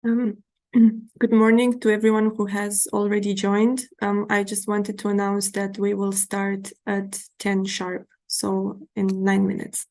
Um, Good morning to everyone who has already joined. I just wanted to announce that we will start at 10 sharp, so in 9 minutes.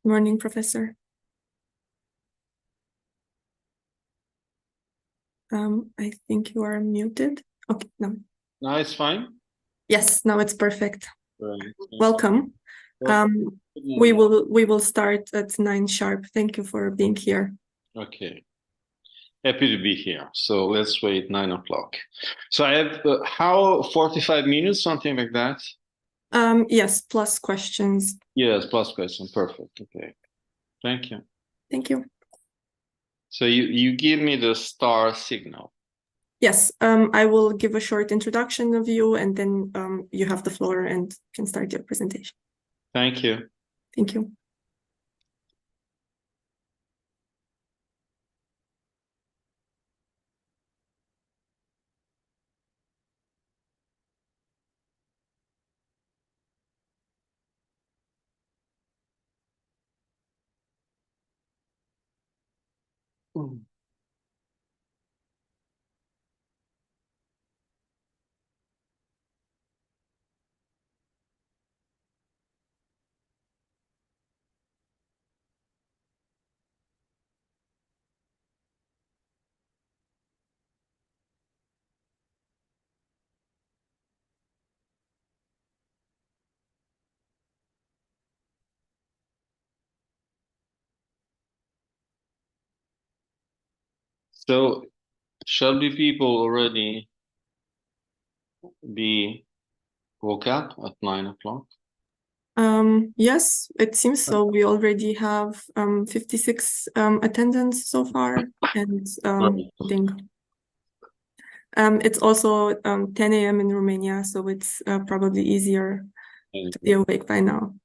Morning, Professor. I think you are muted. Okay, no. Now it's fine? Yes, now it's perfect. Right. Welcome. Well, We will start at 9 sharp. Thank you for being here. okay. Happy to be here. So let's wait 9 o'clock. So I have 45 minutes, something like that? Yes, plus questions. Yes, plus question. Perfect. Okay. Thank you. Thank you. So you give me the star signal. Yes, I will give a short introduction of you, and then you have the floor and can start your presentation. Thank you. Thank you. So shall the people already be woke up at 9 o'clock? Yes, it seems so. We already have 56 attendance so far, and I think it's also 10 a.m. in Romania, so it's probably easier to be awake by now.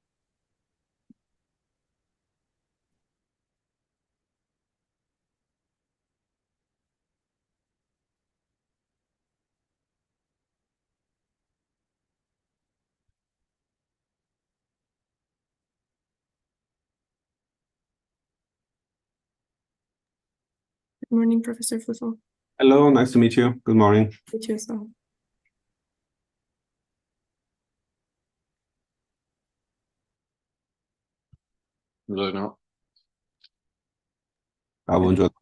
Good morning, Professor Fussell. Hello, nice to meet you. Good morning. Meet you as well. No. Buongiorno.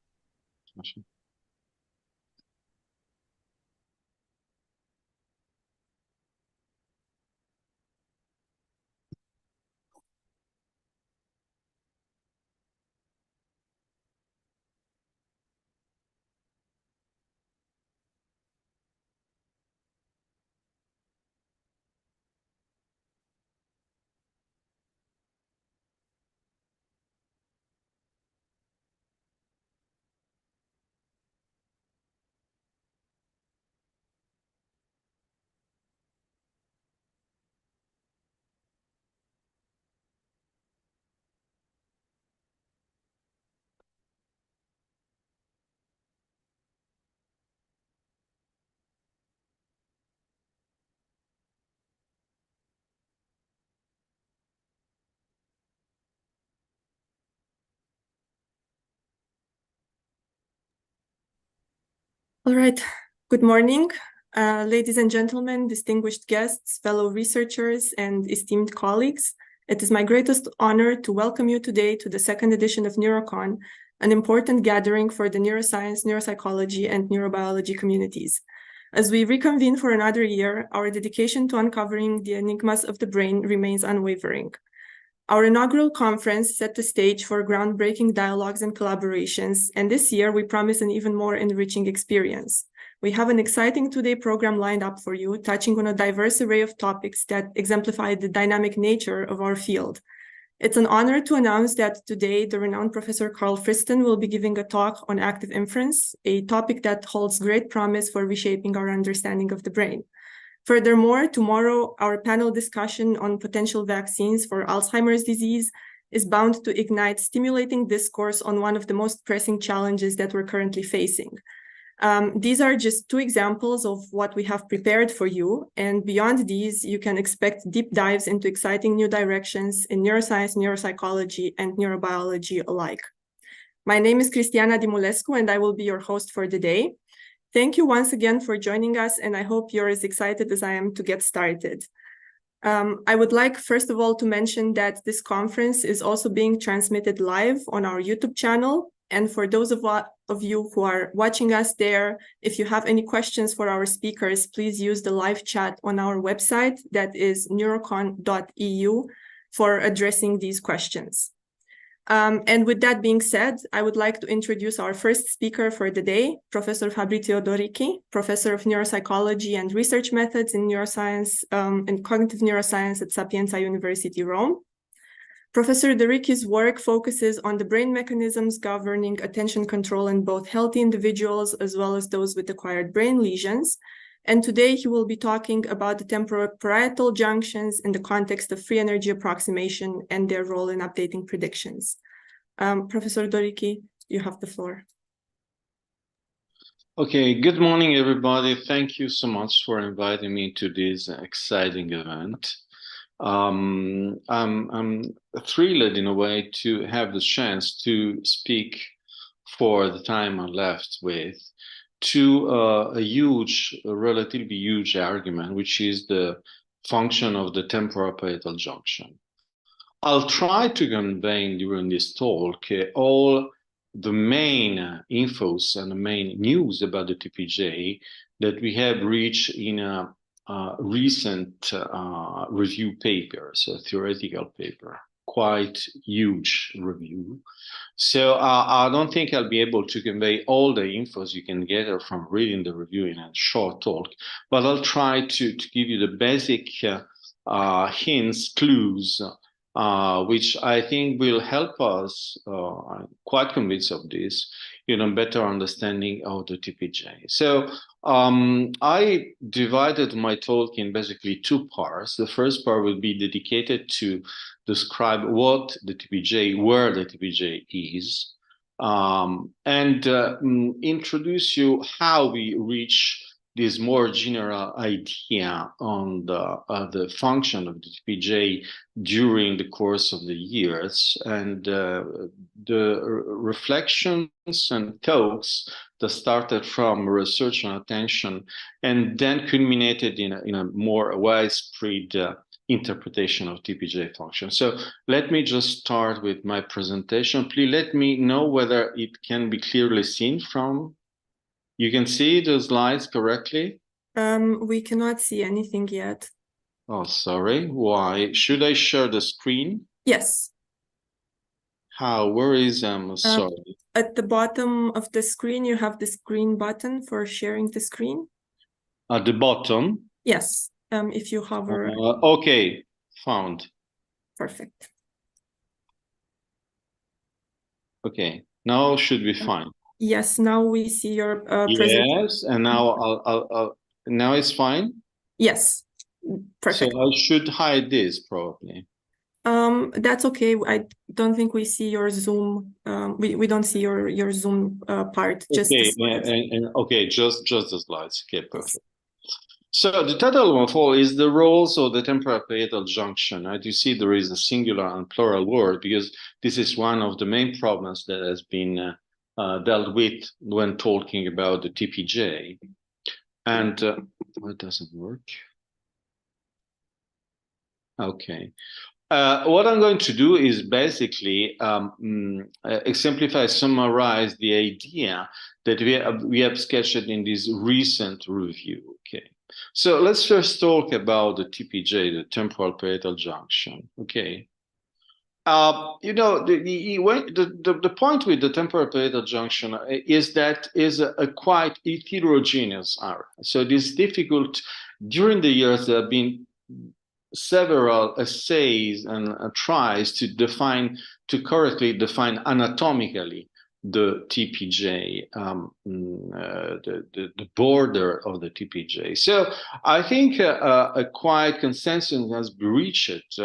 All right. Good morning, ladies and gentlemen, distinguished guests, fellow researchers, and esteemed colleagues. It is my greatest honor to welcome you today to the second edition of Neurocon, an important gathering for the neuroscience, neuropsychology, and neurobiology communities. As we reconvene for another year, our dedication to uncovering the enigmas of the brain remains unwavering. Our inaugural conference set the stage for groundbreaking dialogues and collaborations, and this year we promise an even more enriching experience. We have an exciting two-day program lined up for you, touching on a diverse array of topics that exemplify the dynamic nature of our field. It's an honor to announce that today the renowned Professor Carl Friston will be giving a talk on active inference, a topic that holds great promise for reshaping our understanding of the brain. Furthermore, tomorrow, our panel discussion on potential vaccines for Alzheimer's disease is bound to ignite stimulating discourse on one of the most pressing challenges that we're currently facing. These are just two examples of what we have prepared for you, and beyond these, you can expect deep dives into exciting new directions in neuroscience, neuropsychology, and neurobiology alike. My name is Cristiana Dimulescu, and I will be your host for the day. Thank you once again for joining us, and I hope you're as excited as I am to get started. I would like, first of all, to mention that this conference is also being transmitted live on our YouTube channel. And for those of you who are watching us there, if you have any questions for our speakers, please use the live chat on our website, that is neurocon.eu, for addressing these questions. And with that being said, I would like to introduce our first speaker for the day, Professor Fabrizio Doricchi, Professor of Neuropsychology and Research Methods in Neuroscience and Cognitive Neuroscience at Sapienza University, Rome. Professor Doricchi's work focuses on the brain mechanisms governing attention control in both healthy individuals as well as those with acquired brain lesions. And today he will be talking about the temporoparietal junctions in the context of free energy approximation and their role in updating predictions. Professor Doricchi, you have the floor. Okay, good morning, everybody. Thank you so much for inviting me to this exciting event. I'm thrilled in a way to have the chance to speak for the time I'm left with to a relatively huge argument, which is the function of the temporoparietal junction. I'll try to convey during this talk all the main infos and the main news about the TPJ that we have reached in a recent review paper, so a theoretical paper, quite huge review. So I don't think I'll be able to convey all the infos you can gather from reading the review in a short talk, but I'll try to give you the basic hints, clues, which I think will help us, I'm quite convinced of this, better understanding of the TPJ. So I divided my talk in basically two parts. The first part will be dedicated to describe what the TPJ, where the TPJ is, and introduce you how we reach this more general idea on the function of the TPJ during the course of the years, and the reflections and talks that started from research on attention and then culminated in a more widespread interpretation of TPJ function. So let me just start with my presentation. Please let me know whether it can be clearly seen from. You can see the slides correctly? We cannot see anything yet. Oh, sorry. Why? Should I share the screen? Yes. How? Where is sorry. At the bottom of the screen, you have this green button for sharing the screen. At the bottom? Yes. If you hover. Okay, found. Perfect. Okay, now should be fine. Yes, now we see your presentation. Yes, and now now it's fine? Yes, perfect. So I should hide this probably. That's okay. I don't think we see your Zoom. We don't see your Zoom part. Just okay, okay, just the slides. Okay, perfect. So the title of all is the roles of the temporoparietal junction. As you see, there is a singular and plural word because this is one of the main problems that has been dealt with when talking about the TPJ. And it doesn't work. Okay. What I'm going to do is basically exemplify, summarize the idea that we have sketched in this recent review. Okay. So let's first talk about the TPJ, the temporal parietal junction. Okay. The point with the temporal parietal junction is that is a quite heterogeneous area. So it is difficult. During the years, there have been several essays and tries to correctly define anatomically the TPJ, the border of the TPJ. So I think a quiet consensus has been reached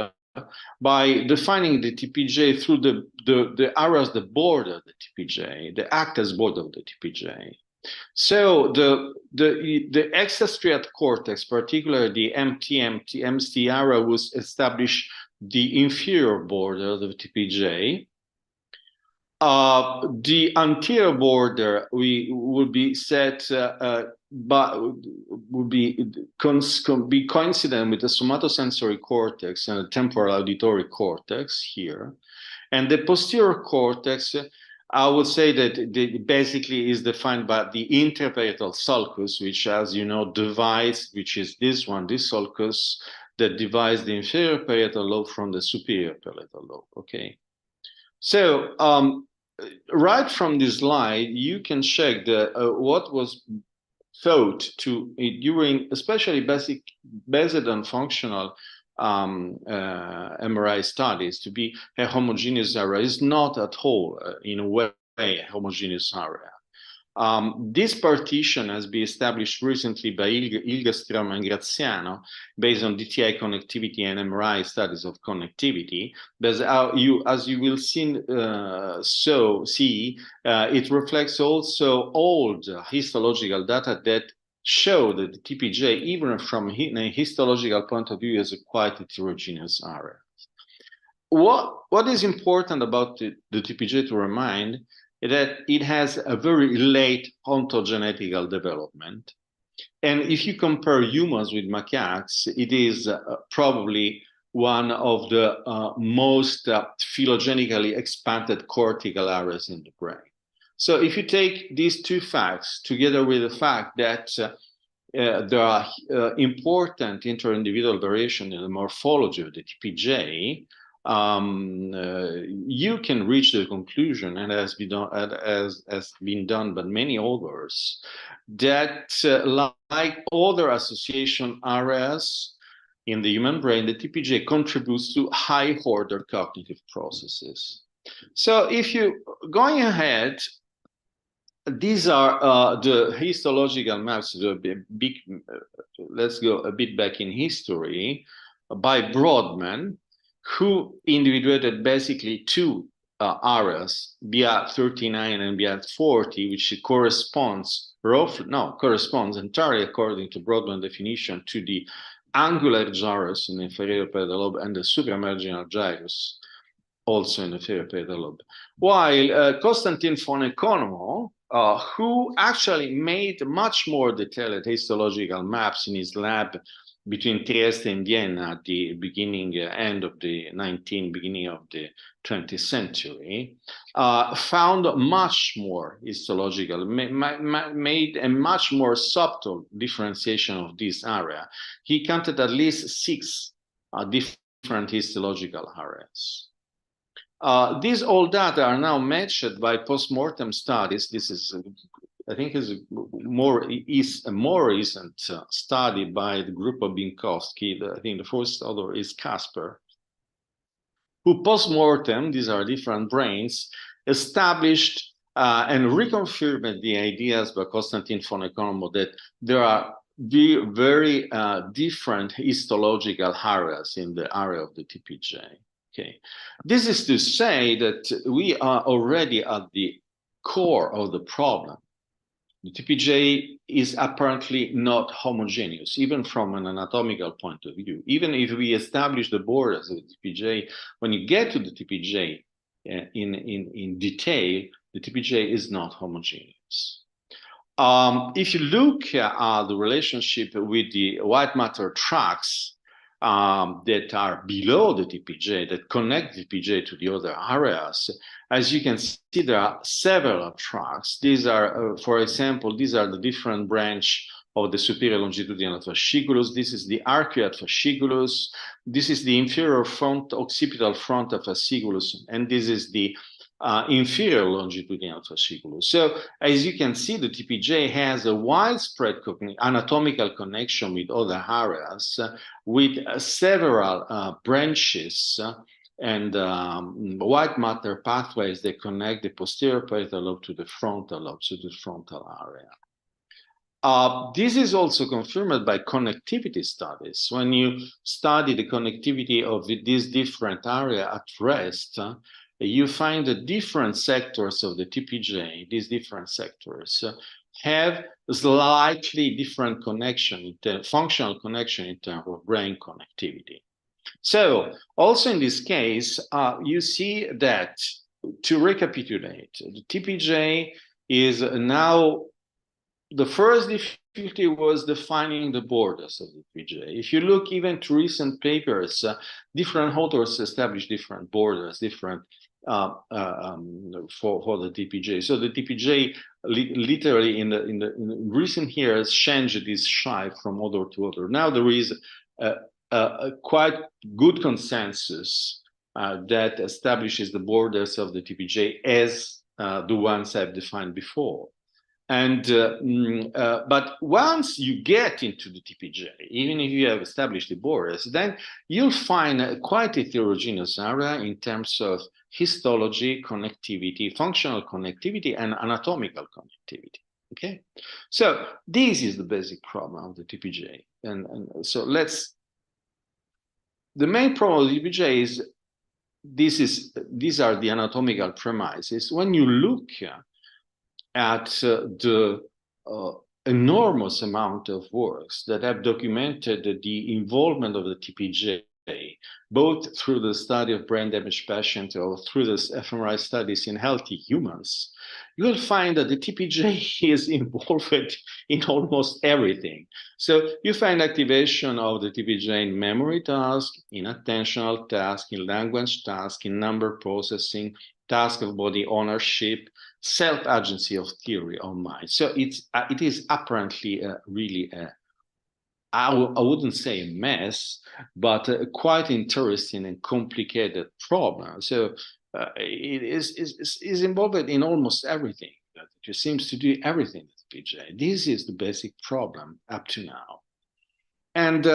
by defining the TPJ through the areas that border the TPJ, the act as border of the TPJ. So the extrastriate cortex, particularly the MT area, was established the inferior border of the TPJ. The anterior border would be set, but would be coincident with the somatosensory cortex and the temporal auditory cortex here. And the posterior cortex, I would say that basically is defined by the interparietal sulcus, which, as you know, divides, which is this one, this sulcus that divides the inferior parietal lobe from the superior parietal lobe. Okay. So right from this slide, you can check what was thought to during, especially based on functional MRI studies, to be a homogeneous area. Is not at all, in a way, a homogeneous area. This partition has been established recently by Ilgestrom and Graziano based on DTI connectivity and MRI studies of connectivity. But as you will see, it reflects also old histological data that show that the TPJ, even from a histological point of view, is a quite heterogeneous area. What is important about the TPJ to remind that it has a very late ontogenetical development. And if you compare humans with macaques, it is probably one of the most phylogenetically expanded cortical areas in the brain. So if you take these two facts together with the fact that there are important inter-individual variation in the morphology of the TPJ, you can reach the conclusion, and has been done by many authors, that like other association areas in the human brain, the TPJ contributes to high-order cognitive processes. So if you going ahead, these are the histological maps. Let's go a bit back in history by Brodmann, who individuated basically two areas, BR39 and BR40, which corresponds entirely, according to Brodmann definition, to the angular gyrus in the inferior parietal lobe and the supramarginal gyrus also in the inferior parietal lobe. While Konstantin von Economo, who actually made much more detailed histological maps in his lab between Trieste and Vienna at the end of the 19th, beginning of the 20th century, found much more histological, made a much more subtle differentiation of this area. He counted at least 6 different histological areas. These all data are now matched by post-mortem studies. This is, I think, is a more recent study by the group of Binkowski. I think the first author is Kasper, who post-mortem, these are different brains, established and reconfirmed the ideas by Konstantin von Economo that there are very different histological areas in the area of the TPJ. Okay, this is to say that we are already at the core of the problem. The TPJ is apparently not homogeneous, even from an anatomical point of view. Even if we establish the borders of the TPJ, when you get to the TPJ in detail, the TPJ is not homogeneous. If you look at the relationship with the white matter tracks that are below the TPJ, that connect the TPJ to the other areas, as you can see, there are several tracks. These are, for example, these are the different branch of the superior longitudinal fasciculus. This is the arcuate fasciculus. This is the inferior occipital frontal fasciculus, and this is the inferior longitudinal fasciculus. So, as you can see, the TPJ has a widespread anatomical connection with other areas, with several branches and white matter pathways that connect the posterior parietal lobe to the frontal lobe, to the frontal area. This is also confirmed by connectivity studies. When you study the connectivity of these different areas at rest, you find that different sectors of the TPJ, these different sectors, have slightly different connection, functional connection in terms of brain connectivity. So also in this case, you see that to recapitulate, the TPJ is now, the first difficulty was defining the borders of the TPJ. If you look even to recent papers, different authors establish different borders, different for the TPJ. So the TPJ literally in recent years changed this shape from other to other. Now there is a quite good consensus that establishes the borders of the TPJ as the ones I've defined before. And but once you get into the TPJ, even if you have established the borders, then you'll find quite a heterogeneous area in terms of histology, connectivity, functional connectivity, and anatomical connectivity. Okay, so this is the basic problem of the TPJ, and so let's. The main problem of the TPJ is these are the anatomical premises. When you look at the enormous amount of works that have documented the involvement of the TPJ, both through the study of brain damaged patients or through the fMRI studies in healthy humans, you will find that the TPJ is involved in almost everything. So you find activation of the TPJ in memory task, in attentional task, in language task, in number processing, task of body ownership, self-agency of theory of mind. So it is apparently really I wouldn't say a mess, but a quite interesting and complicated problem. So it is involved in almost everything. It seems to do everything with PJ. This is the basic problem up to now. And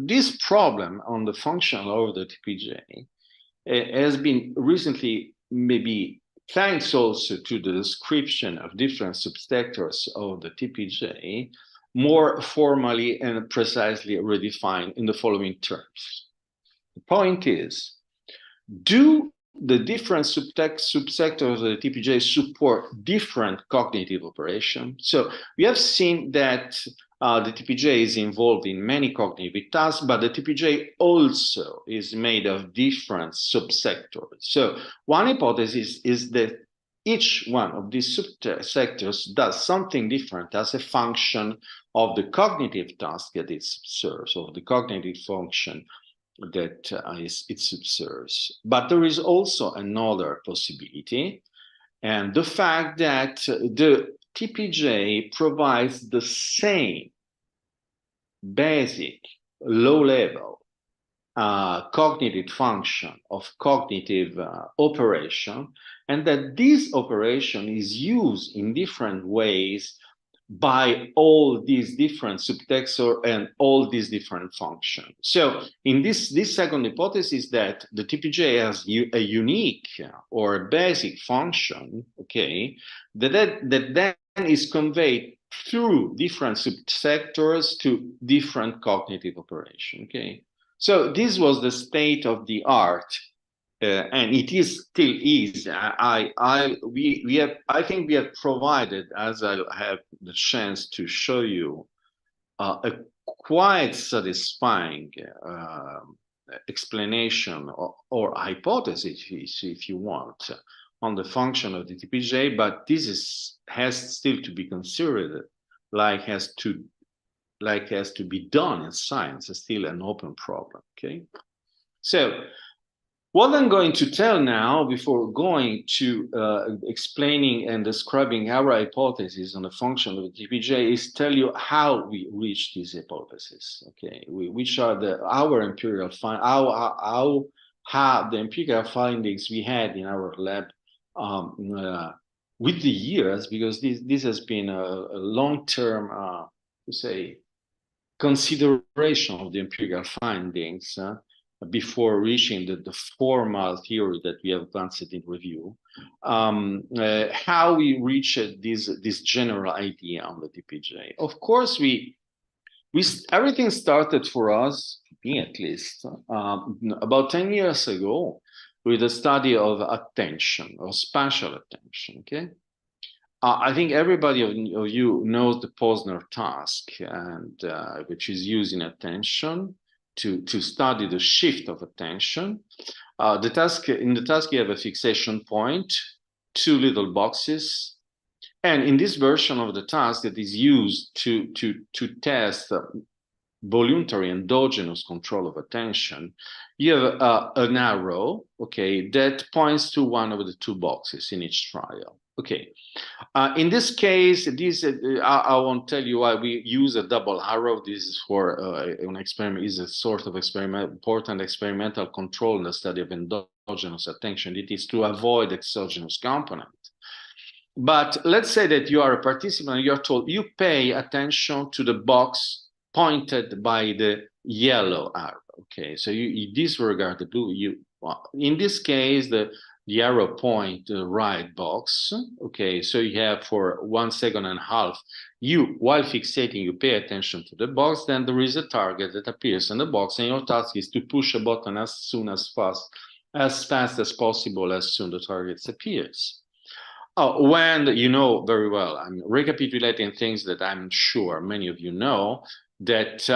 this problem on the functional of the TPJ has been recently, maybe thanks also to the description of different subsectors of the TPJ, more formally and precisely redefined in the following terms. The point is, do the different subsectors of the TPJ support different cognitive operations? So we have seen that the TPJ is involved in many cognitive tasks, but the TPJ also is made of different subsectors. So one hypothesis is that each one of these subsectors does something different as a function of the cognitive task that it serves, or the cognitive function that it subserves. But there is also another possibility, and the fact that the TPJ provides the same basic low-level cognitive function of cognitive operation, and that this operation is used in different ways by all these different subtexts and all these different functions. So in this second hypothesis, that the TPJ has a unique or a basic function, okay, that then is conveyed through different subsectors to different cognitive operation, okay? So this was the state of the art, and it is still is. I think we have provided, as I have the chance to show you, a quite satisfying explanation or hypothesis, if you want, on the function of the TPJ. But this has still to be considered, like has to be done in science. It's still an open problem. Okay, so what I'm going to tell now, before going to explaining and describing our hypothesis on the function of the TPJ, is tell you how we reach this hypothesis. Okay, which are our empirical how the empirical findings we had in our lab with the years, because this has been a long-term, to say, consideration of the empirical findings. Before reaching the formal theory that we have advanced in review, how we reached this general idea on the TPJ. Of course, everything started for us, me at least, about 10 years ago, with a study of attention, or spatial attention. Okay, I think everybody of you knows the Posner task, and which is used in attention. to study the shift of attention. In the task, you have a fixation point, two little boxes, and in this version of the task that is used to test voluntary endogenous control of attention, you have an arrow, okay, that points to one of the two boxes in each trial. Okay, in this case, I won't tell you why we use a double arrow. This is for an experiment, is a sort of important experimental control in the study of endogenous attention. It is to avoid exogenous component. But let's say that you are a participant and you're told you pay attention to the box pointed by the yellow arrow. Okay, so you disregard the blue. In this case, the arrow point the right box. Okay, so you have for 1.5 seconds, while fixating, you pay attention to the box. Then there is a target that appears in the box, and your task is to push a button as fast as possible as soon as the target appears. When you know very well, I'm recapitulating things that I'm sure many of you know, that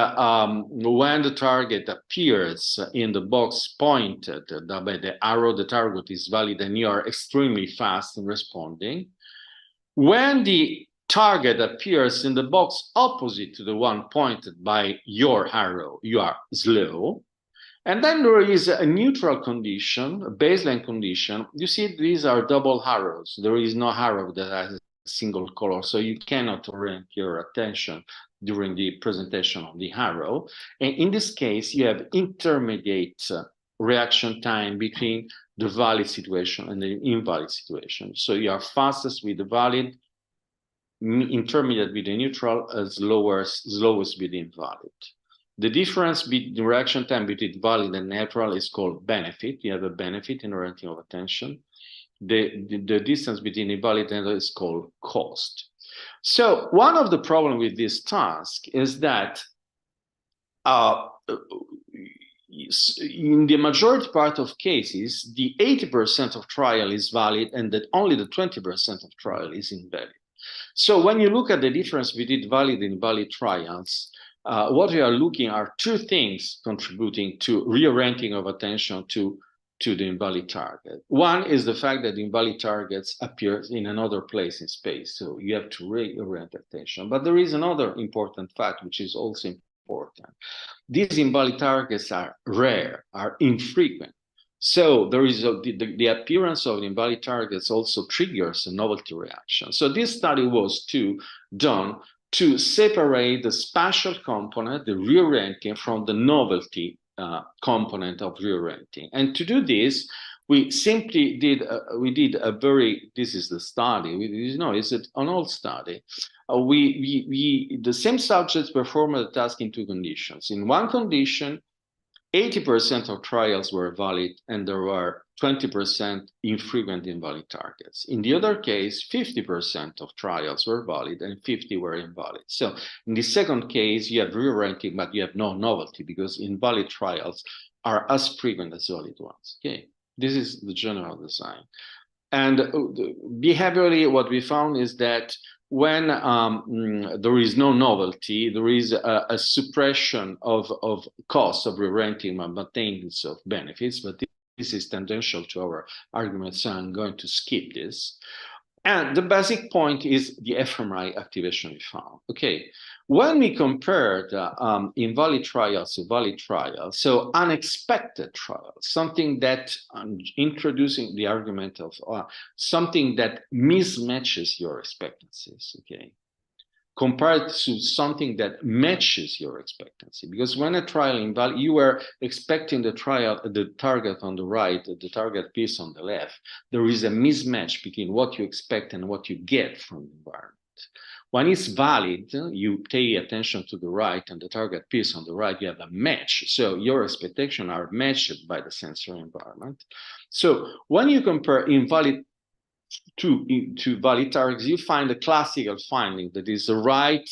when the target appears in the box pointed by the arrow, the target is valid and you are extremely fast in responding. When the target appears in the box opposite to the one pointed by your arrow, you are slow. And then there is a neutral condition, a baseline condition. You see, these are double arrows. There is no arrow that has a single color, so you cannot orient your attention during the presentation of the arrow. And in this case, you have intermediate reaction time between the valid situation and the invalid situation. So you are fastest with the valid, intermediate with the neutral, slowest with the invalid. The difference between the reaction time between valid and neutral is called benefit. You have a benefit in orienting of attention. The distance between invalid and neutral is called cost. So one of the problems with this task is that in the majority part of cases, the 80% of trial is valid and that only the 20% of trial is invalid. So when you look at the difference between valid and invalid trials, what we are looking are two things contributing to reorienting of attention to the invalid target. One is the fact that the invalid targets appear in another place in space, so you have to reorient attention. But there is another important fact which is also important. These invalid targets are rare, are infrequent. So there is the appearance of invalid targets also triggers a novelty reaction. So this study was done to separate the spatial component, the reorienting, from the novelty component of reorienting. And to do this, we simply did this is the study. It's an old study. The same subjects performed the task in two conditions. In one condition, 80% of trials were valid and there were 20% infrequent invalid targets. In the other case, 50% of trials were valid and 50 were invalid. So in the second case, you have reorienting, but you have no novelty because invalid trials are as frequent as valid ones. Okay, this is the general design. And behaviorally, what we found is that when there is no novelty, there is a suppression of costs of reorienting and maintenance of benefits, but this is tangential to our argument, so I'm going to skip this. And the basic point is the fMRI activation we found. Okay, when we compared invalid trials to valid trials, so unexpected trials, something that introducing the argument of something that mismatches your expectancies, okay, compared to something that matches your expectancy. Because when a trial invalid, you were expecting the target on the right, the target piece on the left. There is a mismatch between what you expect and what you get from the environment. When it's valid, you pay attention to the right and the target piece on the right, you have a match. So your expectations are matched by the sensory environment. So when you compare invalid to valid targets, you find a classical finding that is the right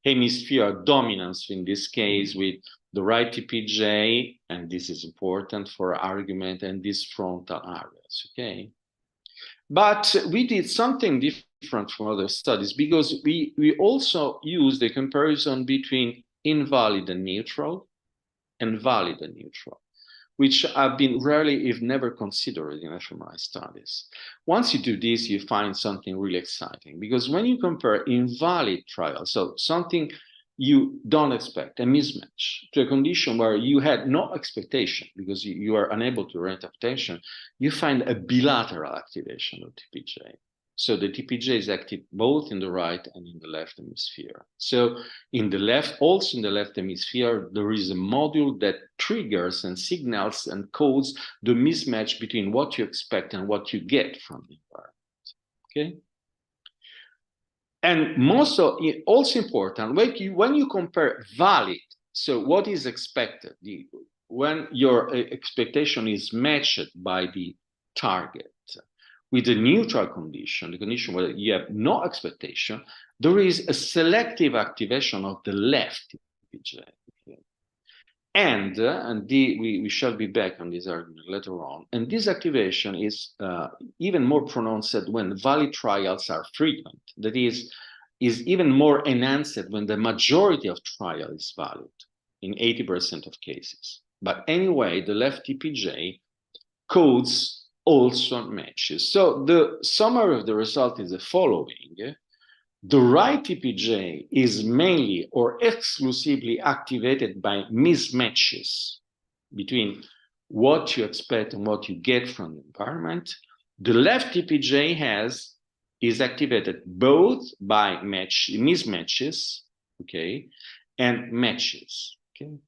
hemisphere dominance in this case with the right TPJ, and this is important for argument, and these frontal areas, okay? But we did something different from other studies because we also used a comparison between invalid and neutral and valid and neutral, which have been rarely, if never, considered in fMRI studies. Once you do this, you find something really exciting, because when you compare invalid trials, so something you don't expect, a mismatch, to a condition where you had no expectation because you are unable to orient attention, you find a bilateral activation of TPJ. So the TPJ is active both in the right and in the left hemisphere. So in the left, also in the left hemisphere, there is a module that triggers and signals and codes the mismatch between what you expect and what you get from the environment. Okay. And also important, when you compare valid, so what is expected, when your expectation is matched by the target, with the neutral condition, the condition where you have no expectation, there is a selective activation of the left TPJ. Okay. And we shall be back on this argument later on. And this activation is even more pronounced when valid trials are frequent. That is even more enhanced when the majority of trial is valid in 80% of cases. But anyway, the left TPJ codes also matches. So the summary of the result is the following. The right TPJ is mainly or exclusively activated by mismatches between what you expect and what you get from the environment. The left TPJ is activated both by mismatches, okay, and matches, okay.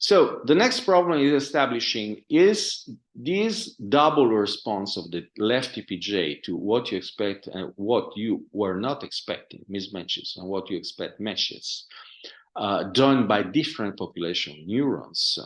So the next problem is establishing, is this double response of the left TPJ to what you expect and what you were not expecting, mismatches, and what you expect, matches, done by different population neurons.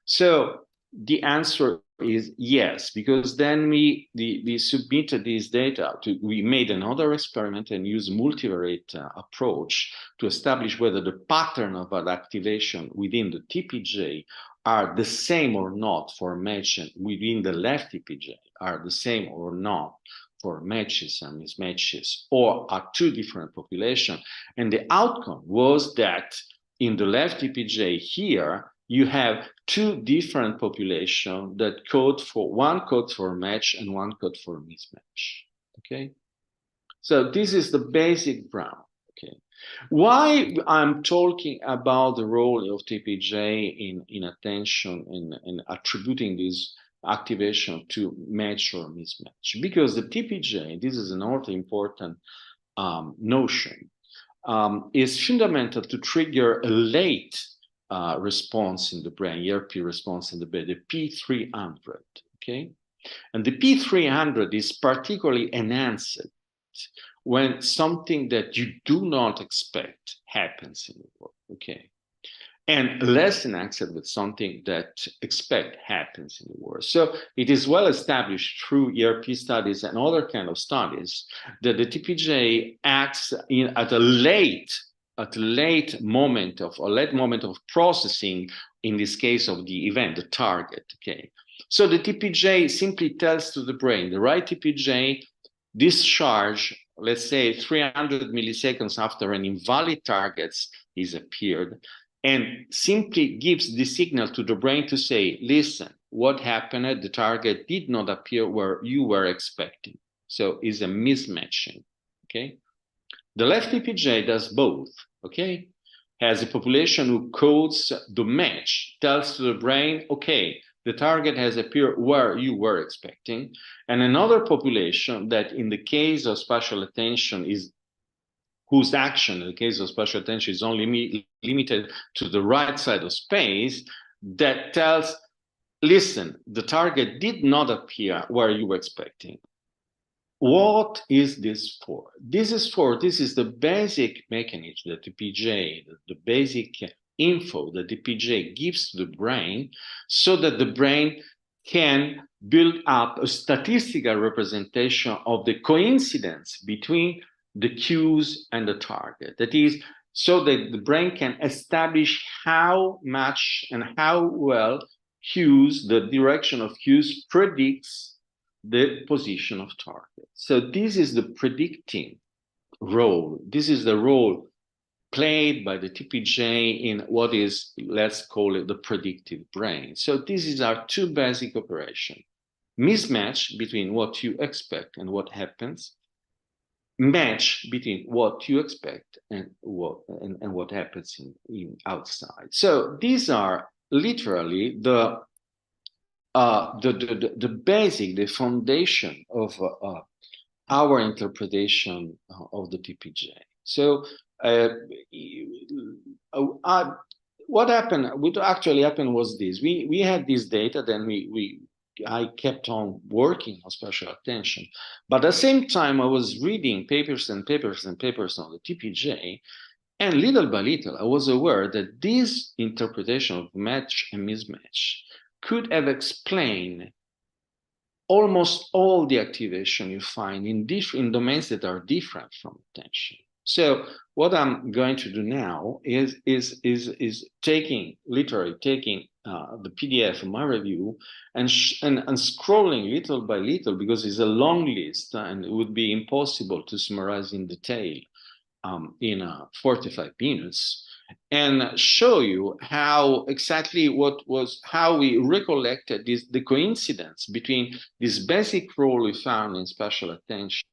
So the answer is yes, because then we submitted this data we made another experiment and used multivariate approach to establish whether the pattern of an activation within the TPJ are the same or not for matches within the left TPJ, are the same or not for matches and mismatches, or are two different populations. And the outcome was that in the left TPJ here, you have two different populations that code for, one codes for match and one code for mismatch, okay? So this is the basic ground, okay? Why I'm talking about the role of TPJ in attention and attributing this activation to match or mismatch? Because the TPJ, this is another important notion, is fundamental to trigger a late response in the brain, ERP response in the brain, the P300, okay? And the P300 is particularly enhanced when something that you do not expect happens in the world, okay? And less enhanced with something that expect happens in the world. So it is well established through ERP studies and other kind of studies that the TPJ acts at a late moment of processing, in this case of the event, the target, okay? So the TPJ simply tells to the brain, the right TPJ discharge, let's say 300 milliseconds after an invalid target is appeared, and simply gives the signal to the brain to say, listen, what happened? The target did not appear where you were expecting. So it's a mismatching, okay? The left TPJ does both, okay? Has a population who codes the match, tells to the brain, okay, the target has appeared where you were expecting, and another population that in the case of spatial attention whose action in the case of spatial attention is only limited to the right side of space, that tells, listen, the target did not appear where you were expecting. What is this for? This is the basic mechanism that the PJ, the basic info that the PJ gives to the brain so that the brain can build up a statistical representation of the coincidence between the cues and the target. That is, so that the brain can establish how much and how well cues, the direction of cues predicts the position of target. So this is the predicting role. This is the role played by the TPJ in what is, let's call it the predictive brain. So this is our two basic operations. Mismatch between what you expect and what happens. Match between what you expect and what happens in outside. So these are literally the basic, the foundation of our interpretation of the TPJ. So what actually happened was this: we had this data, then I kept on working on special attention, but at the same time I was reading papers and papers and papers on the TPJ, and little by little I was aware that this interpretation of match and mismatch could have explained almost all the activation you find in domains that are different from attention. So what I'm going to do now is literally taking the PDF of my review and scrolling little by little, because it's a long list and it would be impossible to summarize in detail in 45 minutes, and show you how we recollected the coincidence between this basic role we found in special attention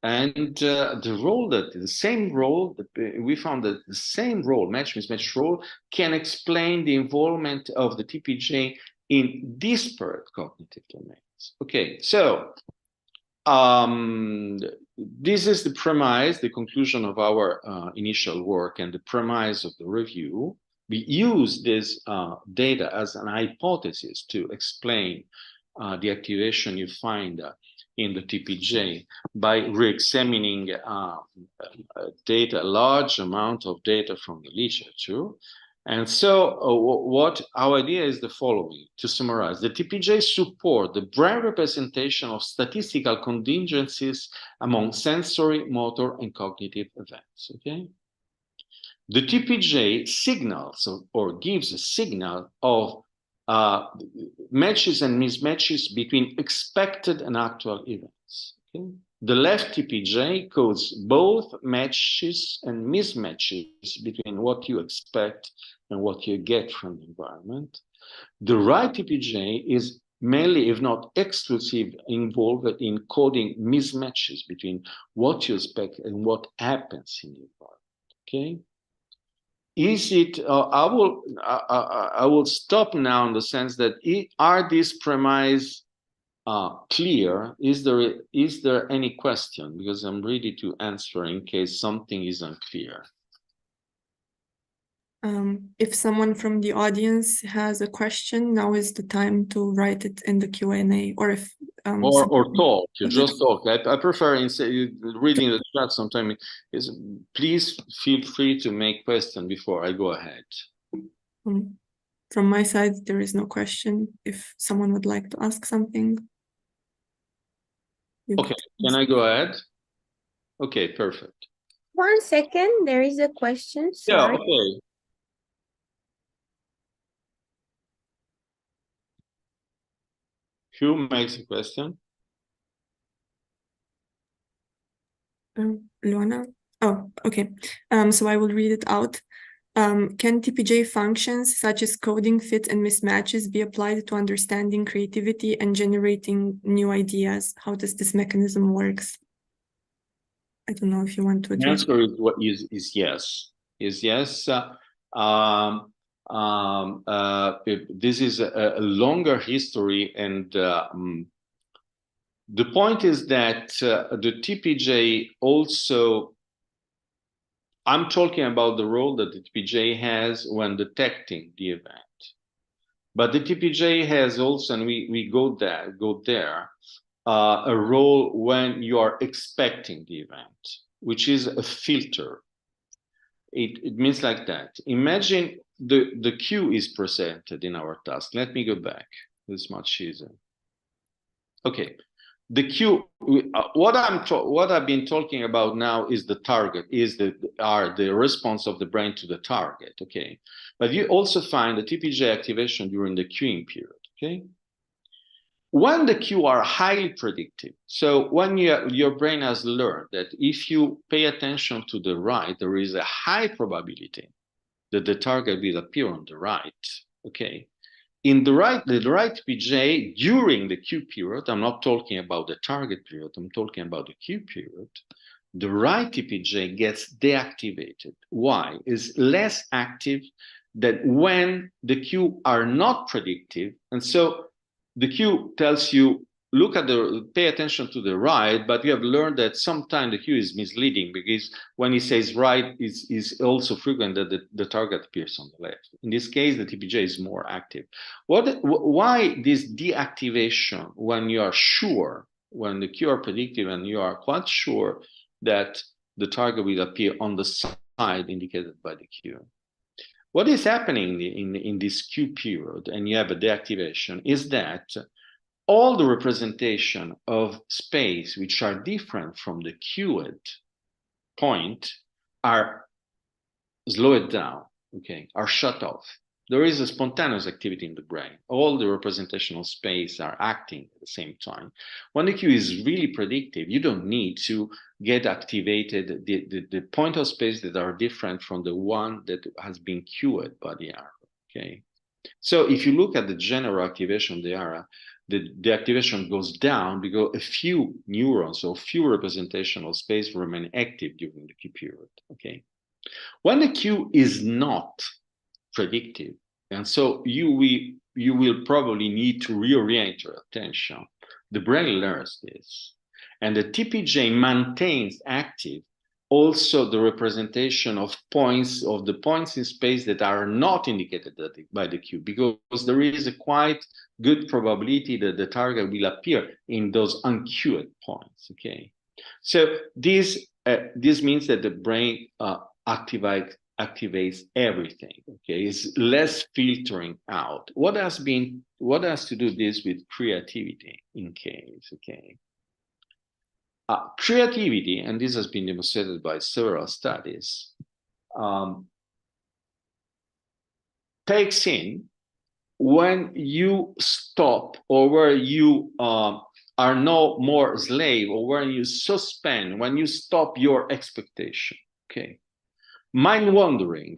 and the same role that we found, that the same role, match-mismatch role, can explain the involvement of the TPJ in disparate cognitive domains. Okay, so this is the premise, the conclusion of our initial work and the premise of the review. We use this data as an hypothesis to explain the activation you find in the TPJ by re-examining a large amount of data from the literature. And so what our idea is the following: to summarize, the TPJ support the brain representation of statistical contingencies among sensory, motor, and cognitive events. Okay, the TPJ signals or gives a signal of matches and mismatches between expected and actual events. Okay? The left TPJ codes both matches and mismatches between what you expect and what you get from the environment. The right TPJ is mainly, if not exclusively, involved in coding mismatches between what you expect and what happens in the environment. Okay. Is it? I will stop now in the sense that are these premises clear? Is there any question? Because I'm ready to answer in case something is unclear. If someone from the audience has a question, now is the time to write it in the Q&A, or if or talk. You just talk. I prefer reading the chat sometimes. Please feel free to make questions before I go ahead. From my side, there is no question. If someone would like to ask something. Okay, can I go ahead? Okay, perfect. 1 second, there is a question. Sorry. Yeah, okay. Who makes a question? Luana? Oh, okay. So I will read it out. Can TPJ functions such as coding, fits, and mismatches be applied to understanding creativity and generating new ideas? How does this mechanism works? I don't know if you want to address. The answer is yes. Is yes. This is a longer history, and the point is that the TPJ also, I'm talking about the role that the TPJ has when detecting the event, but the TPJ has also, and we go there, a role when you are expecting the event, which is a filter. It means like that. Imagine the cue is presented in our task. Let me go back. It's much easier. Okay, the cue. What I've been talking about now is the target. The response of the brain to the target. Okay, but you also find the TPJ activation during the cueing period. Okay, When the Q are highly predictive, so when your brain has learned that if you pay attention to the right, there is a high probability that the target will appear on the right, okay? In the right PJ during the Q period, I'm not talking about the target period, I'm talking about the Q period, the right TPJ gets deactivated. Why? It's less active than when the Q are not predictive. And so the Q tells you, pay attention to the right, but you have learned that sometimes the Q is misleading because when he says right, is also frequent that the target appears on the left. In this case, the TPJ is more active. Why this deactivation when you are sure, when the Q are predictive and you are quite sure that the target will appear on the side indicated by the Q? What is happening in this Q period, and you have a deactivation, is that all the representation of space which are different from the Q'd point are slowed down, okay, are shut off. There is a spontaneous activity in the brain. All the representational space are acting at the same time. When the Q is really predictive, you don't need to get activated the point of space that are different from the one that has been Q'd by the arrow, okay? So if you look at the general activation of the area, the activation goes down because a few neurons or few representational space remain active during the Q period, okay? When the Q is not predictive, and so you will probably need to reorient your attention. The brain learns this, and the TPJ maintains active also the representation of the points in space that are not indicated by the Q, because there is a quite good probability that the target will appear in those uncued points, okay? So this means that the brain activates everything, okay? It's less filtering out. What has to do this with creativity in case, okay? Creativity, and this has been demonstrated by several studies, takes in when you stop or where you are no more slave, or when you suspend, when you stop your expectation, okay? Mind wandering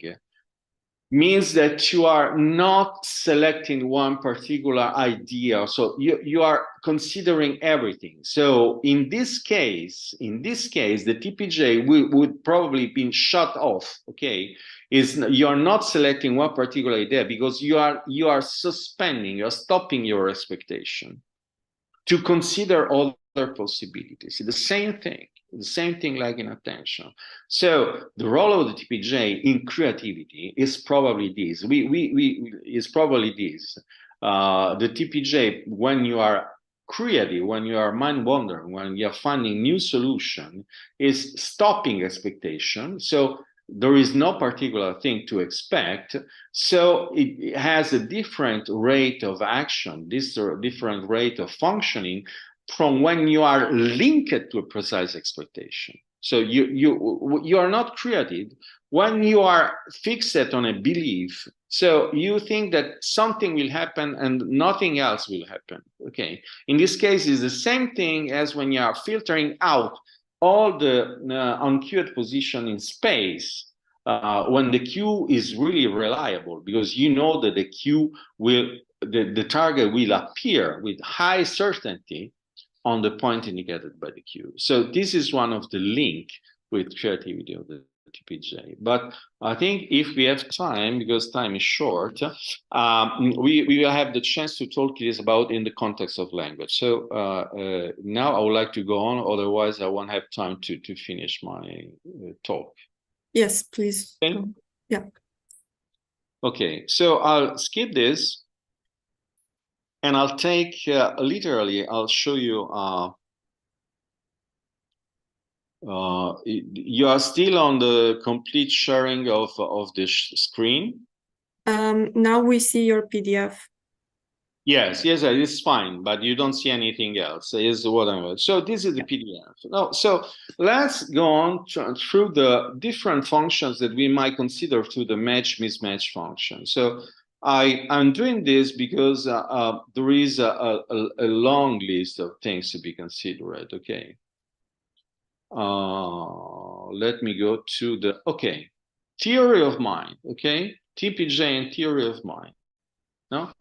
means that you are not selecting one particular idea, so you are considering everything. So in this case, the TPJ would probably be shut off, okay? You're not selecting one particular idea because you are suspending, you're stopping your expectation to consider other possibilities. The same thing like in attention. So the role of the TPJ in creativity is probably this. The TPJ, when you are creative, when you are mind wandering, when you are finding new solution, is stopping expectation. So there is no particular thing to expect. So it has a different rate of action, different rate of functioning from when you are linked to a precise expectation. So you are not creative when you are fixed on a belief. So you think that something will happen and nothing else will happen, okay? In this case, it's the same thing as when you are filtering out all the uncued position in space when the Q is really reliable, because you know that the Q the target will appear with high certainty on the point indicated by the Q. So this is one of the link with creativity of the TPJ. But I think if we have time, because time is short, we will have the chance to talk this about in the context of language. So now I would like to go on, otherwise I won't have time to finish my talk. Yes, please. Okay. Yeah. Okay, so I'll skip this. And I'll take, literally, I'll show you, you are still on the complete sharing of the screen? Now we see your PDF. Yes, it's fine, but you don't see anything else, is what I'm. So this is the PDF. No, so let's go on through the different functions that we might consider through the match-mismatch function. So I'm doing this because there is a long list of things to be considered. Okay. Let me go to the, okay, theory of mind. Okay, TPJ and theory of mind. No,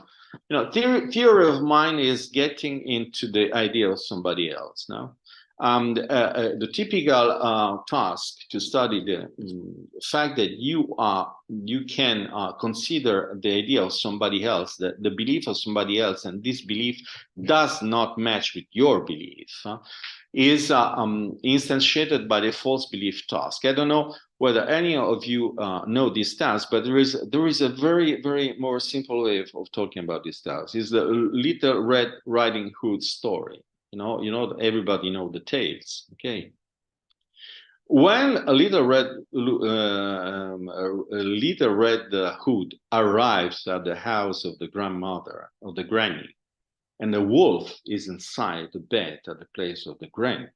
you know, theory of mind is getting into the idea of somebody else. No, the typical task to study the fact that you can consider the idea of somebody else, the belief of somebody else, and this belief does not match with your belief, is instantiated by the false belief task. I don't know whether any of you know this task, but there is a very more simple way of talking about this task. It's the Little Red Riding Hood story. You know, everybody know the tales. Okay. When a Little Red Hood arrives at the house of the grandmother, of the granny, and the wolf is inside the bed at the place of the granny,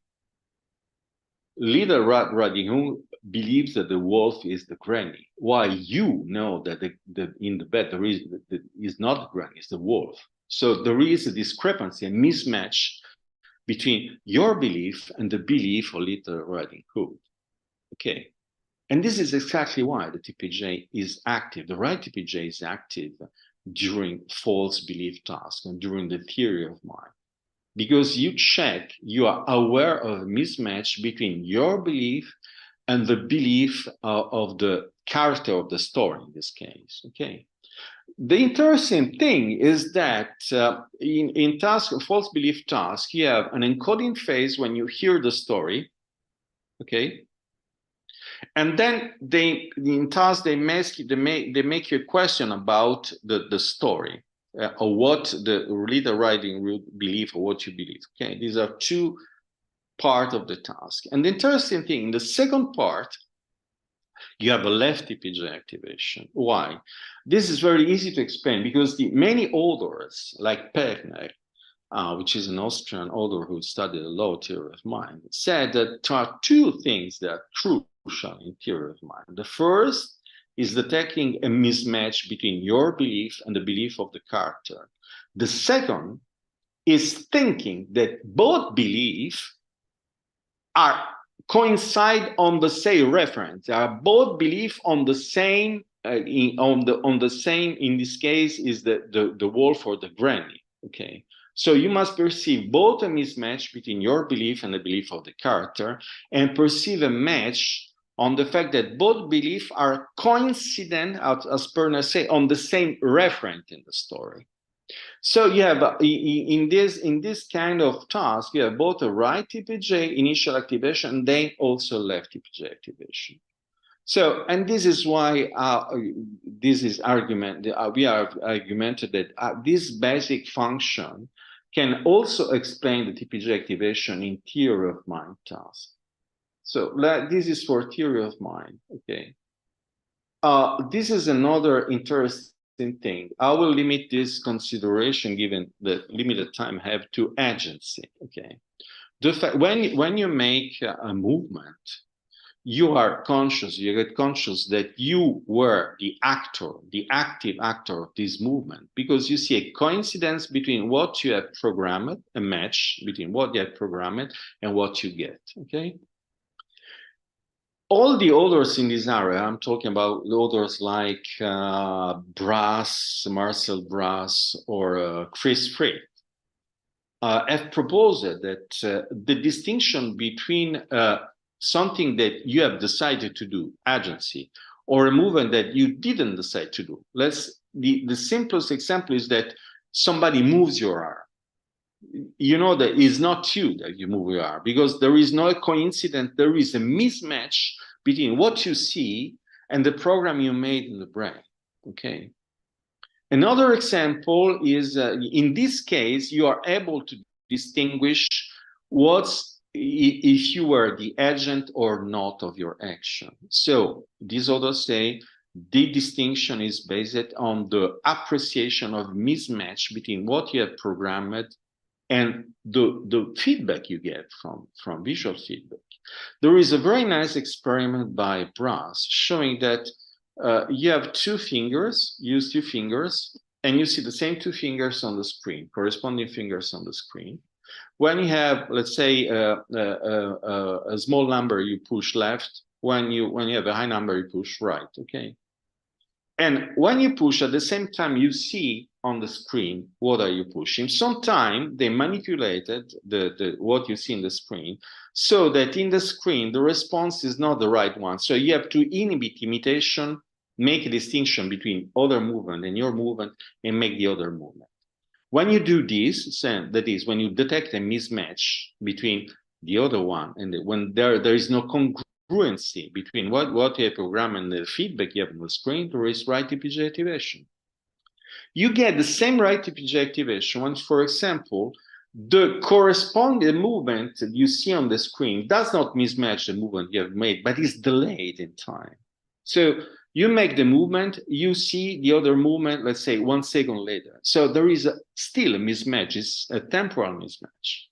Little Red Riding Hood believes that the wolf is the granny, while you know that in the bed there is not the granny, it's the wolf. So there is a discrepancy, a mismatch between your belief and the belief of Little Riding Hood. Okay. And this is exactly why the TPJ is active. The right TPJ is active during false belief tasks and during the theory of mind. Because you are aware of a mismatch between your belief and the belief of the character of the story in this case. Okay. The interesting thing is that in false belief task, you have an encoding phase when you hear the story. Okay. And then in task they make you a question about the story. Or what the Little Riding Hood believe or what you believe. Okay, these are two parts of the task. And the interesting thing, in the second part, you have a left TPJ activation. Why? This is very easy to explain because the many authors, like Perner, which is an Austrian author who studied the law theory of mind, said that there are two things that are crucial in theory of mind. The first is detecting a mismatch between your belief and the belief of the character. The second is thinking that both beliefs coincide on the same reference. They are both beliefs on the same, in this case, is the wolf or the granny. Okay. So you must perceive both a mismatch between your belief and the belief of the character, and perceive a match on the fact that both beliefs are coincident, as Perner say, on the same referent in the story. So you have in this kind of task, you have both a right TPJ initial activation, and then also left TPJ activation. So, and this is why this is argument. We have argumented that this basic function can also explain the TPJ activation in theory of mind task. So this is for theory of mind. Okay. This is another interesting thing. I will limit this consideration, given the limited time I have, to agency. Okay. The fact when you make a movement, you are conscious. You get conscious that you were the actor, the active actor of this movement, because you see a coincidence between what you have programmed, a match between what you have programmed and what you get. Okay. All the authors in this area, I'm talking about authors like Marcel Brass, or Chris Frick, have proposed that the distinction between something that you have decided to do, agency, or a movement that you didn't decide to do. The simplest example is that somebody moves your arm. You know that it's not you that you move your arm, because there is no coincidence. There is a mismatch between what you see and the program you made in the brain. Okay. Another example is in this case, you are able to distinguish if you were the agent or not of your action. So these authors say the distinction is based on the appreciation of mismatch between what you have programmed and the feedback you get from visual feedback. There is a very nice experiment by Brass showing that you have two fingers, use two fingers, and you see the same two fingers on the screen, corresponding fingers on the screen. When you have, let's say, a small number, you push left. When you have a high number, you push right, okay? And when you push, at the same time, you see on the screen, what are you pushing? Sometimes they manipulated what you see in the screen so that in the screen, the response is not the right one. So you have to inhibit imitation, make a distinction between other movement and your movement, and make the other movement. When you do this, that is, when you detect a mismatch between the other one and when there is no congruency between what you have programmed and the feedback you have on the screen, there is right TPG activation. You get the same right TPG activation when, for example, the corresponding movement that you see on the screen does not mismatch the movement you have made, but is delayed in time. So you make the movement, you see the other movement, let's say 1 second later. So there is still a mismatch, it's a temporal mismatch.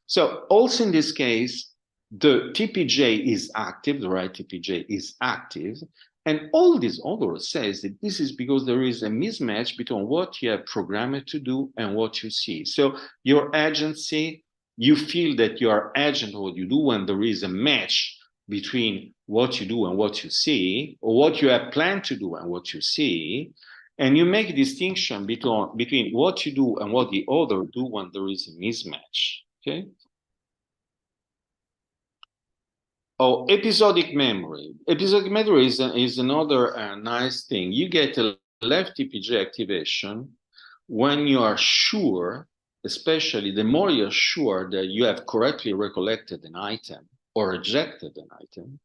So also in this case, the TPJ is active, the right TPJ is active, and all this other says that this is because there is a mismatch between what you have programmed to do and what you see. So your agency, you feel that you are agent of what you do when there is a match between what you do and what you see, or what you have planned to do and what you see, and you make a distinction between what you do and what the other do when there is a mismatch, okay? Oh, episodic memory. Episodic memory is another nice thing. You get a left TPG activation when you are sure, especially the more you're sure that you have correctly recollected an item or rejected an item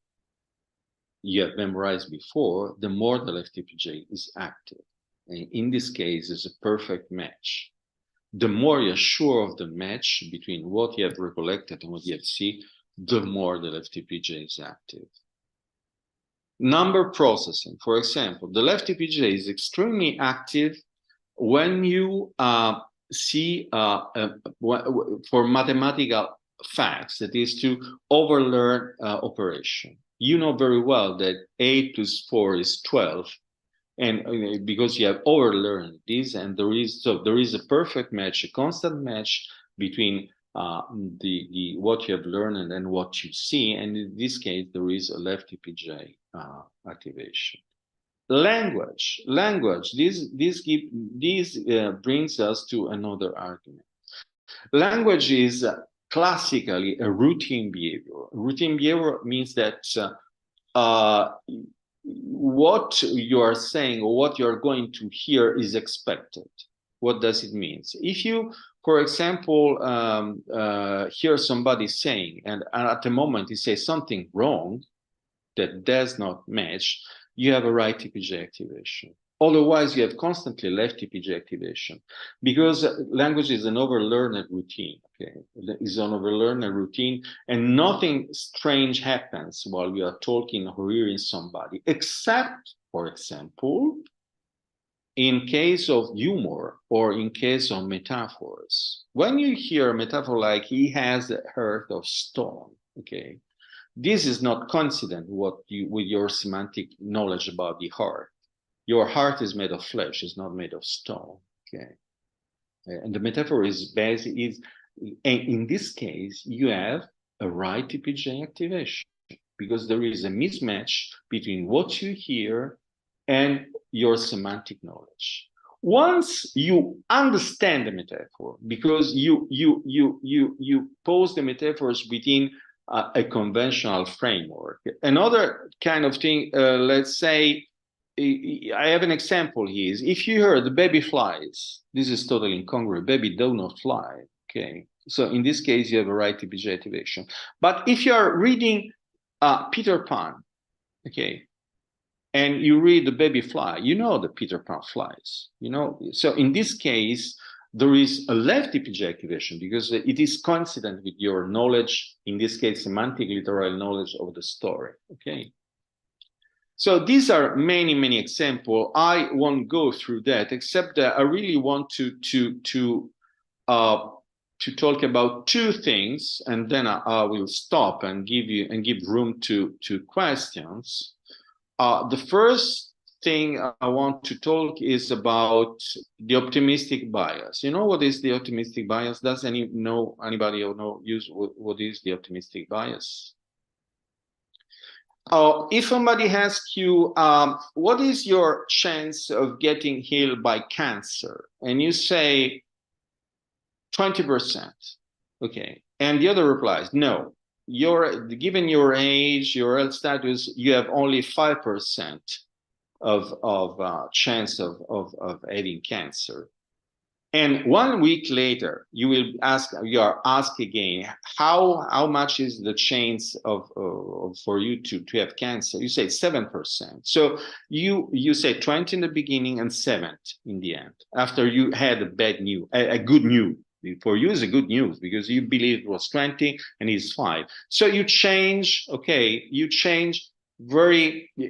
you have memorized before, the more the left TPJ is active. And in this case, it's a perfect match. The more you're sure of the match between what you have recollected and what you have seen, the more the left TPJ is active. Number processing, for example, the left TPJ is extremely active when you see for mathematical facts, that is to overlearn operation. You know very well that 8 plus 4 is 12, and because you have overlearned this, and there is a perfect match, a constant match between what you have learned and what you see, and in this case there is a left TPJ activation. Language. This brings us to another argument. Language is classically a routine behavior. Routine behavior means that what you are saying or what you are going to hear is expected. What does it mean? If you, for example, hear somebody saying, and at the moment he says something wrong that does not match, you have a right TPJ activation. Otherwise, you have constantly left TPJ activation, because language is an overlearned routine. Okay, it's an overlearned routine, and nothing strange happens while you are talking or hearing somebody, except, for example, in case of humor or in case of metaphors. When you hear a metaphor like "he has the heart of stone," okay, this is not coincident with your semantic knowledge about the heart. Your heart is made of flesh, it's not made of stone. Okay, and the metaphor is and in this case, you have a right TPJ activation, because there is a mismatch between what you hear and your semantic knowledge. Once you understand the metaphor, because you pose the metaphors within a conventional framework. Another kind of thing, let's say, I have an example here. If you heard the baby flies, this is totally incongruous. Baby do not fly. Okay, so in this case, you have a right TPJ activation. But if you are reading Peter Pan, okay, and you read the baby fly, you know that Peter Pan flies. You know, so in this case, there is a left TPJ activation because it is coincident with your knowledge, in this case, semantic literal knowledge of the story. Okay. So these are many examples. I won't go through that, except that I really want to talk about two things, and then I will stop and give room to questions. The first thing I want to talk is about the optimistic bias. You know what is the optimistic bias? Does anybody know what is the optimistic bias? Oh, if somebody asks you, what is your chance of getting healed by cancer? And you say 20%, okay. And the other replies, no, given your age, your health status, you have only 5% of chance of having cancer. And 1 week later, you are asked again, how much is the chance for you to have cancer? You say 7%. So you say 20 in the beginning and 7 in the end, after you had a good news. For you is a good news because you believe it was 20 and it's 5. So you change, okay,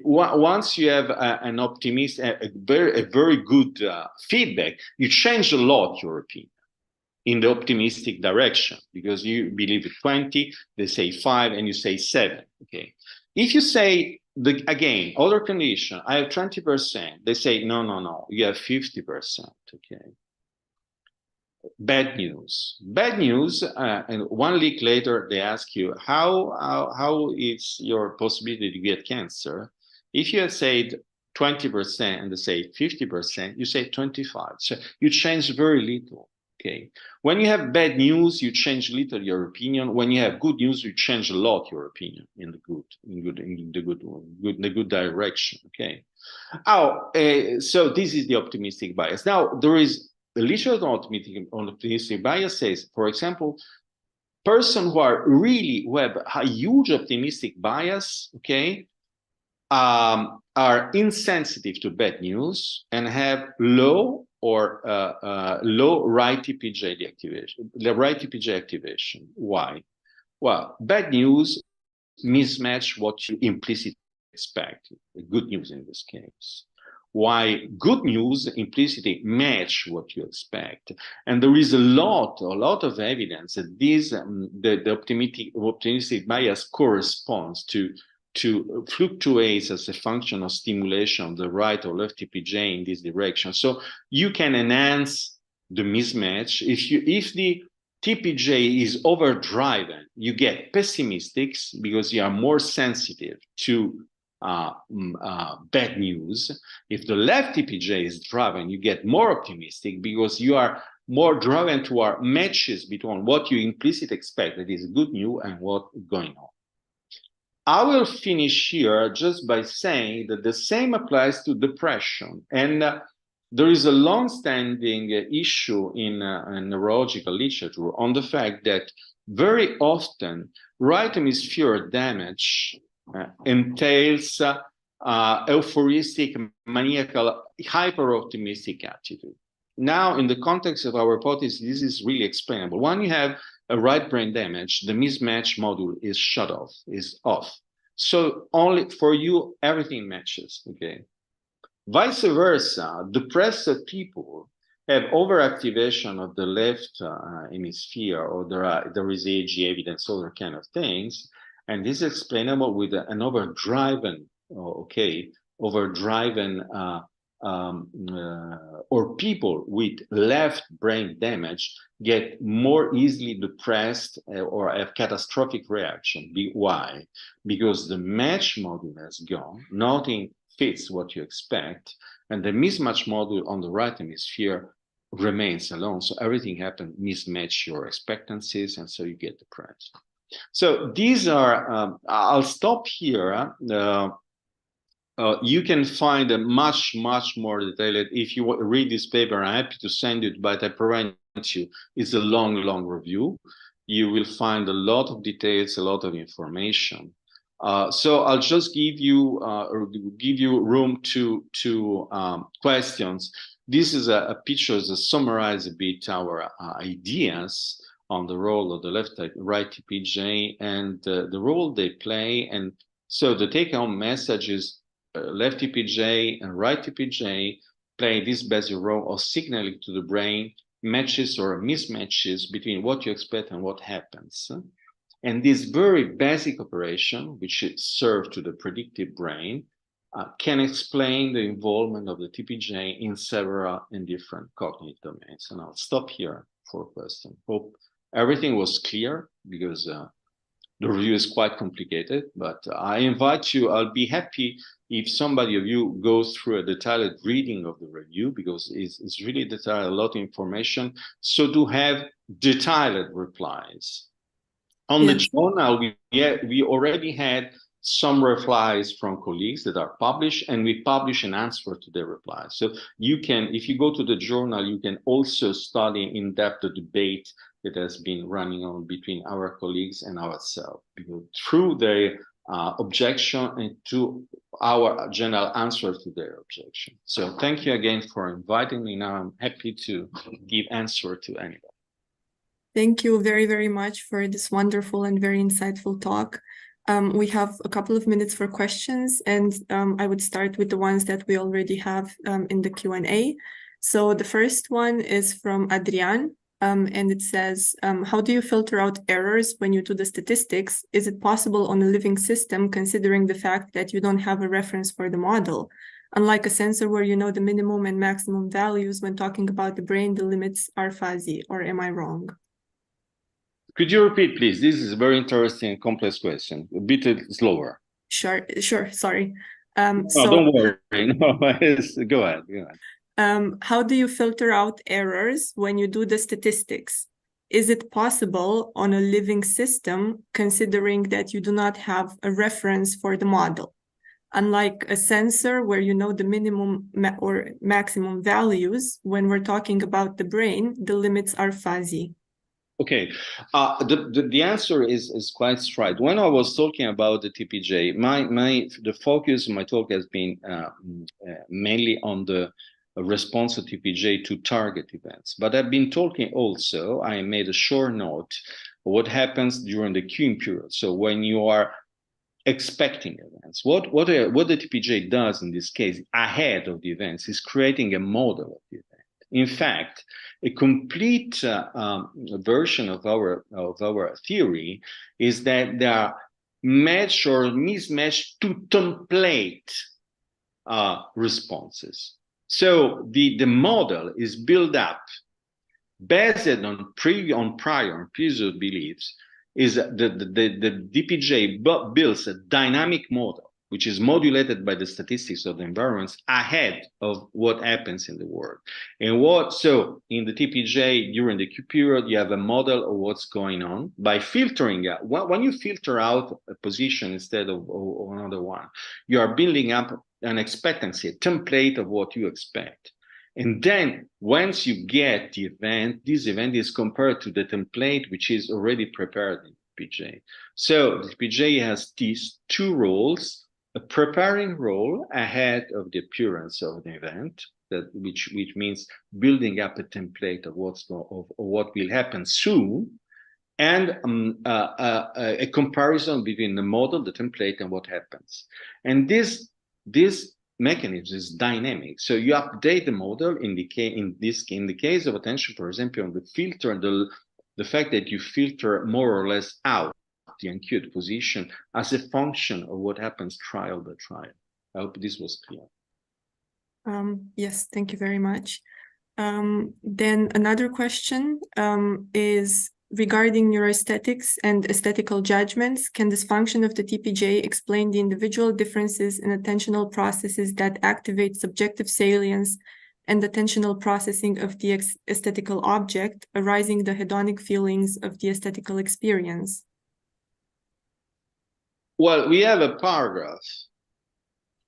once you have an optimist, a very good feedback, you change a lot your opinion in the optimistic direction because you believe it 20, they say 5, and you say 7. Okay, if you say again other condition, I have 20%, they say no, you have 50%. Okay. Bad news, and 1 week later they ask you how is your possibility to get cancer. If you had said 20% and they say 50%, you say 25. So you change very little. Okay, when you have bad news, you change little your opinion. When you have good news, you change a lot your opinion in the good direction. Okay. So this is the optimistic bias. Now there is the literature on optimistic bias says, for example, persons who have a huge optimistic bias, okay, are insensitive to bad news and have low right TPJ activation. Why? Well, bad news mismatch what you implicitly expect. Good news in this case. Why good news implicitly match what you expect, and there is a lot of evidence that the optimistic bias corresponds to fluctuates as a function of stimulation of the right or left TPJ in this direction. So you can enhance the mismatch if the TPJ is overdriven. You get pessimistic because you are more sensitive to bad news. If the left TPJ is driven, you get more optimistic because you are more driven toward matches between what you implicitly expect, that is good news, and what's going on. I will finish here just by saying that the same applies to depression. And there is a long-standing issue in neurological literature on the fact that very often right hemisphere damage entails euphoristic, maniacal, hyper-optimistic attitude. Now, in the context of our hypothesis, this is really explainable. When you have a right brain damage, the mismatch module is shut off, is off. So only for you, everything matches, okay? Vice versa, depressed people have overactivation of the left hemisphere, or there is AG evidence, other kind of things. And this is explainable with an overdriven, or people with left brain damage get more easily depressed or have catastrophic reaction. Why? Because the match module has gone, nothing fits what you expect, and the mismatch module on the right hemisphere remains alone. So everything happens, mismatch your expectancies, and so you get depressed. So these are, I'll stop here. You can find a much more detailed, if you read this paper, I'm happy to send it, but I promise you, it's a long review. You will find a lot of details, a lot of information. So I'll just give you room to questions. This is a picture that summarizes a bit our ideas on the role of the left right TPJ and the role they play. And so the take-home message is left TPJ and right TPJ play this basic role of signaling to the brain matches or mismatches between what you expect and what happens. And this very basic operation, which serves to the predictive brain, can explain the involvement of the TPJ in several and different cognitive domains. And I'll stop here for a question. Hope everything was clear, because the review is quite complicated, but I invite you, I'll be happy if somebody of you goes through a detailed reading of the review, because it's really detailed, a lot of information. So to have detailed replies. On the journal, we already had some replies from colleagues that are published, and we publish an answer to their replies. So you can, if you go to the journal, you can also study in depth the debate that has been running on between our colleagues and ourselves, because through their objection and to our general answer to their objection. So thank you again for inviting me. Now I'm happy to give answer to anybody. Thank you very, very much for this wonderful and very insightful talk. We have a couple of minutes for questions, and I would start with the ones that we already have in the Q&A. So the first one is from Adrian, and it says, how do you filter out errors when you do the statistics? Is it possible on a living system, considering the fact that you don't have a reference for the model? Unlike a sensor where you know the minimum and maximum values, when talking about the brain, the limits are fuzzy, or am I wrong? Could you repeat, please? This is a very interesting and complex question. A bit slower. Sure, sorry. No, don't worry. No, go ahead. How do you filter out errors when you do the statistics? Is it possible on a living system, considering that you do not have a reference for the model? Unlike a sensor where you know the minimum or maximum values, when we're talking about the brain, the limits are fuzzy. Okay, the answer is quite straight. When I was talking about the TPJ, the focus of my talk has been mainly on the response of TPJ to target events. But I've been talking also, I made a short note, what happens during the queuing period. So when you are expecting events, what the TPJ does in this case ahead of the events is creating a model of the event. In fact, a complete version of our theory is that there are match or mismatch to template responses. So the model is built up based on prior and previous beliefs. Is the DPJ builds a dynamic model, which is modulated by the statistics of the environments ahead of what happens in the world. And so in the TPJ during the Q period, you have a model of what's going on by filtering out. When you filter out a position instead of another one, you are building up an expectancy, a template of what you expect. And then once you get the event, this event is compared to the template, which is already prepared in TPJ. So the TPJ has these two roles: a preparing role ahead of the appearance of the event, which means building up a template of what will happen soon, and a comparison between the model, the template, and what happens. And this mechanism is dynamic. So you update the model in the case of attention, for example, on the filter, the fact that you filter more or less out the uncued position as a function of what happens trial by trial. I hope this was clear. Yes, thank you very much. Then another question is regarding neuroaesthetics and aesthetical judgments. Can this function of the TPJ explain the individual differences in attentional processes that activate subjective salience and attentional processing of the aesthetical object, arising the hedonic feelings of the aesthetical experience? Well, we have a paragraph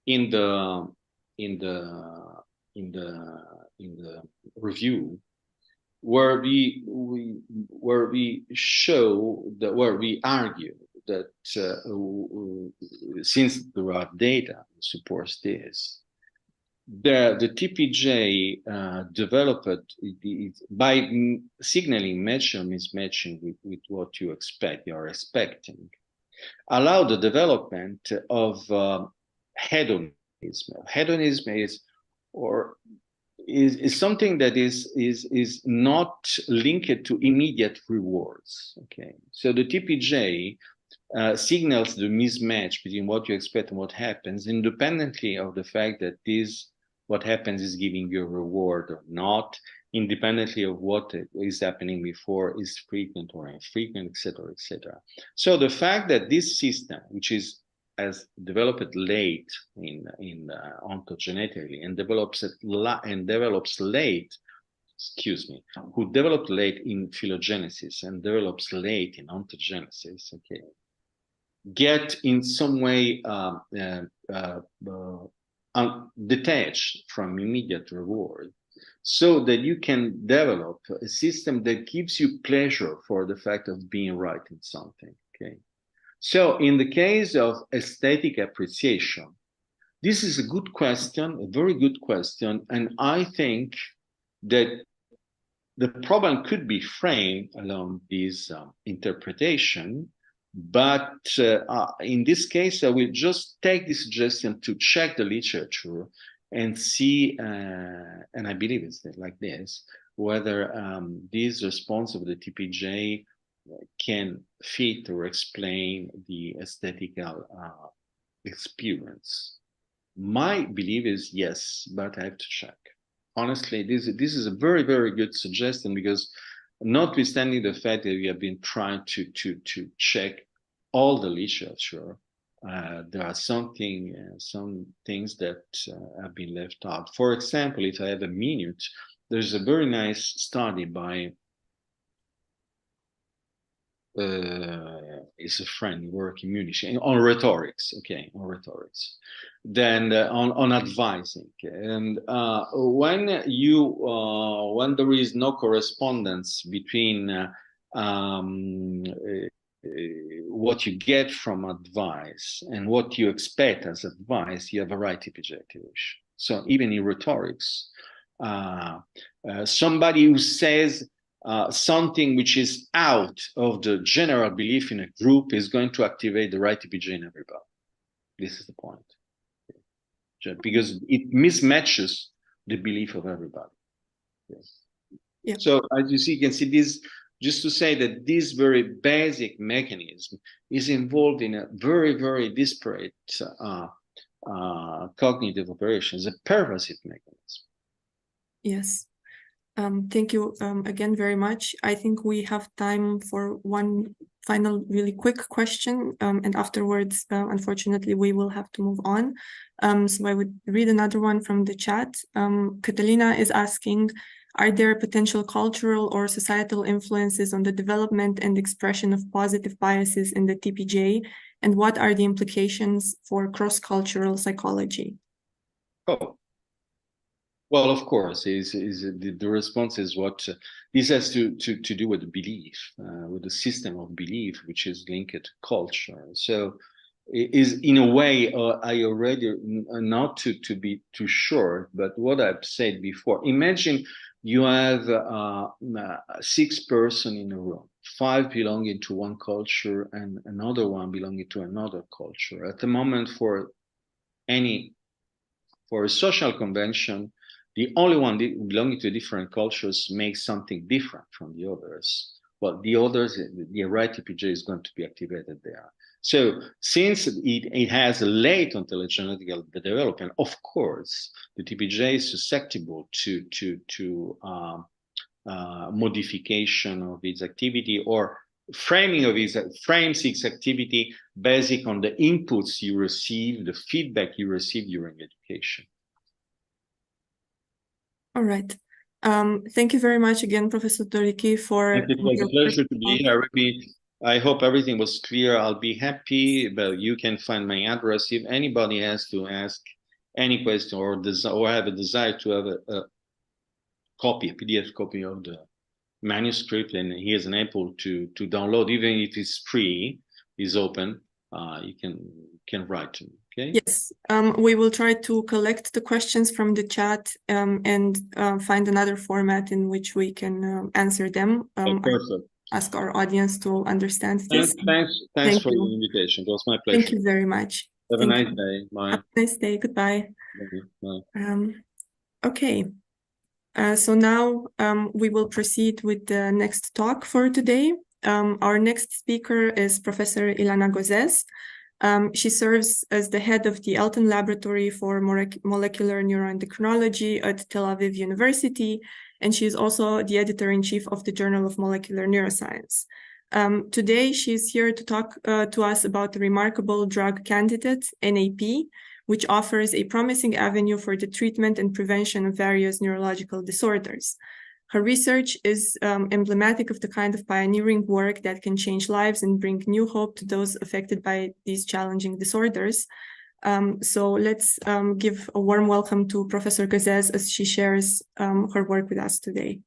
in the review where we argue that since there are data that supports this, the TPJ developed by signaling mismatching with what you are expecting, allow the development of hedonism. Hedonism is something that is not linked to immediate rewards. Okay, so the TPJ signals the mismatch between what you expect and what happens, independently of the fact that what happens is giving you a reward or not, independently of what is happening before is frequent or infrequent, etc., etc. So the fact that this system, which has developed late in ontogenetically and develops late, who developed late in phylogenesis and develops late in ontogenesis, okay, get in some way detached from immediate reward, so that you can develop a system that gives you pleasure for the fact of being right in something, okay? So in the case of aesthetic appreciation, this is a good question, a very good question, and I think that the problem could be framed along this interpretation, but in this case, I will just take the suggestion to check the literature and see, and I believe it's like this, whether this response of the TPJ can fit or explain the aesthetical experience. My belief is yes, but I have to check. Honestly, this is a very, very good suggestion, because notwithstanding the fact that we have been trying to check all the literature, there are some things that have been left out. For example, if I have a minute, there's a very nice study by is a friend working Munich on rhetorics, okay, on rhetorics, then on advising. And when there is no correspondence between what you get from advice and what you expect as advice, you have a right TPJ activation. So even in rhetorics, somebody who says something which is out of the general belief in a group is going to activate the right TPJ in everybody. This is the point. Because it mismatches the belief of everybody. Yes. Yeah. So as you can see this, just to say that this very basic mechanism is involved in a very, very disparate cognitive operations, a pervasive mechanism. Yes. Thank you again very much. I think we have time for one final really quick question, and afterwards, unfortunately, we will have to move on. So I would read another one from the chat. Catalina is asking, are there potential cultural or societal influences on the development and expression of positive biases in the TPJ, and what are the implications for cross-cultural psychology? Oh. Well, of course, the response is what this has to do with the belief, with the system of belief, which is linked to culture. So, it is in a way, I already, not to be too short, but what I've said before. Imagine you have 6 persons in a room, 5 belonging to one culture and another one belonging to another culture. At the moment, for a social convention, the only one belonging to different cultures makes something different from the others. Well, the others, the right TPJ is going to be activated there. So since it has a late ontological development, of course, the TPJ is susceptible to modification of its activity, or frames its activity based on the inputs you receive, the feedback you receive during education. All right. Thank you very much again, Professor Toriki, for it was a pleasure to be here. I hope everything was clear. I'll be happy, but you can find my address if anybody has to ask any question or have a desire to have a PDF copy of the manuscript, and he is able to download, even if it's free, is open. You can write to me. Okay. Yes, we will try to collect the questions from the chat and find another format in which we can answer them. Perfect. Ask our audience to understand this. Thanks for your invitation. It was my pleasure. Thank you very much. Have a nice day. Bye. Have a nice day. Goodbye. Bye. Okay. So now we will proceed with the next talk for today. Our next speaker is Professor Ilana Gozes. She serves as the head of the Elton Laboratory for Molecular Neuroendocrinology at Tel Aviv University, and she is also the editor-in-chief of the Journal of Molecular Neuroscience. Today, she's here to talk to us about the remarkable drug candidate, NAP, which offers a promising avenue for the treatment and prevention of various neurological disorders. Her research is emblematic of the kind of pioneering work that can change lives and bring new hope to those affected by these challenging disorders. So let's give a warm welcome to Professor Gozes as she shares her work with us today.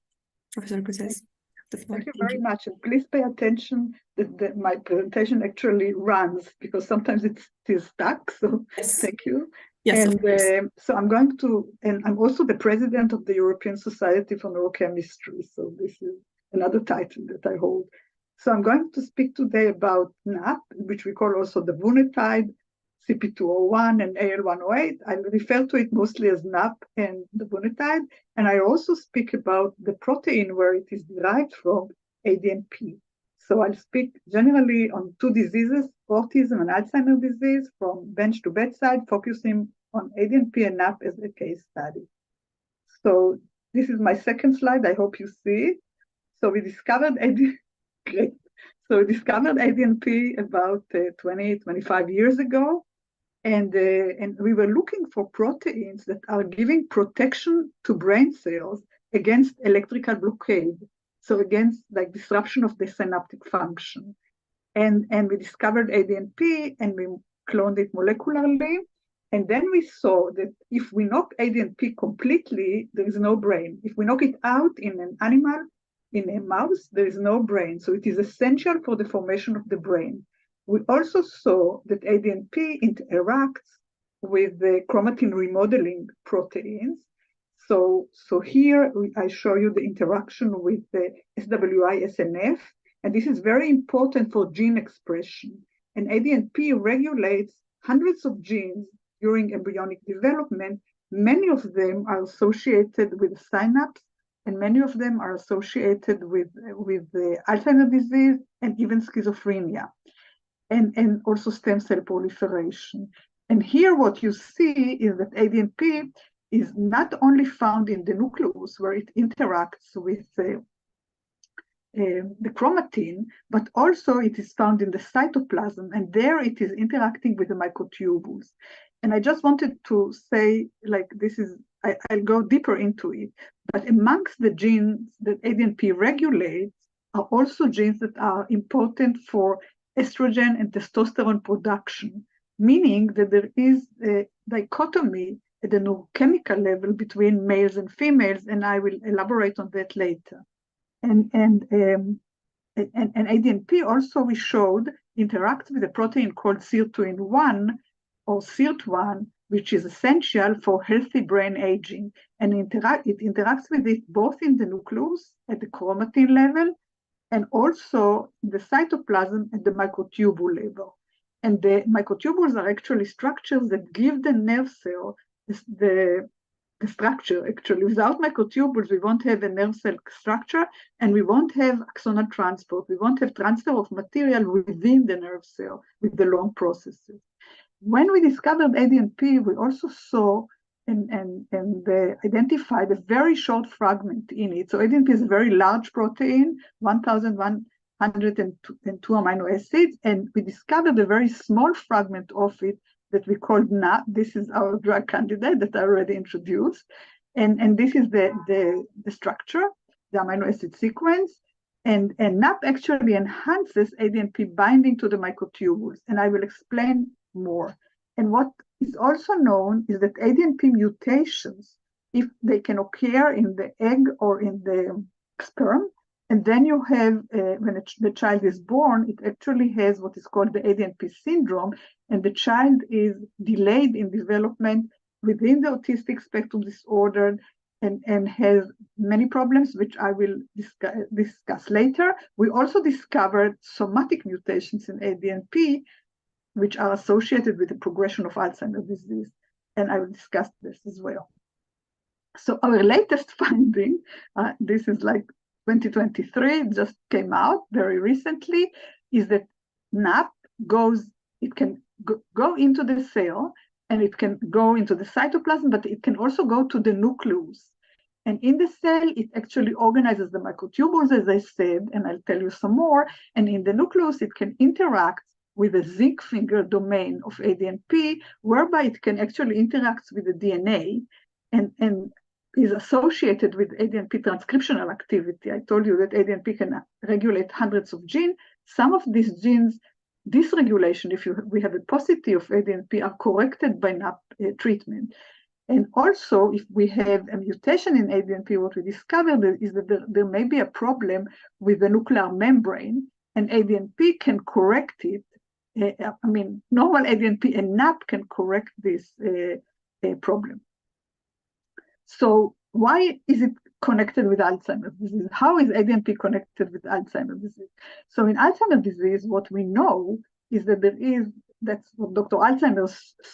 Professor Gozes, the floor. Thank you very much. And please pay attention that my presentation actually runs because sometimes it's still stuck. So Yes. Thank you. Yes, And so I'm going to, and I'm also the president of the European Society for Neurochemistry. So this is another title that I hold. So I'm going to speak today about NAP, which we call also the Vunetide, CP201 and AL108. I refer to it mostly as NAP and the Vunetide. And I also speak about the protein where it is derived from, ADNP. So I'll speak generally on two diseases, autism and Alzheimer's disease, from bench to bedside, focusing on ADNP and NAP as a case study. So this is my second slide. I hope you see it. So we discovered Great. So we discovered ADNP about 25 years ago. And we were looking for proteins that are giving protection to brain cells against electrical blockade. So against like disruption of the synaptic function. And we discovered ADNP and we cloned it molecularly. And then we saw that if we knock ADNP completely, there is no brain. If we knock it out in an animal, in a mouse, there is no brain. So it is essential for the formation of the brain. We also saw that ADNP interacts with the chromatin remodeling proteins. So here I show you the interaction with the SWI-SNF, and this is very important for gene expression. And ADNP regulates hundreds of genes during embryonic development. Many of them are associated with synapse, and many of them are associated with the Alzheimer's disease and even schizophrenia, and also stem cell proliferation. And here what you see is that ADNP is not only found in the nucleus where it interacts with the chromatin, but also it is found in the cytoplasm, and there it is interacting with the microtubules. And I just wanted to say, like, this is, I'll go deeper into it, but amongst the genes that ADNP regulates are also genes that are important for estrogen and testosterone production, meaning that there is a dichotomy at the neurochemical level between males and females, and I will elaborate on that later. And ADNP also, we showed, interacts with a protein called sirtuin-1 or SIRT1, which is essential for healthy brain aging. And it interacts with it both in the nucleus at the chromatin level and also in the cytoplasm at the microtubule level. And the microtubules are actually structures that give the nerve cell the structure. Actually, without microtubules, we won't have a nerve cell structure, and we won't have axonal transport. We won't have transfer of material within the nerve cell with the long processes. When we discovered ADNP, we also saw and identified a very short fragment in it. So ADNP is a very large protein, 1,102 amino acids, and we discovered a very small fragment of it that we called NAP. This is our drug candidate that I already introduced. And this is the structure, the amino acid sequence. And NAP actually enhances ADNP binding to the microtubules. And I will explain more. And what is also known is that ADNP mutations, if they can occur in the egg or in the sperm, and then you have, when the child is born, it actually has what is called the ADNP syndrome, and the child is delayed in development within the autistic spectrum disorder and has many problems, which I will discuss later. We also discovered somatic mutations in ADNP, which are associated with the progression of Alzheimer's disease, and I will discuss this as well. So our latest finding, this is like 2023, it just came out very recently, is that NAP it can go into the cell, and it can go into the cytoplasm, but it can also go to the nucleus. And in the cell, it actually organizes the microtubules, as I said, and I'll tell you some more. And in the nucleus, it can interact with the zinc finger domain of ADNP, whereby it can actually interact with the DNA and is associated with ADNP transcriptional activity. I told you that ADNP can regulate hundreds of genes. Some of these genes, dysregulation, if we have a paucity of ADNP, are corrected by NAP treatment. And also, if we have a mutation in ADNP, what we discovered is that there may be a problem with the nuclear membrane, and ADNP can correct it. Normal ADNP and NAP can correct this problem. So why is it connected with Alzheimer's disease? How is ADNP connected with Alzheimer's disease? So in Alzheimer's disease, what we know is that that's what Dr. Alzheimer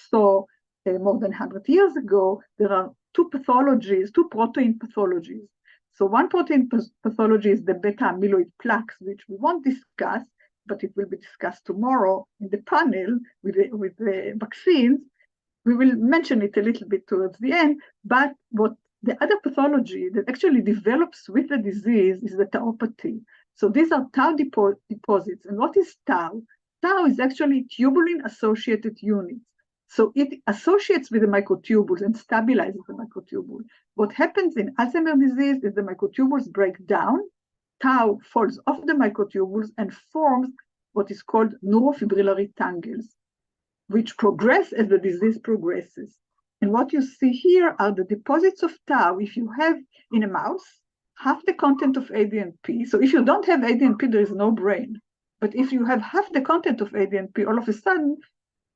saw more than 100 years ago. There are two protein pathologies. So one protein pathology is the beta amyloid plaques, which we won't discuss, but it will be discussed tomorrow in the panel with the vaccines. We will mention it a little bit towards the end, but what the other pathology that actually develops with the disease is the tauopathy. So these are tau deposits. And what is tau? Tau is actually tubulin-associated units. So it associates with the microtubules and stabilizes the microtubule. What happens in Alzheimer's disease is the microtubules break down, tau falls off the microtubules and forms what is called neurofibrillary tangles, which progress as the disease progresses. And what you see here are the deposits of tau. If you have in a mouse half the content of ADNP, so if you don't have ADNP, there is no brain. But if you have half the content of ADNP, all of a sudden,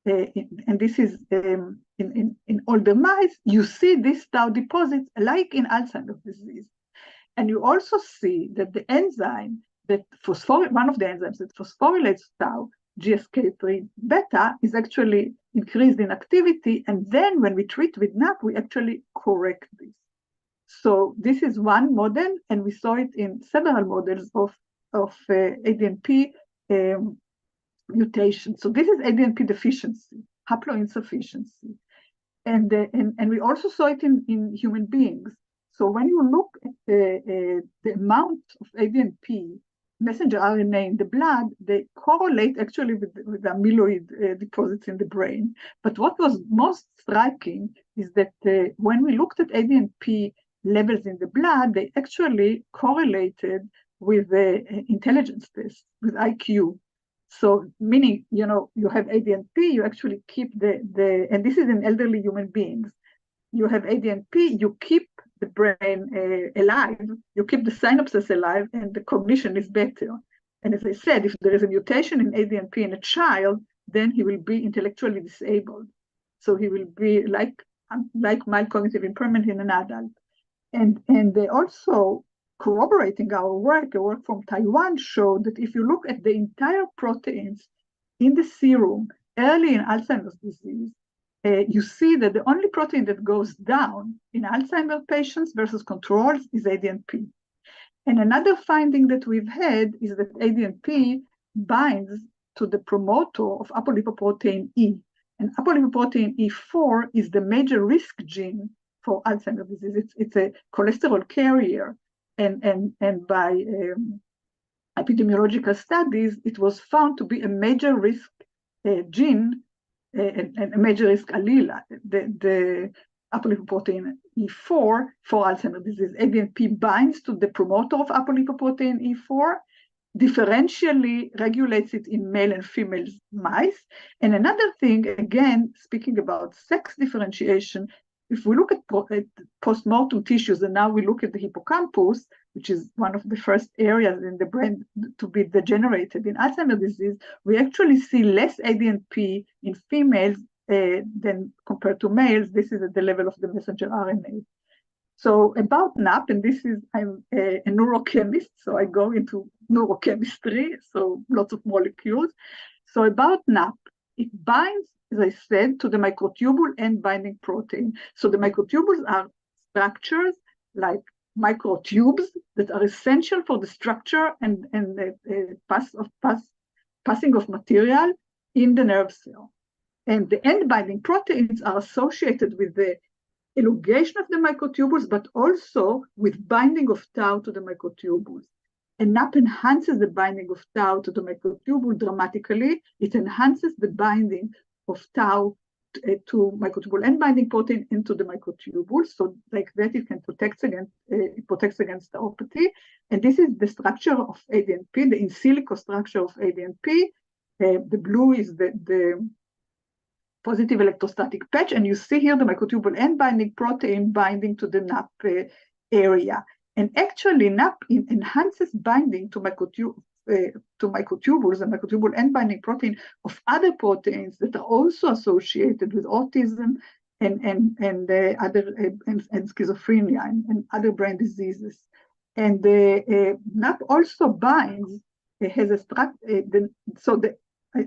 and this is in older mice, you see these tau deposits like in Alzheimer's disease. And you also see that the enzyme one of the enzymes that phosphorylates tau, GSK3 beta, is actually increased in activity. And then when we treat with NAP, we actually correct this. So this is one model, and we saw it in several models of ADNP mutation. So this is ADNP deficiency, haploinsufficiency. And we also saw it in human beings. So when you look at the amount of ADNP, messenger RNA in the blood, they correlate actually with the amyloid deposits in the brain. But what was most striking is that when we looked at ADNP levels in the blood, they actually correlated with the intelligence test, with IQ. So meaning, you have ADNP, you actually keep and this is in elderly human beings. You have ADNP, you keep the brain alive, you keep the synapses alive, and the cognition is better. And as I said, if there is a mutation in ADNP in a child, then he will be intellectually disabled. So he will be like mild cognitive impairment in an adult. And they also, corroborating our work, a work from Taiwan showed that if you look at the entire proteins in the serum early in Alzheimer's disease, you see that the only protein that goes down in Alzheimer's patients versus controls is ADNP. And another finding that we've had is that ADNP binds to the promoter of apolipoprotein E. And apolipoprotein E4 is the major risk gene for Alzheimer's disease. It's a cholesterol carrier. And by epidemiological studies, it was found to be a major risk gene and a major risk allele, the apolipoprotein E4 for Alzheimer's disease. ADNP binds to the promoter of apolipoprotein E4, differentially regulates it in male and female mice. And another thing, again, speaking about sex differentiation, if we look at post-mortem tissues, and now we look at the hippocampus, which is one of the first areas in the brain to be degenerated in Alzheimer's disease, we actually see less ADNP in females than compared to males. This is at the level of the messenger RNA. So about NAP, and I'm a neurochemist, so I go into neurochemistry, so lots of molecules. So about NAP, it binds, as I said, to the microtubule and binding protein. So the microtubules are structures like microtubes that are essential for the structure and the passing of material in the nerve cell. And the end-binding proteins are associated with the elongation of the microtubules, but also with binding of tau to the microtubules. And NAP enhances the binding of tau to the microtubule dramatically. It enhances the binding of tau to microtubule end binding protein into the microtubule. So like that, it can protect against tauopathy. And this is the structure of ADNP, the in silico structure of ADNP. The blue is the positive electrostatic patch, and you see here the microtubule end binding protein binding to the NAP area. And actually, NAP enhances binding to microtubules and microtubule end binding protein of other proteins that are also associated with autism and schizophrenia and other brain diseases. And NAP also binds, has a structure.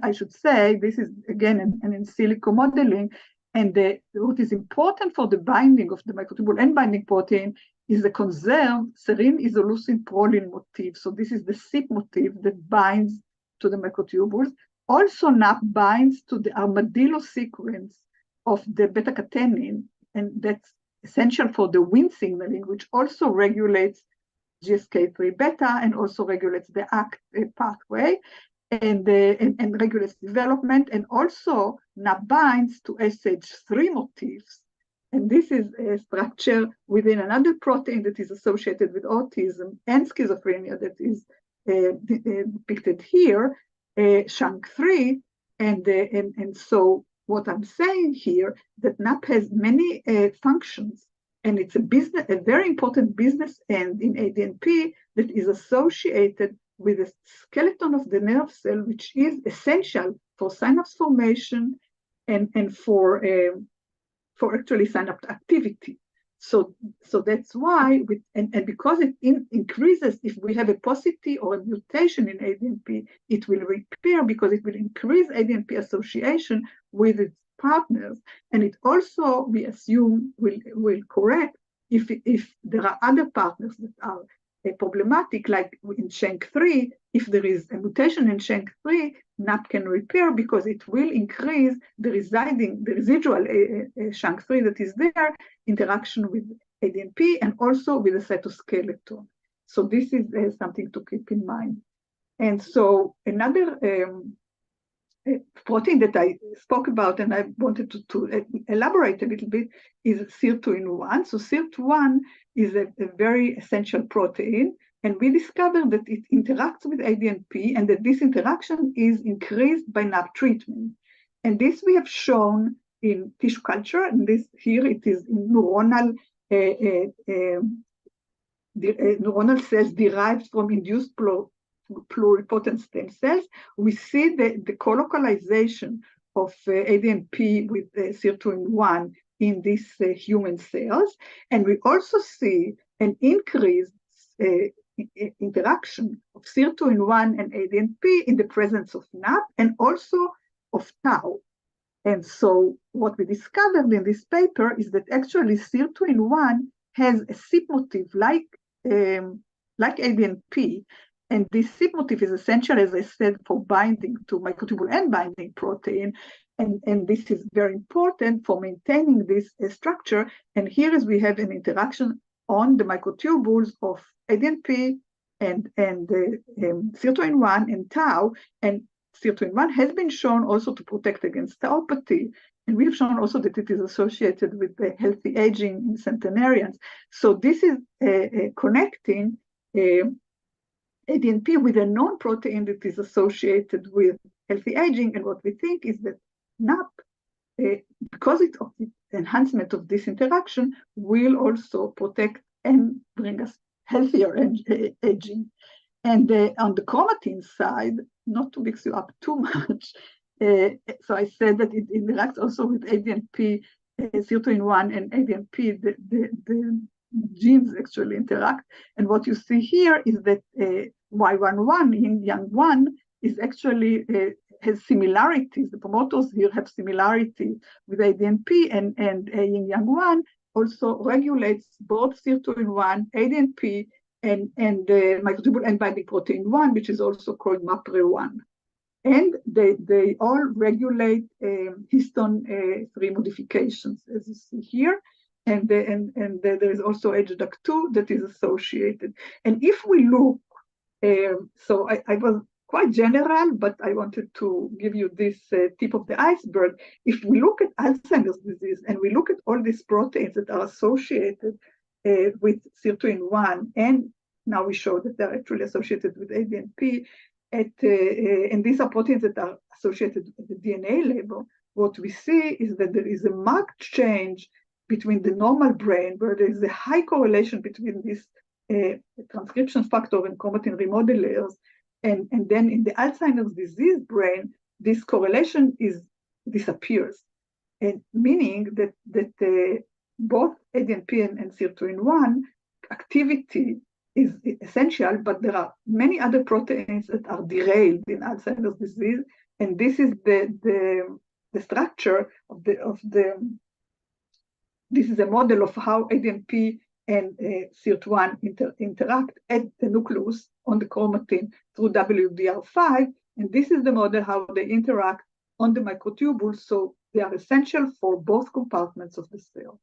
I should say this is again an in silico modeling, and what is important for the binding of the microtubule end binding protein is the conserved serine isoleucine proline motif. So this is the CYP motif that binds to the microtubules. Also, NAP binds to the armadillo sequence of the beta-catenin, and that's essential for the Wnt signaling, which also regulates GSK3 beta and also regulates the ACT pathway and regulates development. And also, NAP binds to SH3 motifs. And this is a structure within another protein that is associated with autism and schizophrenia that is depicted here, SHANK3. And so what I'm saying here, that NAP has many functions, and it's a very important business end in ADNP that is associated with the skeleton of the nerve cell, which is essential for synapse formation and for actually synapse activity. So that's why, and because it increases, if we have a paucity or a mutation in ADNP, it will repair because it will increase ADNP association with its partners. And it also, we assume, will correct if there are other partners that are problematic, like in SHANK3. If there is a mutation in SHANK3, NAP can repair because it will increase the residual SHANK3 that is there, interaction with ADNP and also with the cytoskeleton. So this is something to keep in mind. And so another protein that I spoke about and I wanted to elaborate a little bit is SIRT2-1. So SIRT1 is a very essential protein, and we discovered that it interacts with ADNP and that this interaction is increased by NAP treatment. And this we have shown in tissue culture, and this here it is in neuronal cells derived from induced pluripotent stem cells. We see the colocalization of ADNP with SIRT2-1 in these human cells. And we also see an increased interaction of SIRT2-1 and ADNP in the presence of NAP and also of tau. And so what we discovered in this paper is that actually SIRT2-1 has a CYP motif like ADNP. And this CYP motif is essential, as I said, for binding to microtubule end binding protein. And this is very important for maintaining this structure. And here is we have an interaction on the microtubules of ADNP and SIRT2-1 and tau. And SIRT2-1 has been shown also to protect against tauopathy. And we have shown also that it is associated with the healthy aging in centenarians. So this is connecting ADNP with a known protein that is associated with healthy aging. And what we think is that NAP, because of the enhancement of this interaction, will also protect and bring us healthier aging. And on the chromatin side, not to mix you up too much, so I said that it interacts also with ADNP, SIRT2-1 and ADNP, the genes actually interact. And what you see here is that Y11 in young 1 is actually has similarities. The promoters here have similarity with ADNP, and in young 1 also regulates both sirtuin-1, ADNP, and microtubule end binding protein 1, which is also called MAPRE1. And they all regulate histone 3 modifications, as you see here. And there is also HDAC2 that is associated. And if we look, so I was quite general, but I wanted to give you this tip of the iceberg. If we look at Alzheimer's disease and we look at all these proteins that are associated with sirtuin-1, and now we show that they're actually associated with ADNP, and these are proteins that are associated with the DNA level, what we see is that there is a marked change between the normal brain, where there is a high correlation between this transcription factor and chromatin remodelers, and then in the Alzheimer's disease brain, this correlation disappears, and meaning that both ADNP and sirtuin-1 activity is essential, but there are many other proteins that are derailed in Alzheimer's disease, and this is the structure of this is a model of how ADNP and SIRT1 interact at the nucleus on the chromatin through WDR5, and this is the model how they interact on the microtubule, so they are essential for both compartments of the cell.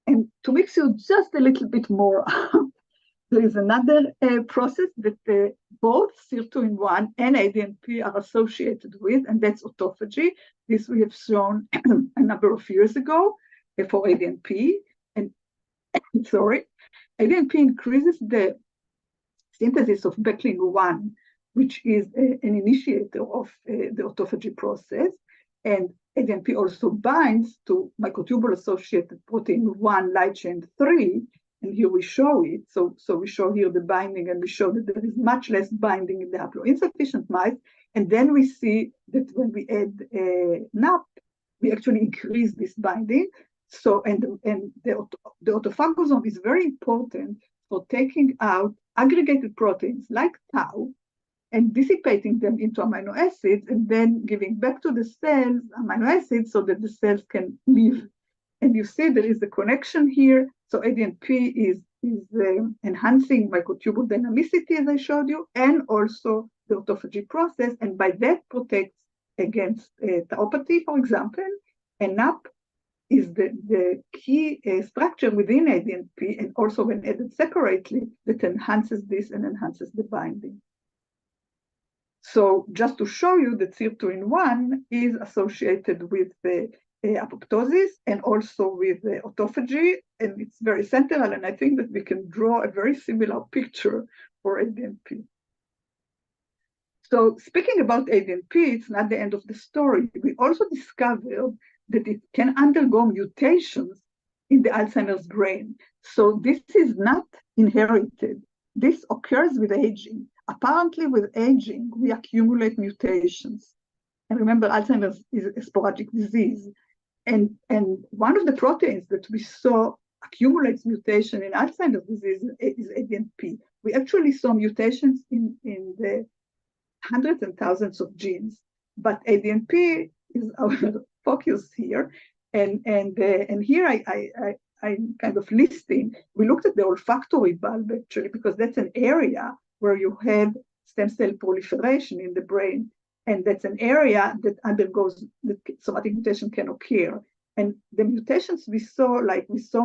And to mix you just a little bit more, there is another process that both sirtuin-1 and ADNP are associated with, and that's autophagy. This we have shown a number of years ago for ADNP. And ADNP increases the synthesis of Becklin-1, which is an initiator of the autophagy process. And ADNP also binds to microtubule-associated protein 1 light chain 3, and here we show it. So we show here the binding, and we show that there is much less binding in the haploinsufficient mice. And then we see that when we add NAP, we actually increase this binding. So, and the autophagosome is very important for taking out aggregated proteins like tau and dissipating them into amino acids, and then giving back to the cells amino acids so that the cells can live. And you see there is a connection here. So ADNP is enhancing microtubule dynamicity, as I showed you, and also the autophagy process, and by that protects against tauopathy, for example. And NAP is the key structure within ADNP, and also when added separately, that enhances this and enhances the binding. So just to show you that sirtuin-1 is associated with the apoptosis and also with the autophagy, and it's very central, and I think that we can draw a very similar picture for ADNP. So speaking about ADNP, it's not the end of the story. We also discovered that it can undergo mutations in the Alzheimer's brain. So this is not inherited. This occurs with aging. Apparently with aging, we accumulate mutations. And remember, Alzheimer's is a sporadic disease. And one of the proteins that we saw accumulates mutation in Alzheimer's disease is ADNP. We actually saw mutations in the hundreds and thousands of genes, but ADNP is our focus here. And here I'm kind of listing, we looked at the olfactory bulb actually, because that's an area where you have stem cell proliferation in the brain. And that's an area that undergoes, that somatic mutation can occur. And the mutations we saw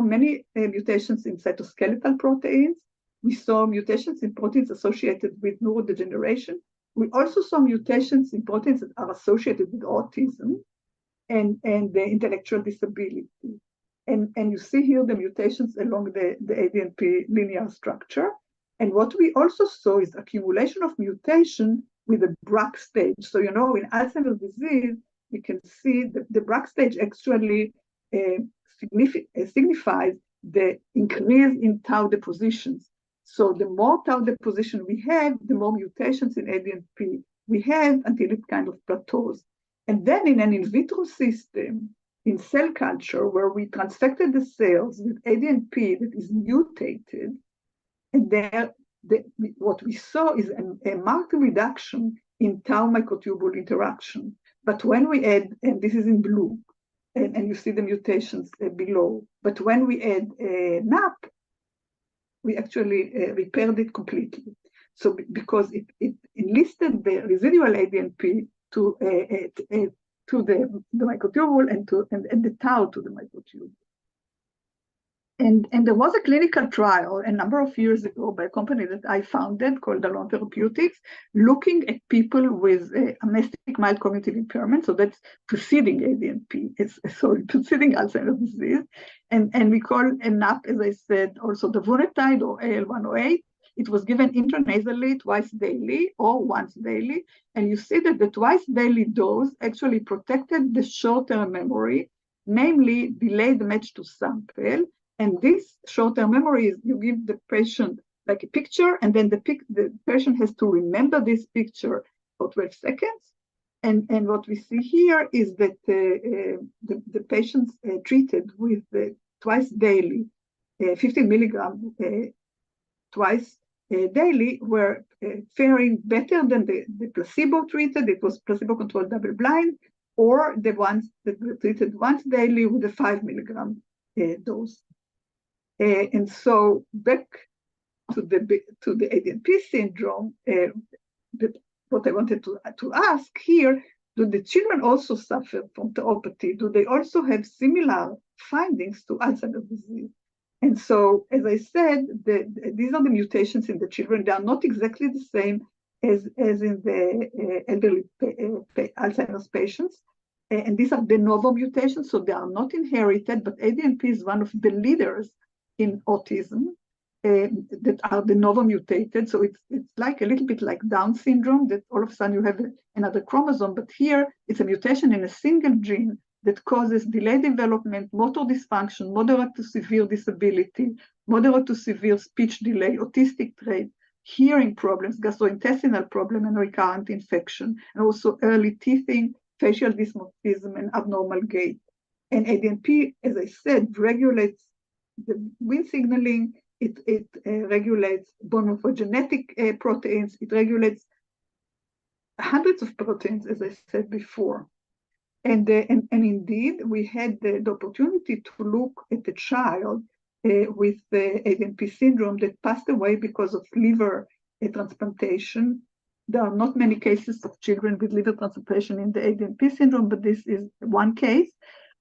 many mutations in cytoskeletal proteins. We saw mutations in proteins associated with neurodegeneration. We also saw mutations in proteins that are associated with autism and the intellectual disability. And you see here the mutations along the ADNP linear structure. And what we also saw is accumulation of mutation with the Braak stage. So, in Alzheimer's disease, we can see that the Braak stage actually signifies the increase in tau depositions. So the more tau deposition we have, the more mutations in ADNP we have until it kind of plateaus. And then in an in vitro system, in cell culture, where we transfected the cells with ADNP that is mutated, and there, what we saw is a marked reduction in tau microtubule interaction. But when we add, and this is in blue, and you see the mutations below. But when we add NAP, we actually repaired it completely. So because it enlisted the residual ADNP to the microtubule and the tau to the microtubule. And there was a clinical trial a number of years ago by a company that I founded called Alon Therapeutics, looking at people with amnestic mild cognitive impairment. So that's preceding ADNP, preceding Alzheimer's disease. And we call a NAP, as I said, also davunetide or AL108. It was given intranasally twice daily or once daily. And you see that the twice daily dose actually protected the short-term memory, namely delayed match to sample. And this short-term memory is you give the patient like a picture, and then the patient has to remember this picture for 12 seconds. And what we see here is that the patients treated with twice daily, 15 milligram twice daily were faring better than the placebo treated. It was placebo-controlled double-blind, or the ones that were treated once daily with a 5 milligram dose. And so back to the ADNP syndrome, what I wanted to ask here, do the children also suffer from tauopathy? Do they also have similar findings to Alzheimer's disease? And so, as I said, these are the mutations in the children. They are not exactly the same as in the elderly Alzheimer's patients. And these are de novo mutations, so they are not inherited, but ADNP is one of the leaders in autism that are de novo mutated. So it's like a little bit like Down syndrome, that all of a sudden you have another chromosome, but here it's a mutation in a single gene that causes delayed development, motor dysfunction, moderate to severe disability, moderate to severe speech delay, autistic trait, hearing problems, gastrointestinal problem, and recurrent infection, and also early teething, facial dysmorphism, and abnormal gait. And ADNP, as I said, regulates the Wnt signaling, it regulates bone morphogenetic proteins, it regulates hundreds of proteins, as I said before. And indeed, we had the opportunity to look at a child with ADNP syndrome that passed away because of liver transplantation. There are not many cases of children with liver transplantation in the ADNP syndrome, but this is one case.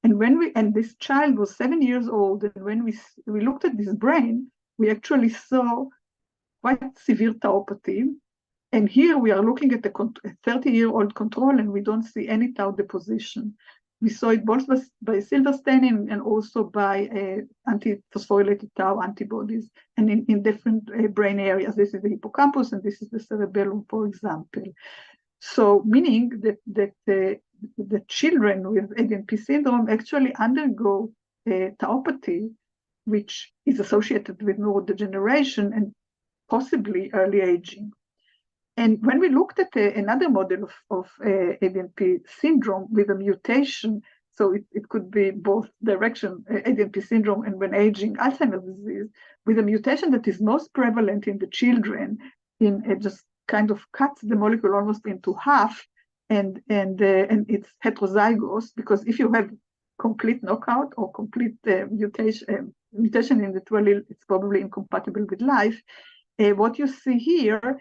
And this child was 7 years old, and when we looked at his brain, we actually saw quite severe tauopathy. And here we are looking at a 30-year-old control, and we don't see any tau deposition. We saw it both by silver staining and also by anti-phosphorylated tau antibodies, and in different brain areas. This is the hippocampus, and this is the cerebellum, for example. So meaning that the children with ADNP syndrome actually undergo tauopathy, which is associated with neurodegeneration and possibly early aging. And when we looked at another model of ADNP syndrome with a mutation, so it could be both direction, ADNP syndrome, and when aging, Alzheimer's disease, with a mutation that is most prevalent in the children, in just kind of cuts the molecule almost into half, and it's heterozygous, because if you have complete knockout or complete mutation in the 2 allele, it's probably incompatible with life. What you see here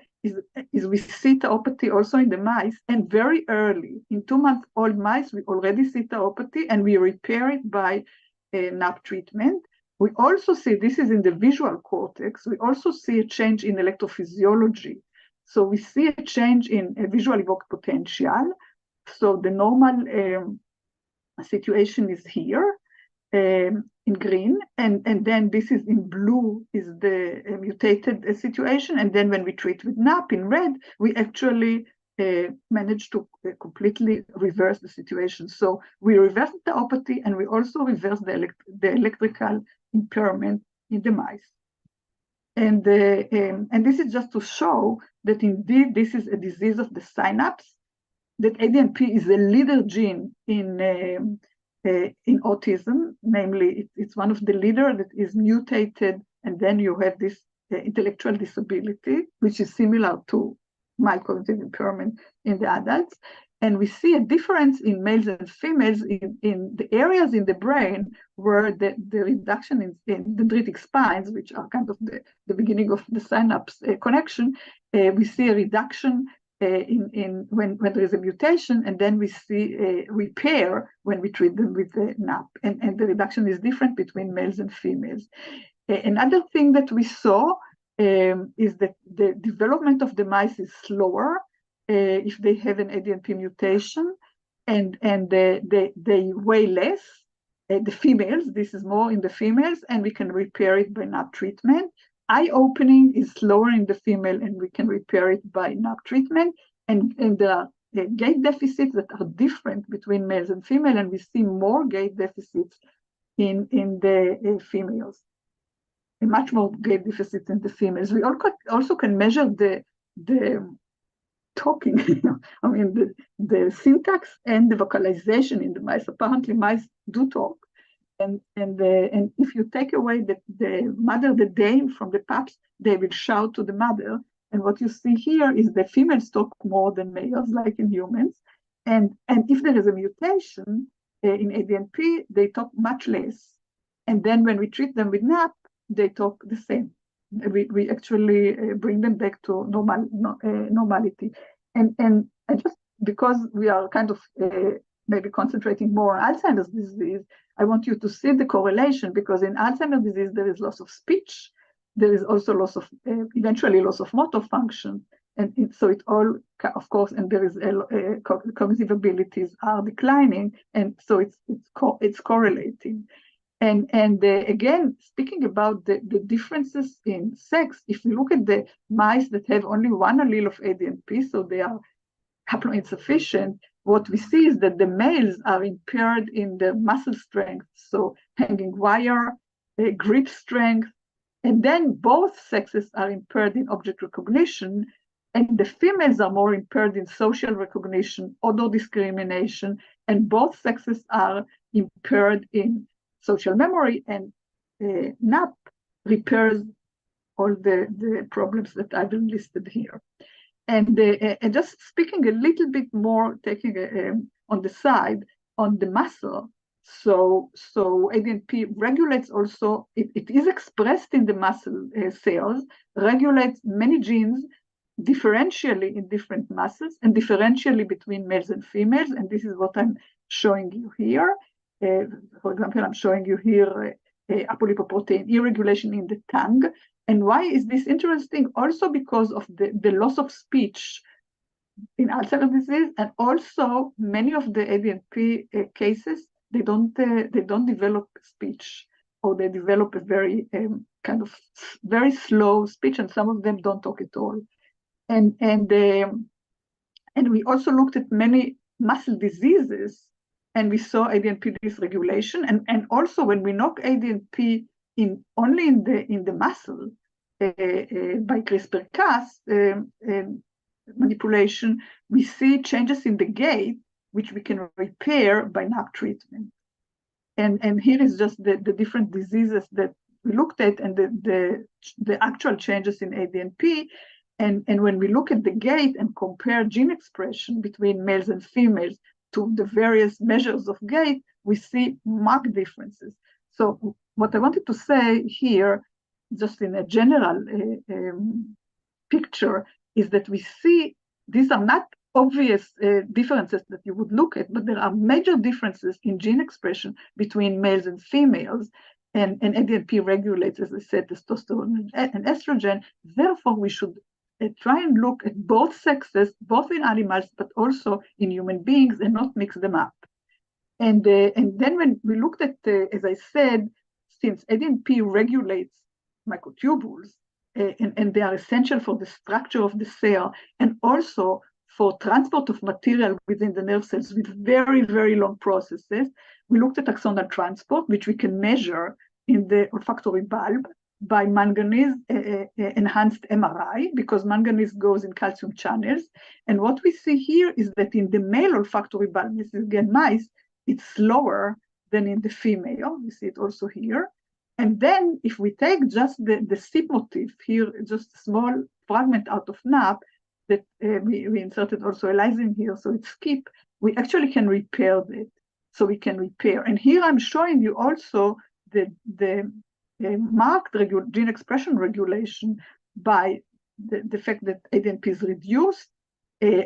is we see tauopathy also in the mice, and very early. In 2-month-old mice, we already see tauopathy, and we repair it by NAP treatment. We also see, this is in the visual cortex, we also see a change in electrophysiology. So we see a change in a visual evoked potential. So the normal situation is here in green, and then this is in blue is the mutated situation. And then when we treat with NAP in red, we actually manage to completely reverse the situation. So we reverse the tauopathy, and we also reverse the electrical impairment in the mice. And this is just to show that indeed this is a disease of the synapse, that ADNP is a leader gene in autism, namely it's one of the leaders that is mutated, and then you have this intellectual disability, which is similar to mild cognitive impairment in the adults. And we see a difference in males and females in the areas in the brain where the reduction in dendritic spines, which are kind of the beginning of the synapse connection, we see a reduction when there is a mutation, and then we see a repair when we treat them with the NAP. And the reduction is different between males and females. Another thing that we saw is that the development of the mice is slower if they have an ADNP mutation, and they weigh less. The females, this is more in the females, and we can repair it by NAP treatment. Eye opening is slower in the female, and we can repair it by NAP treatment. And there are gait deficits that are different between males and female, and we see more gait deficits in the females. And much more gait deficits in the females. We also can measure the talking, I mean, the syntax and the vocalization in the mice. Apparently, mice do talk. And if you take away the mother, the dame from the pups, they will shout to the mother. And what you see here is the females talk more than males, like in humans. And if there is a mutation in ADNP, they talk much less. And then when we treat them with NAP, they talk the same. We actually bring them back to normality. And just because we are kind of maybe concentrating more on Alzheimer's disease, I want you to see the correlation, because in Alzheimer's disease, there is loss of speech. There is also eventually loss of motor function. And so it all, of course, and there is cognitive abilities are declining. And so it's correlating. And again, speaking about the differences in sex, if you look at the mice that have only one allele of ADNP, so they are haploinsufficient, what we see is that the males are impaired in their muscle strength, so hanging wire, grip strength, and then both sexes are impaired in object recognition, and the females are more impaired in social recognition, odor discrimination, and both sexes are impaired in social memory, and NAP repairs all the problems that I've listed here. And just speaking a little bit more, taking on the side, on the muscle, so ADNP regulates also, it is expressed in the muscle cells, regulates many genes differentially in different muscles and differentially between males and females, and this is what I'm showing you here. For example, I'm showing you here apolipoprotein E regulation in the tongue. And why is this interesting? Also because of the loss of speech in Alzheimer's disease, and also many of the ADNP cases, they don't develop speech, or they develop a very kind of very slow speech, and some of them don't talk at all. And we also looked at many muscle diseases, and we saw ADNP dysregulation, and also when we knock ADNP only in the muscle by CRISPR-Cas manipulation, we see changes in the gait, which we can repair by NAP treatment. And here is just the different diseases that we looked at, and the actual changes in ADNP. And when we look at the gait and compare gene expression between males and females to the various measures of gait, we see marked differences. So what I wanted to say here, just in a general picture, is that we see these are not obvious differences that you would look at, but there are major differences in gene expression between males and females. And ADNP regulates, as I said, testosterone and estrogen. Therefore, we should try and look at both sexes, both in animals, but also in human beings, and not mix them up. And then when we looked at, as I said, since ADNP regulates microtubules, and they are essential for the structure of the cell, and also for transport of material within the nerve cells with very, very long processes, we looked at axonal transport, which we can measure in the olfactory bulb by manganese enhanced MRI, because manganese goes in calcium channels. And what we see here is that in the male olfactory bulb, this is again mice, it's slower than in the female. You see it also here. And then if we take just the SIP motif here, just a small fragment out of NAP, that we inserted also a lysine here, so it's skip, we actually can repair that. So we can repair. And here I'm showing you also the marked gene expression regulation by the fact that ADNP is reduced,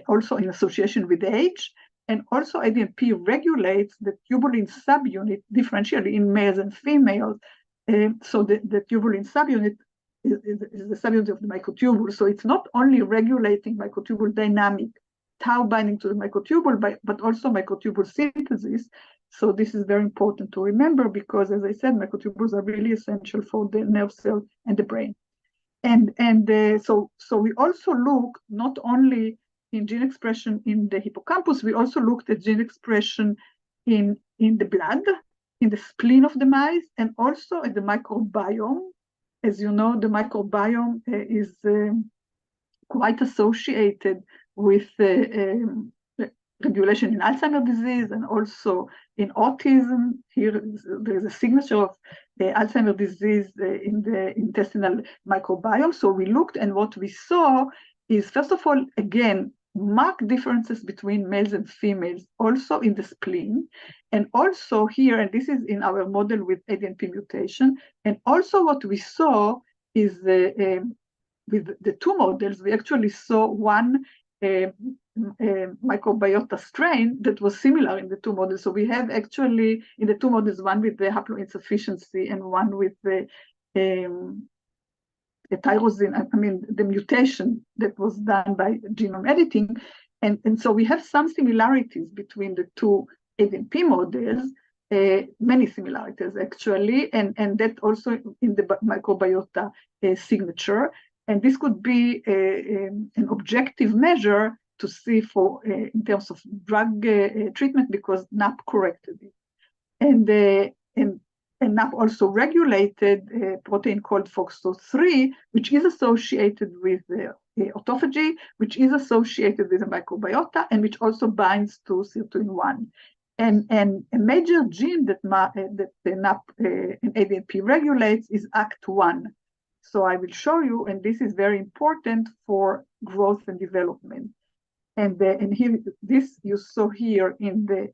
also in association with age, and also ADNP regulates the tubulin subunit differentially in males and females. So the tubulin subunit is the subunit of the microtubule. So it's not only regulating microtubule dynamic, tau binding to the microtubule, but also microtubule synthesis. So this is very important to remember because, as I said, microtubules are really essential for the nerve cell and the brain. So we also look not only in gene expression in the hippocampus, we also looked at gene expression in the blood, in the spleen of the mice, and also at the microbiome. As you know, the microbiome is quite associated with regulation in Alzheimer's disease and also in autism. Here there is a signature of Alzheimer's disease in the intestinal microbiome. So we looked, and what we saw is, first of all, again, marked differences between males and females, also in the spleen, and also here, and this is in our model with ADNP mutation, and also what we saw is with the two models, we actually saw one microbiota strain that was similar in the two models. So we have actually in the two models, one with the haploinsufficiency and one with the tyrosine, I mean, the mutation that was done by genome editing. And so we have some similarities between the two ADNP models, many similarities actually, and that also in the microbiota signature. And this could be an objective measure to see for in terms of drug treatment because NAP corrected it. And NAP also regulated a protein called FOXO3, which is associated with autophagy, which is associated with the microbiota, and which also binds to sirtuin-1. And a major gene that the NAP and ADNP regulates is ACT1. So I will show you, and this is very important for growth and development. And here, this you saw here in the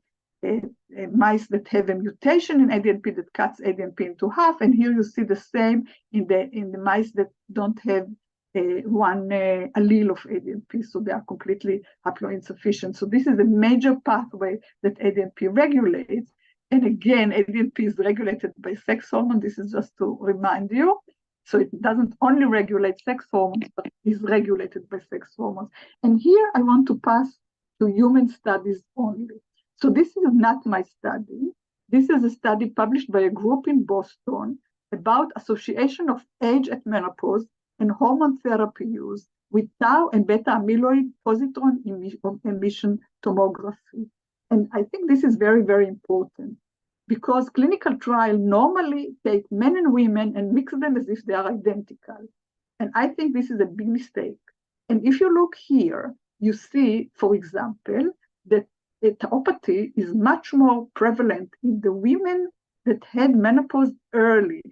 mice that have a mutation in ADNP that cuts ADNP into half, and here you see the same in the mice that don't have one allele of ADNP, so they are completely haploinsufficient. So this is a major pathway that ADNP regulates. And again, ADNP is regulated by sex hormone. This is just to remind you. So it doesn't only regulate sex hormones, but is regulated by sex hormones. And here I want to pass to human studies only. So this is not my study. This is a study published by a group in Boston about association of age at menopause and hormone therapy use with tau and beta amyloid positron emission tomography. And I think this is very, very important because clinical trials normally take men and women and mix them as if they are identical. And I think this is a big mistake. And if you look here, you see, for example, that the tauopathy is much more prevalent in the women that had menopause early.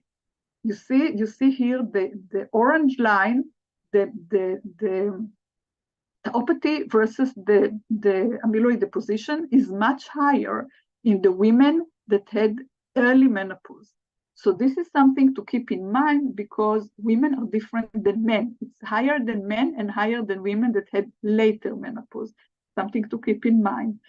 You see here the orange line, the tauopathy versus the amyloid deposition is much higher in the women that had early menopause. So this is something to keep in mind because women are different than men. It's higher than men and higher than women that had later menopause. Something to keep in mind.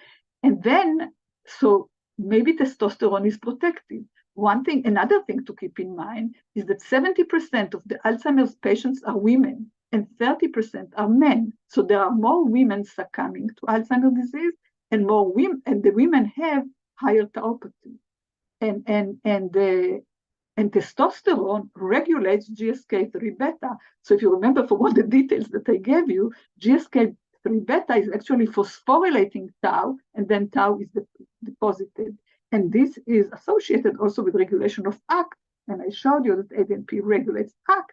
And then, so maybe testosterone is protective. Another thing to keep in mind is that 70% of the Alzheimer's patients are women and 30% are men. So there are more women succumbing to Alzheimer's disease and more women, and the women have higher tauopathy. And testosterone regulates GSK3 beta. So if you remember from all the details that I gave you, GSK3 beta is actually phosphorylating tau, and then tau is deposited. And this is associated also with regulation of ACT. And I showed you that ADNP regulates ACT,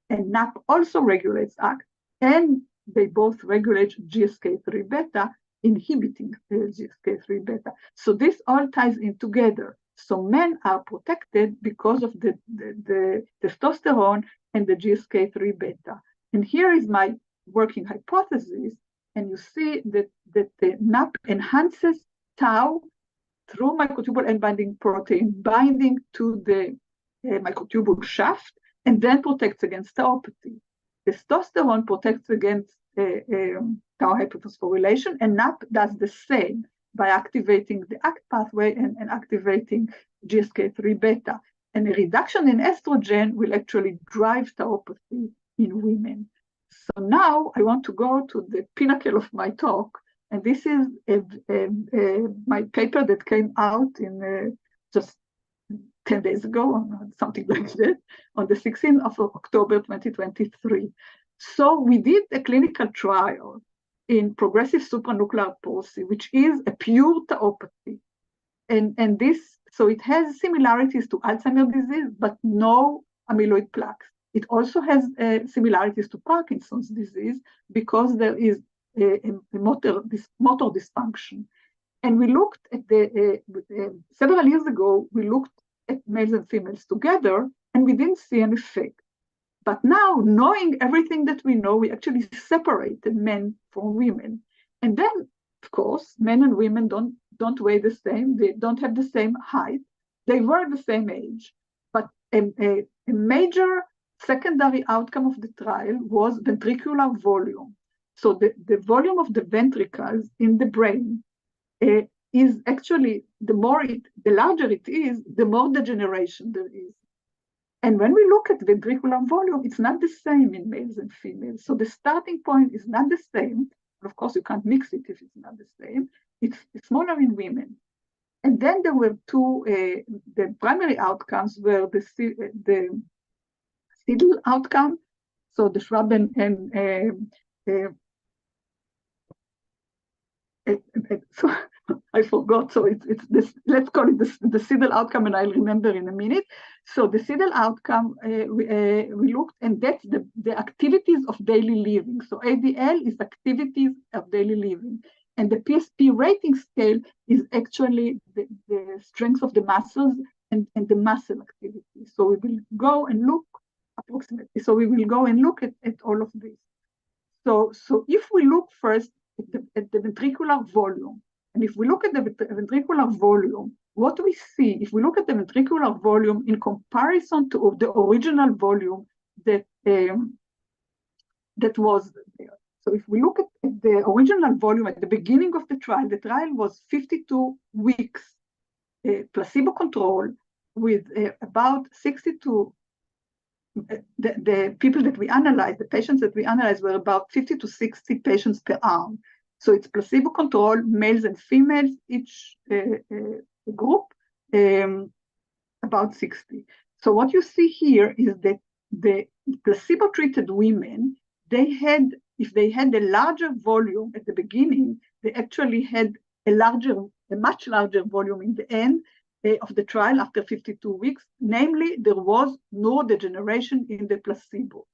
and NAP also regulates ACT, and they both regulate GSK3 beta, inhibiting GSK3 beta. So this all ties in together. So men are protected because of the testosterone and the GSK3 beta. And here is my working hypothesis, and you see that the NAP enhances tau through microtubule end-binding protein binding to the microtubule shaft, and then protects against tauopathy. Testosterone protects against tau hyperphosphorylation, and NAP does the same by activating the ACT pathway and activating GSK3 beta. And a reduction in estrogen will actually drive tauopathy in women. So now I want to go to the pinnacle of my talk, and this is my paper that came out in just 10 days ago, or something like that, on the 16th of October 2023. So we did a clinical trial in progressive supranuclear palsy, which is a pure tauopathy. And this, so it has similarities to Alzheimer's disease, but no amyloid plaques. It also has similarities to Parkinson's disease because there is a motor dysfunction. And we looked at several years ago, we looked at males and females together, and we didn't see an effect. But now, knowing everything that we know, we actually separated men from women. And then, of course, men and women don't weigh the same, they don't have the same height, they were the same age. But a major secondary outcome of the trial was ventricular volume. So the volume of the ventricles in the brain is actually, the larger it is, the more degeneration there is. And when we look at ventricular volume, it's not the same in males and females. So the starting point is not the same. Of course, you can't mix it if it's not the same. It's smaller in women. And then there were two, the primary outcomes were the CIDL outcome, so the Schwab and so I forgot. So it's this. Let's call it the CIDL outcome, and I'll remember in a minute. So the CIDL outcome we looked, and that's the activities of daily living. So ADL is activities of daily living, and the PSP rating scale is actually the strength of the muscles and the muscle activity. So we will go and look approximately. So we will go and look at all of this. So if we look first at the ventricular volume, and if we look at the ventricular volume, what we see, if we look at the ventricular volume in comparison to the original volume that was there. So if we look at the original volume at the beginning of the trial was 52 weeks placebo control with about 62. The people that we analyzed, the patients that we analyzed were about 50 to 60 patients per arm. So it's placebo control, males and females, each group, about 60. So what you see here is that the placebo-treated women, if they had a larger volume at the beginning, they actually had a much larger volume in the end of the trial after 52 weeks. Namely, there was neurodegeneration in the placebo.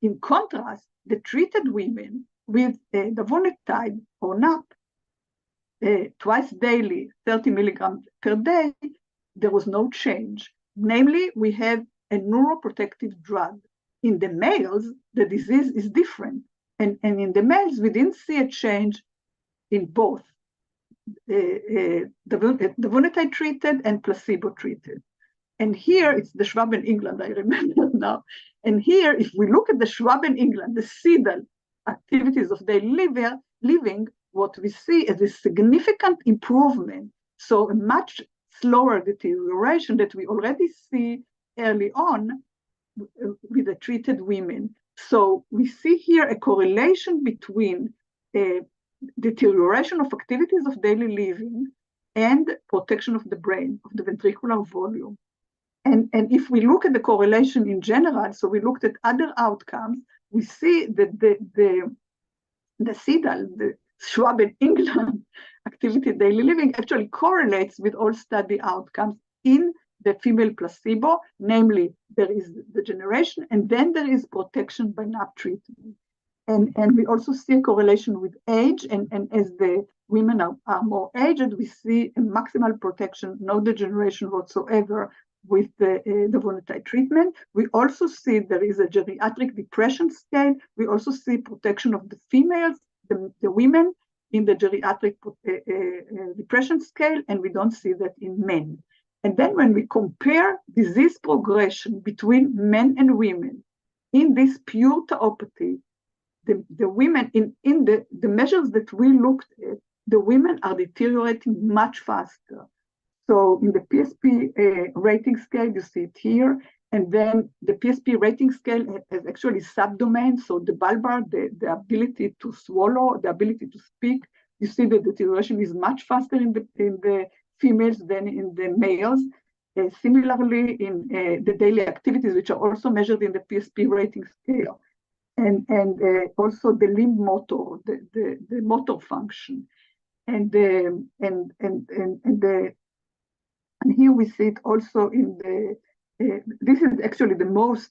In contrast, the treated women with davonetide or NAP, twice daily, 30 milligrams per day, there was no change. Namely, we have a neuroprotective drug. In the males, the disease is different. And in the males, we didn't see a change in both davonetide treated and placebo treated. And here it's the Schwab in England, I remember now. And here, if we look at the Schwab in England, the CIDL activities of daily living, what we see is a significant improvement. So a much slower deterioration that we already see early on with the treated women. So we see here a correlation between deterioration of activities of daily living and protection of the brain, of the ventricular volume. And if we look at the correlation in general, so we looked at other outcomes, we see that the CIDL, the Schwab in England activity daily living actually correlates with all study outcomes in the female placebo, namely there is degeneration and then there is protection by NAP treatment. And we also see a correlation with age, and as the women are more aged, we see a maximal protection, no degeneration whatsoever with the davunotide treatment. We also see there is a geriatric depression scale. We also see protection of the females, the women in the geriatric depression scale, and we don't see that in men. And then when we compare disease progression between men and women in this pure tauopathy, the women in the measures that we looked at, the women are deteriorating much faster. So in the PSP rating scale, you see it here, and then the PSP rating scale has actually subdomains. So the bulbar, the ability to swallow, the ability to speak, you see the deterioration is much faster in the females than in the males. Similarly, in the daily activities, which are also measured in the PSP rating scale, and also the limb motor, the motor function, and here we see it also in the. This is actually the most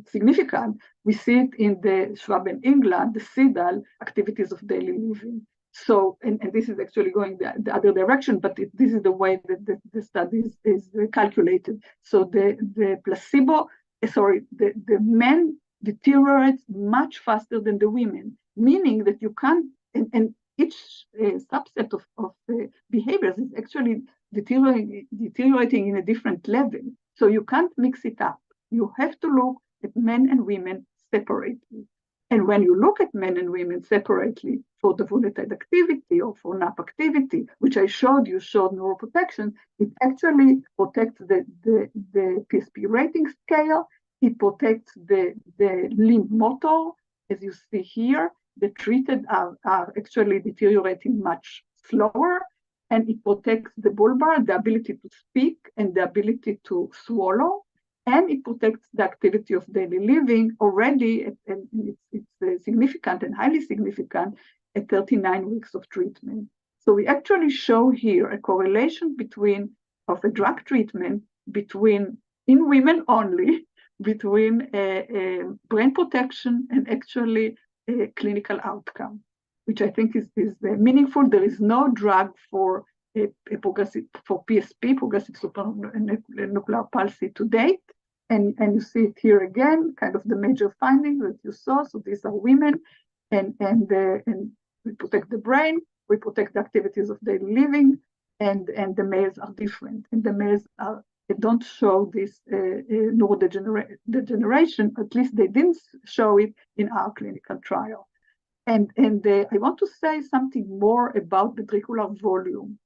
significant. We see it in the Schwab and England, the CIDAL activities of daily living. So, and this is actually going the other direction, but this is the way that the study is calculated. So the placebo, the men deteriorates much faster than the women, meaning that you can't, and each subset of behaviors is actually deteriorating in a different level. So you can't mix it up. You have to look at men and women separately. And when you look at men and women separately for davunotide activity or for NAP activity, which I showed neuroprotection, it actually protects the PSP rating scale. It protects the limb motor, as you see here. The treated are actually deteriorating much slower, and it protects the bulbar, the ability to speak and the ability to swallow, and it protects the activity of daily living already, and it's significant and highly significant at 39 weeks of treatment. So we actually show here a correlation of a drug treatment in women only, between brain protection and actually clinical outcome, which I think is meaningful. There is no drug for PSP, progressive supranuclear palsy, to date. And you see it here again, kind of the major findings that you saw. So these are women, and we protect the brain, we protect the activities of daily living, and the males are different. And the males they don't show this neurodegeneration, at least they didn't show it in our clinical trial. And I want to say something more about ventricular volume.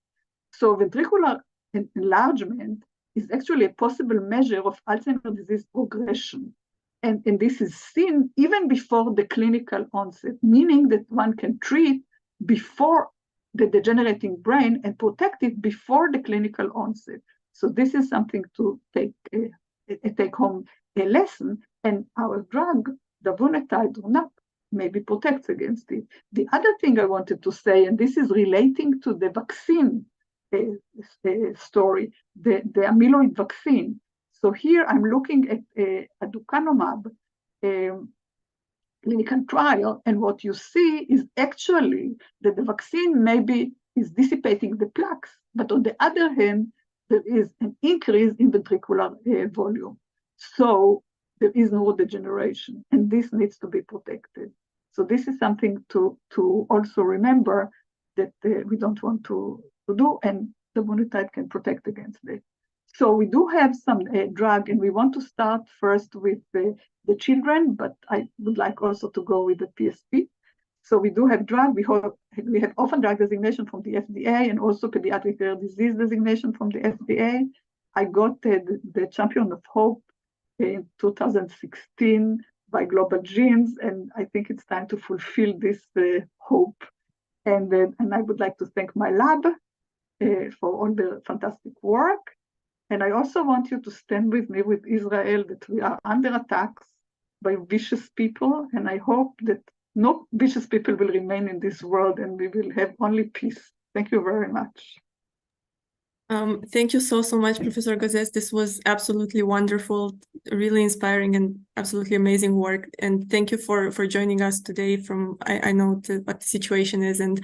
So ventricular enlargement is actually a possible measure of Alzheimer's disease progression. And this is seen even before the clinical onset, meaning that one can treat before the degenerating brain and protect it before the clinical onset. So this is something to take home a lesson, and our drug, davunotide or NAP, maybe protects against it. The other thing I wanted to say, and this is relating to the vaccine story, the amyloid vaccine. So here I'm looking at aducanumab clinical trial, and what you see is actually that the vaccine maybe is dissipating the plaques, but on the other hand, there is an increase in ventricular volume. So there is neurodegeneration, and this needs to be protected. So this is something to also remember that we don't want to do, and davunotide can protect against it. So we do have some drug, and we want to start first with the children, but I would like also to go with the PSP. So we do have drug. We have orphan drug designation from the FDA and also pediatric rare disease designation from the FDA. I got the Champion of Hope in 2016 by Global Genes, and I think it's time to fulfill this hope. And I would like to thank my lab for all the fantastic work. And I also want you to stand with me with Israel, that we are under attacks by vicious people, and I hope that no vicious people will remain in this world and we will have only peace. Thank you very much. Thank you so much, Professor Gazez. This was absolutely wonderful, really inspiring and absolutely amazing work. And thank you for joining us today from, I know what the situation is, and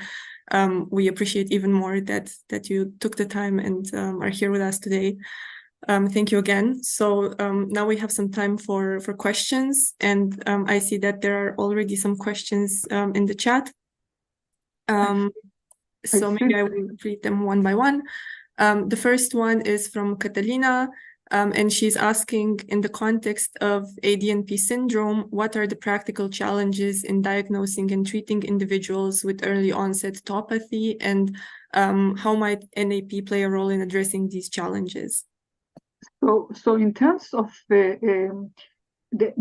we appreciate even more that you took the time and are here with us today. Thank you again. So now we have some time for questions, and I see that there are already some questions in the chat. So maybe I will read them one by one. The first one is from Catalina, and she's asking, in the context of ADNP syndrome, what are the practical challenges in diagnosing and treating individuals with early onset topathy, and how might NAP play a role in addressing these challenges? So in terms of the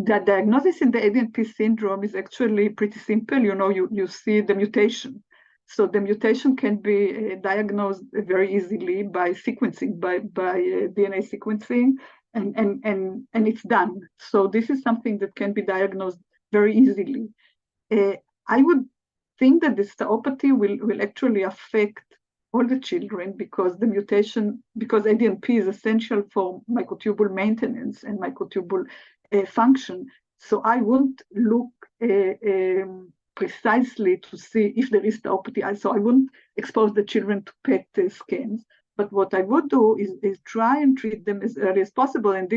diagnosis in the ADNP syndrome is actually pretty simple. You see the mutation. So the mutation can be diagnosed very easily by sequencing, by DNA sequencing, and it's done. So this is something that can be diagnosed very easily. I would think that this tauopathy will actually affect all the children because the mutation, because ADNP is essential for microtubule maintenance and microtubule function. So I wouldn't look precisely to see if there is tauopathy. So I wouldn't expose the children to PET scans. But what I would do is try and treat them as early as possible. And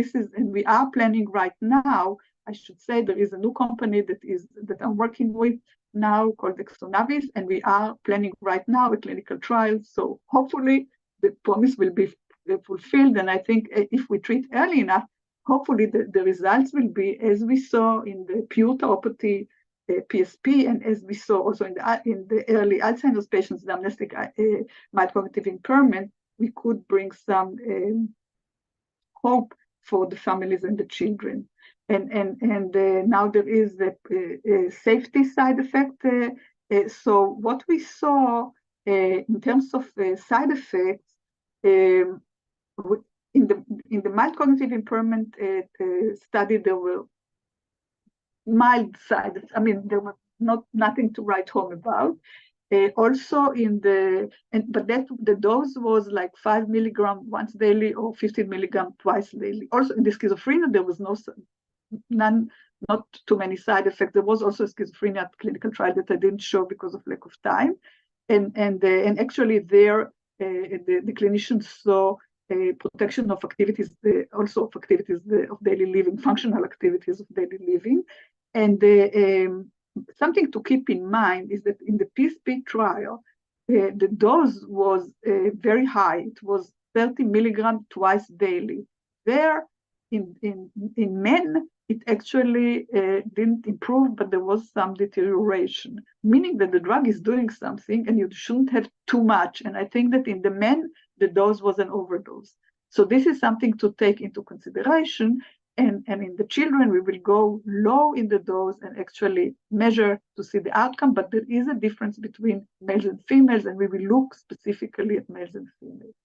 we are planning right now. I should say there is a new company that I'm working with now called Exonavis, and we are planning right now a clinical trial. So hopefully the promise will be fulfilled. And I think if we treat early enough, hopefully the results will be as we saw in the pure tauopathy PSP, and as we saw also in the early Alzheimer's patients, the amnestic mild cognitive impairment, we could bring some hope for the families and the children. And now there is a safety side effect. So what we saw in terms of side effects in the mild cognitive impairment study, there were mild side effects. I mean, there was nothing to write home about. Also but the dose was like 5 milligram once daily or 15 milligram twice daily. Also in the schizophrenia, there was not too many side effects. There was also a schizophrenia clinical trial that I didn't show because of lack of time. And actually there, the clinicians saw protection of activities, also of activities of daily living, functional activities of daily living. And something to keep in mind is that in the PSP trial, the dose was very high. It was 30 milligram twice daily. There, in men, it actually didn't improve, but there was some deterioration, meaning that the drug is doing something and you shouldn't have too much. And I think that in the men, the dose was an overdose. So this is something to take into consideration. And in the children, we will go low in the dose and actually measure to see the outcome. But there is a difference between males and females, and we will look specifically at males and females.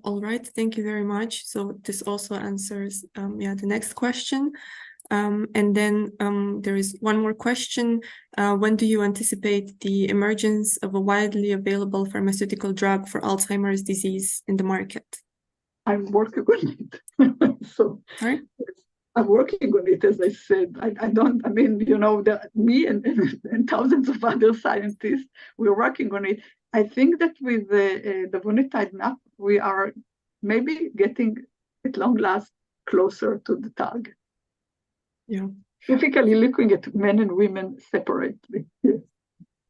All right, thank you very much. So this also answers the next question. And then there is one more question. When do you anticipate the emergence of a widely available pharmaceutical drug for Alzheimer's disease in the market? I'm working on it. So right. I'm working on it, as I said. Me and thousands of other scientists, we're working on it. I think that with the Vonitide NAP, we are maybe getting, at long last, closer to the target. Yeah. Typically looking at men and women separately. Yes.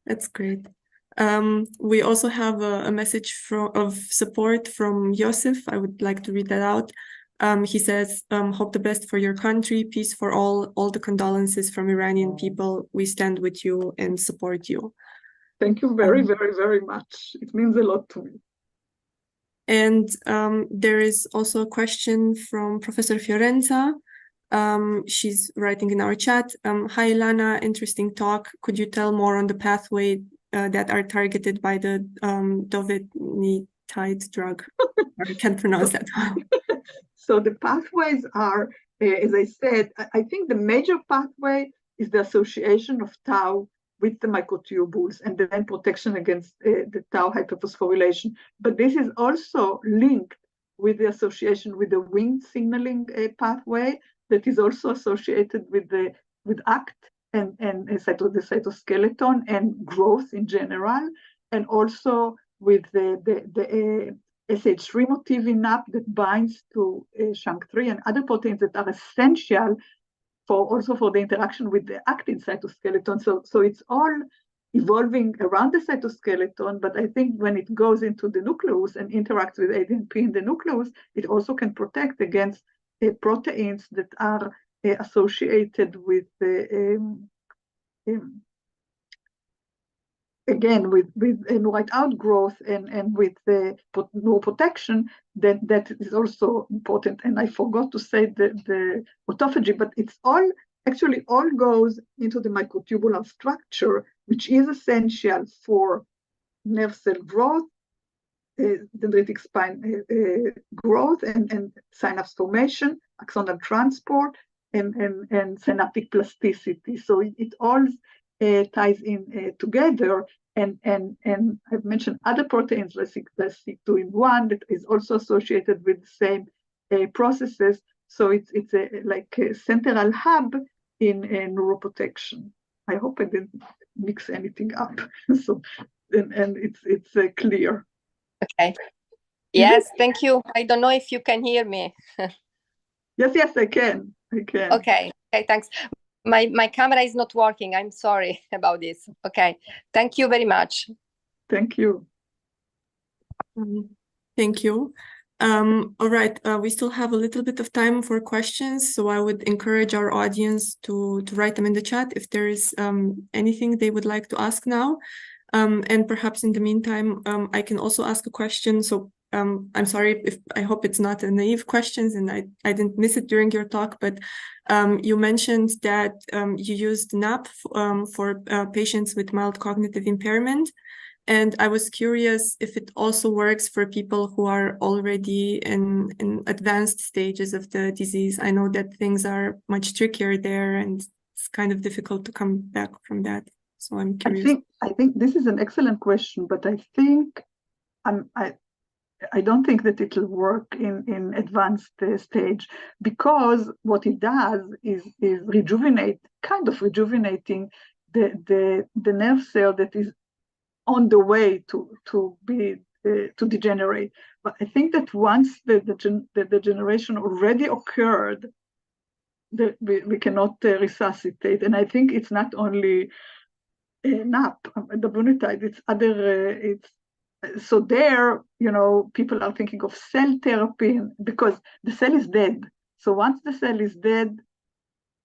That's great. We also have a message of support from Yosef. I would like to read that out. He says, hope the best for your country, peace for all the condolences from Iranian people. We stand with you and support you. Thank you very, very, very much. It means a lot to me. And there is also a question from Professor Fiorenza. She's writing in our chat. Hi, Lana, interesting talk. Could you tell more on the pathway that are targeted by the dovenitide drug? I can't pronounce that well. So the pathways are, as I said, I think the major pathway is the association of tau with the microtubules and then protection against the tau hyperphosphorylation. But this is also linked with the association with the Wnt signaling pathway that is also associated with ACT and the cytoskeleton and growth in general, and also with the SH3 motif in NAP that binds to SHANK3 and other proteins that are essential also for the interaction with the actin cytoskeleton. So it's all evolving around the cytoskeleton, but I think when it goes into the nucleus and interacts with ADNP in the nucleus, it also can protect against proteins that are associated with again, with right outgrowth and with neuroprotection, that is also important. And I forgot to say the autophagy, but it's all actually all goes into the microtubular structure, which is essential for nerve cell growth, dendritic spine growth, and synapse formation, axonal transport, and synaptic plasticity. So it all ties in together, and I've mentioned other proteins, like SIG2-1, that is also associated with the same processes. So it's like a central hub in neuroprotection. I hope I didn't mix anything up. So and it's clear. Okay. Yes, thank you. I don't know if you can hear me. Yes, I can. Okay, thanks. My camera is not working. I'm sorry about this. Okay, thank you very much. Thank you. Thank you. All right, we still have a little bit of time for questions, so I would encourage our audience to write them in the chat if there is anything they would like to ask now. And perhaps in the meantime, I can also ask a question. So I'm sorry if I hope it's not a naive question and I didn't miss it during your talk, but you mentioned that you used NAP for patients with mild cognitive impairment. And I was curious if it also works for people who are already in advanced stages of the disease. I know that things are much trickier there and it's kind of difficult to come back from that. So I'm curious. I think this is an excellent question, but I think I don't think that it will work in advanced stage, because what it does is rejuvenating the nerve cell that is on the way to degenerate. But I think that once the degeneration already occurred, we cannot resuscitate. And I think it's not only NAP, the bunitide, it's other, so there, people are thinking of cell therapy because the cell is dead. So once the cell is dead,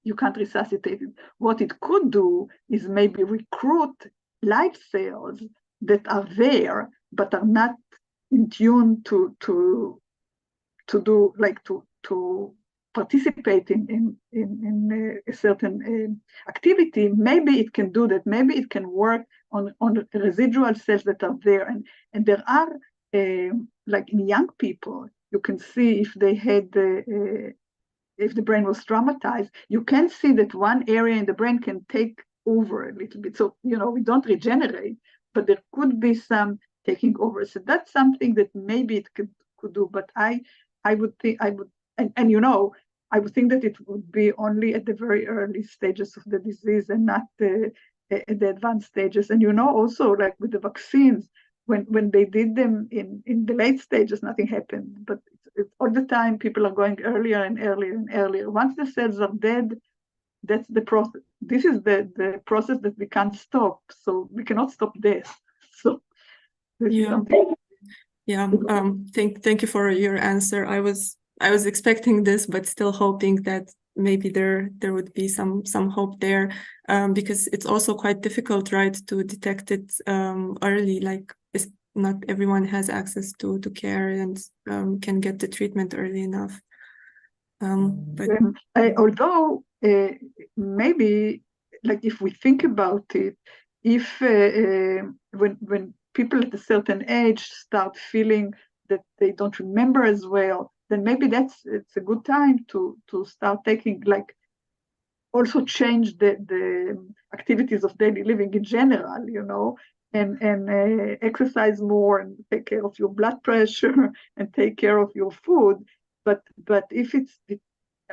you can't resuscitate it. What it could do is maybe recruit live cells that are there, but are not in tune to do, like to participate in a certain activity. Maybe it can do that. Maybe it can work on residual cells that are there. And there are, like in young people, you can see if they had if the brain was traumatized, you can see that one area in the brain can take over a little bit. So, we don't regenerate, but there could be some taking over. So that's something that maybe it could do. But I would think, I would think that it would be only at the very early stages of the disease and not at the advanced stages. And also like with the vaccines, when they did them in the late stages, nothing happened. But it's all the time people are going earlier and earlier and earlier. Once the cells are dead, that's the process. This is the process that we can't stop. So we cannot stop this. So this is something. Yeah. Thank you for your answer. I was expecting this, but still hoping that maybe there would be some hope there, because it's also quite difficult, right, to detect it early. Like not everyone has access to care and can get the treatment early enough. But although maybe, like if we think about it, if when people at a certain age start feeling that they don't remember as well, then maybe it's a good time to start taking, like, also change the activities of daily living in general, and exercise more and take care of your blood pressure and take care of your food. But if it's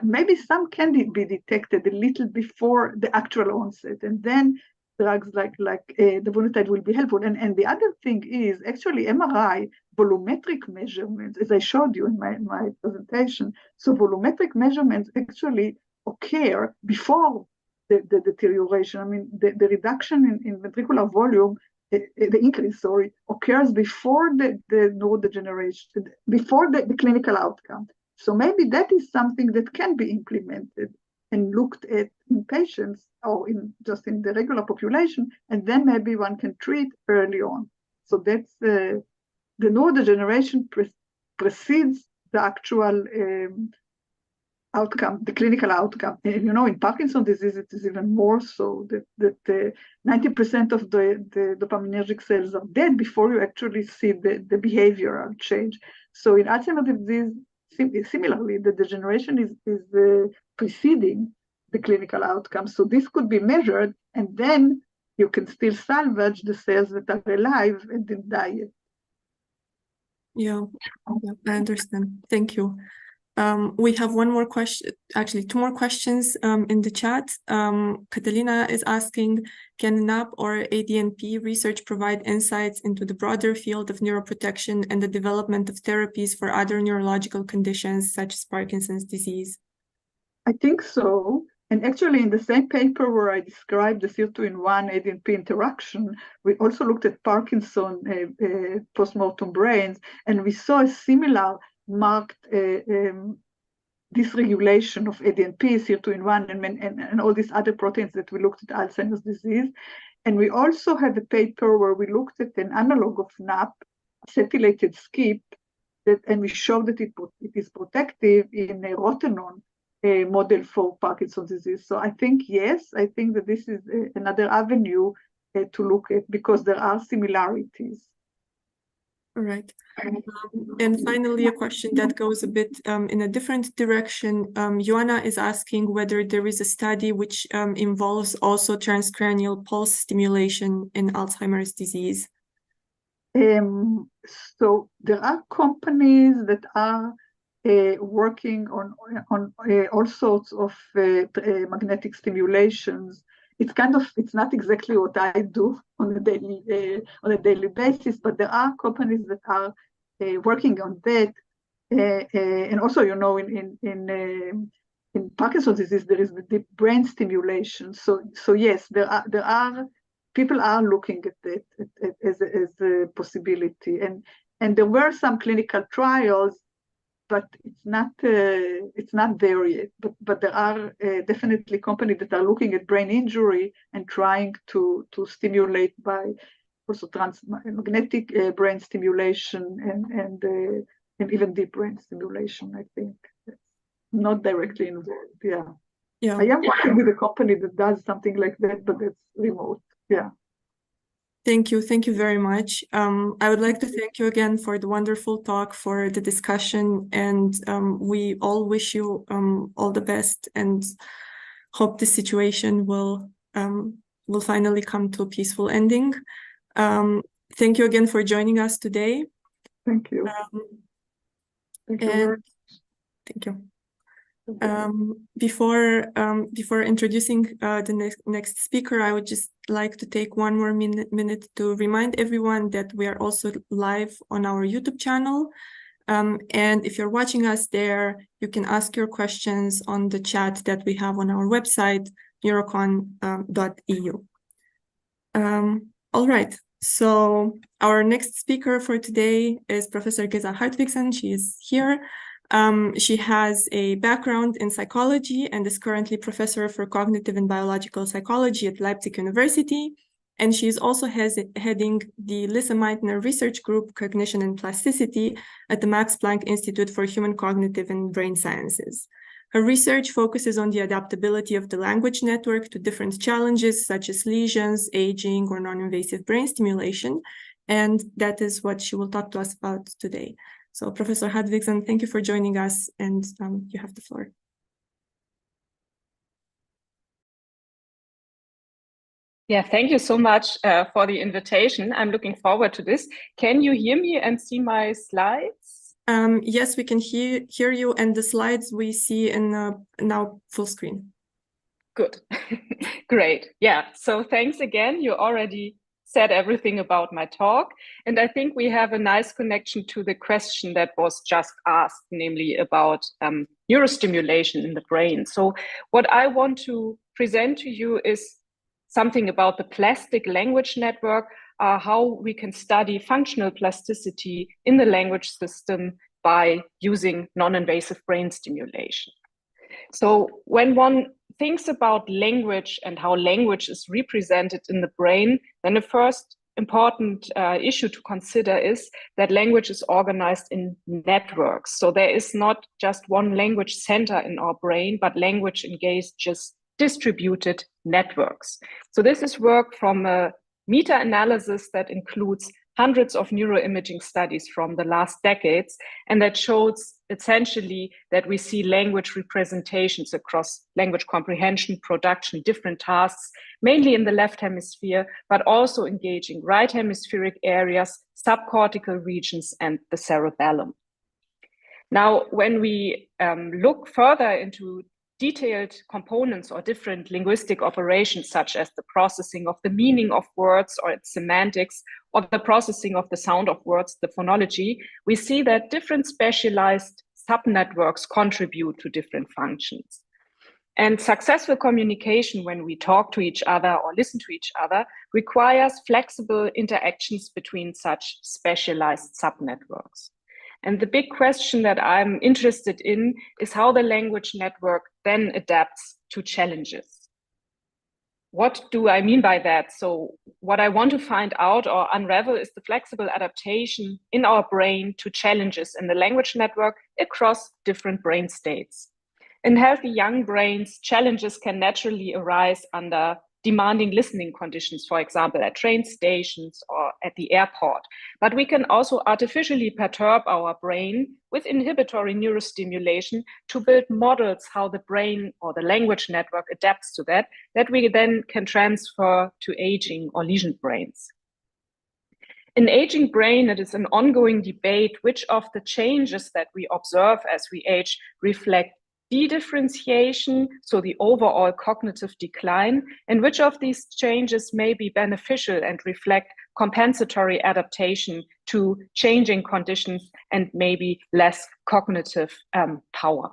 maybe some can be detected a little before the actual onset, and then drugs like the bunitide will be helpful. And the other thing is actually MRI volumetric measurements, as I showed you in my presentation. So volumetric measurements actually occur before the deterioration. I mean, the reduction in ventricular volume, the increase, sorry, occurs before the neurodegeneration, before the clinical outcome. So maybe that is something that can be implemented and looked at in patients or just in the regular population, and then maybe one can treat early on. So that's the neurodegeneration precedes the actual outcome, the clinical outcome. And in Parkinson's disease, it is even more so that 90% of the dopaminergic cells are dead before you actually see the behavioral change. So in Alzheimer's disease, similarly, the degeneration is preceding the clinical outcome. So this could be measured, and then you can still salvage the cells that are alive and didn't die yet. Yeah, I understand. Thank you. We have one more question, actually two more questions in the chat. Catalina is asking, can NAP or ADNP research provide insights into the broader field of neuroprotection and the development of therapies for other neurological conditions such as Parkinson's disease? I think so. And actually, in the same paper where I described the SIR2-in-1 ADNP interaction, we also looked at Parkinson postmortem brains, and we saw a similar marked dysregulation of ADNP, SIR2-in-1, and all these other proteins that we looked at Alzheimer's disease. And we also had a paper where we looked at an analog of NAP, acetylated skip, and we showed that it is protective in a rotenone model for Parkinson's disease. So I think, yes, I think that this is another avenue to look at because there are similarities. All right. And finally, a question that goes a bit in a different direction. Joanna is asking whether there is a study which involves also transcranial pulse stimulation in Alzheimer's disease. So there are companies that are working on all sorts of magnetic stimulations. It's not exactly what I do on a daily basis, but there are companies that are working on that. And also, in Parkinson's disease, there is the deep brain stimulation. So yes, there are people are looking at that as a possibility. And there were some clinical trials, but it's not there yet. But there are definitely companies that are looking at brain injury and trying to stimulate by also magnetic brain stimulation and even deep brain stimulation. I think not directly involved. Yeah. I am working with a company that does something like that, but it's remote. Yeah. Thank you. Thank you very much. I would like to thank you again for the wonderful talk, for the discussion, and we all wish you all the best and hope this situation will finally come to a peaceful ending. Thank you again for joining us today. Thank you. Thank you. Before introducing the next speaker, I would just like to take one more minute to remind everyone that we are also live on our YouTube channel. And if you're watching us there, you can ask your questions on the chat that we have on our website, neurocon.eu. All right. So our next speaker for today is Professor Geza Hartwigsen. She is here. She has a background in psychology and is currently professor for cognitive and biological psychology at Leipzig University. And she is also heading the Lisa Meitner Research Group, Cognition and Plasticity at the Max Planck Institute for Human Cognitive and Brain Sciences. Her research focuses on the adaptability of the language network to different challenges such as lesions, aging, or non-invasive brain stimulation. And that is what she will talk to us about today. So Professor Hartwigsen, thank you for joining us, and you have the floor. Yeah, thank you so much for the invitation. I'm looking forward to this. Can you hear me and see my slides? Yes, we can hear you, and the slides we see in now full screen. Good. Great. Yeah, so thanks again. You already said everything about my talk. And I think we have a nice connection to the question that was just asked, namely about neurostimulation in the brain. So what I want to present to you is something about the plastic language network, how we can study functional plasticity in the language system by using non-invasive brain stimulation. So when one thinks about language and how language is represented in the brain, then the first important issue to consider is that language is organized in networks. So there is not just one language center in our brain, but language engages distributed networks. So this is work from a meta-analysis that includes hundreds of neuroimaging studies from the last decades, and that shows essentially that we see language representations across language comprehension, production, different tasks, mainly in the left hemisphere, but also engaging right hemispheric areas, subcortical regions, and the cerebellum. Now, when we look further into detailed components or different linguistic operations, such as the processing of the meaning of words or its semantics, or the processing of the sound of words, the phonology, we see that different specialized subnetworks contribute to different functions. And successful communication, when we talk to each other or listen to each other, requires flexible interactions between such specialized subnetworks. And the big question that I'm interested in is how the language network then adapts to challenges. What do I mean by that? So what I want to find out or unravel is the flexible adaptation in our brain to challenges in the language network across different brain states. In healthy young brains, challenges can naturally arise under demanding listening conditions, for example, at train stations or at the airport. But we can also artificially perturb our brain with inhibitory neurostimulation to build models how the brain or the language network adapts to that we then can transfer to aging or lesioned brains. In aging brain, it is an ongoing debate which of the changes that we observe as we age reflect dedifferentiation, so the overall cognitive decline, and which of these changes may be beneficial and reflect compensatory adaptation to changing conditions and maybe less cognitive power.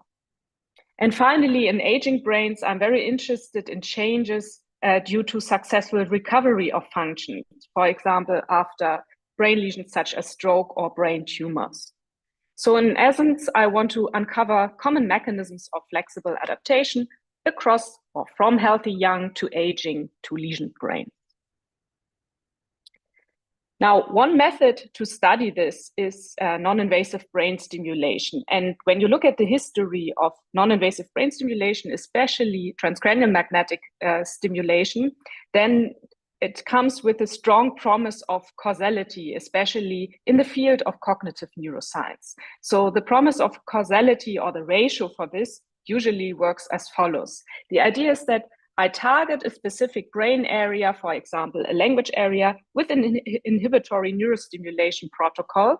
And finally, in aging brains, I'm very interested in changes due to successful recovery of functions, for example, after brain lesions such as stroke or brain tumors. So in essence, I want to uncover common mechanisms of flexible adaptation across or from healthy young to aging to lesioned brain. Now, one method to study this is non-invasive brain stimulation. And when you look at the history of non-invasive brain stimulation, especially transcranial magnetic stimulation, then it comes with a strong promise of causality, especially in the field of cognitive neuroscience. So the promise of causality, or the ratio for this, usually works as follows. The idea is that I target a specific brain area, for example, a language area, with an inhibitory neurostimulation protocol,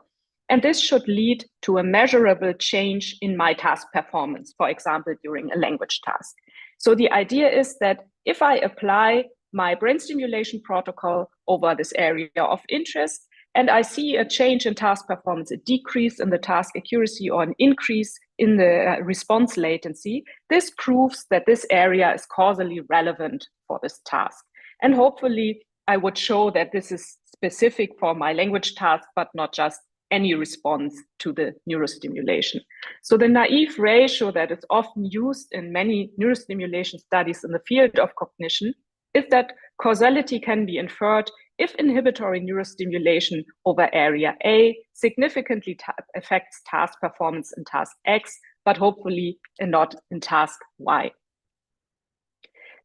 and this should lead to a measurable change in my task performance, for example, during a language task. So the idea is that if I apply my brain stimulation protocol over this area of interest, and I see a change in task performance, a decrease in the task accuracy or an increase in the response latency, this proves that this area is causally relevant for this task. And hopefully I would show that this is specific for my language task, but not just any response to the neurostimulation. So the naive ratio that is often used in many neurostimulation studies in the field of cognition is that causality can be inferred if inhibitory neurostimulation over area A significantly affects task performance in task X, but hopefully not in task Y.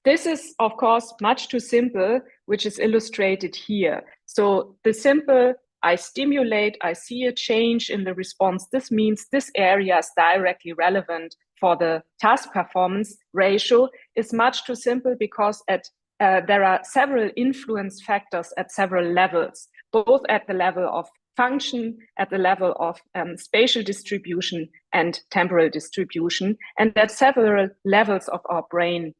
This is, of course, much too simple, which is illustrated here. So the simple, I stimulate, I see a change in the response. This means this area is directly relevant for the task performance ratio is much too simple because there are several influence factors at several levels, both at the level of function, at the level of spatial distribution and temporal distribution, and at several levels of our brain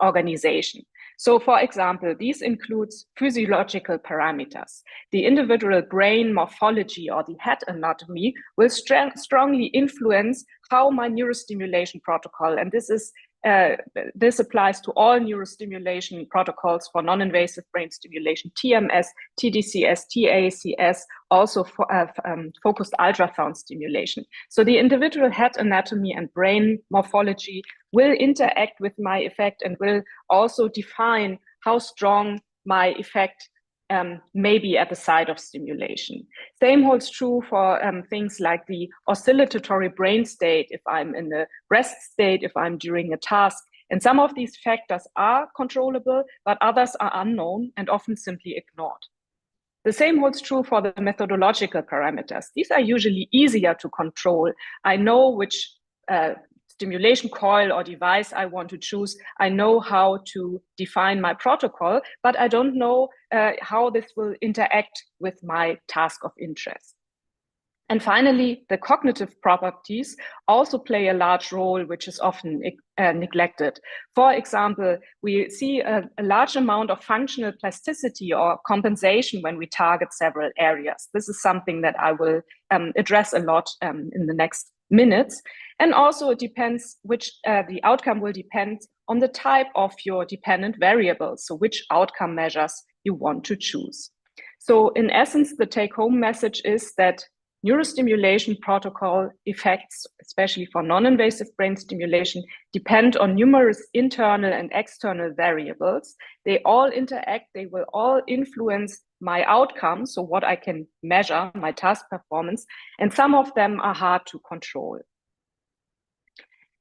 organization. So, for example, these includes physiological parameters. The individual brain morphology or the head anatomy will strongly influence how my neurostimulation protocol, and this applies to all neurostimulation protocols for non-invasive brain stimulation, TMS, TDCS, TACS, also for focused ultrasound stimulation. So the individual head anatomy and brain morphology will interact with my effect and will also define how strong my effect may be at the site of stimulation. Same holds true for things like the oscillatory brain state, if I'm in the rest state, if I'm during a task. And some of these factors are controllable, but others are unknown and often simply ignored. The same holds true for the methodological parameters. These are usually easier to control. I know which stimulation coil or device I want to choose. I know how to define my protocol, but I don't know how this will interact with my task of interest. And finally, the cognitive properties also play a large role, which is often neglected. For example, we see a large amount of functional plasticity or compensation when we target several areas. This is something that I will address a lot in the next minutes. And also it depends the outcome will depend on the type of your dependent variables, so which outcome measures you want to choose. So in essence, the take-home message is that neurostimulation protocol effects, especially for non-invasive brain stimulation, depend on numerous internal and external variables. They all interact, they will all influence my outcome, so what I can measure, my task performance, and some of them are hard to control.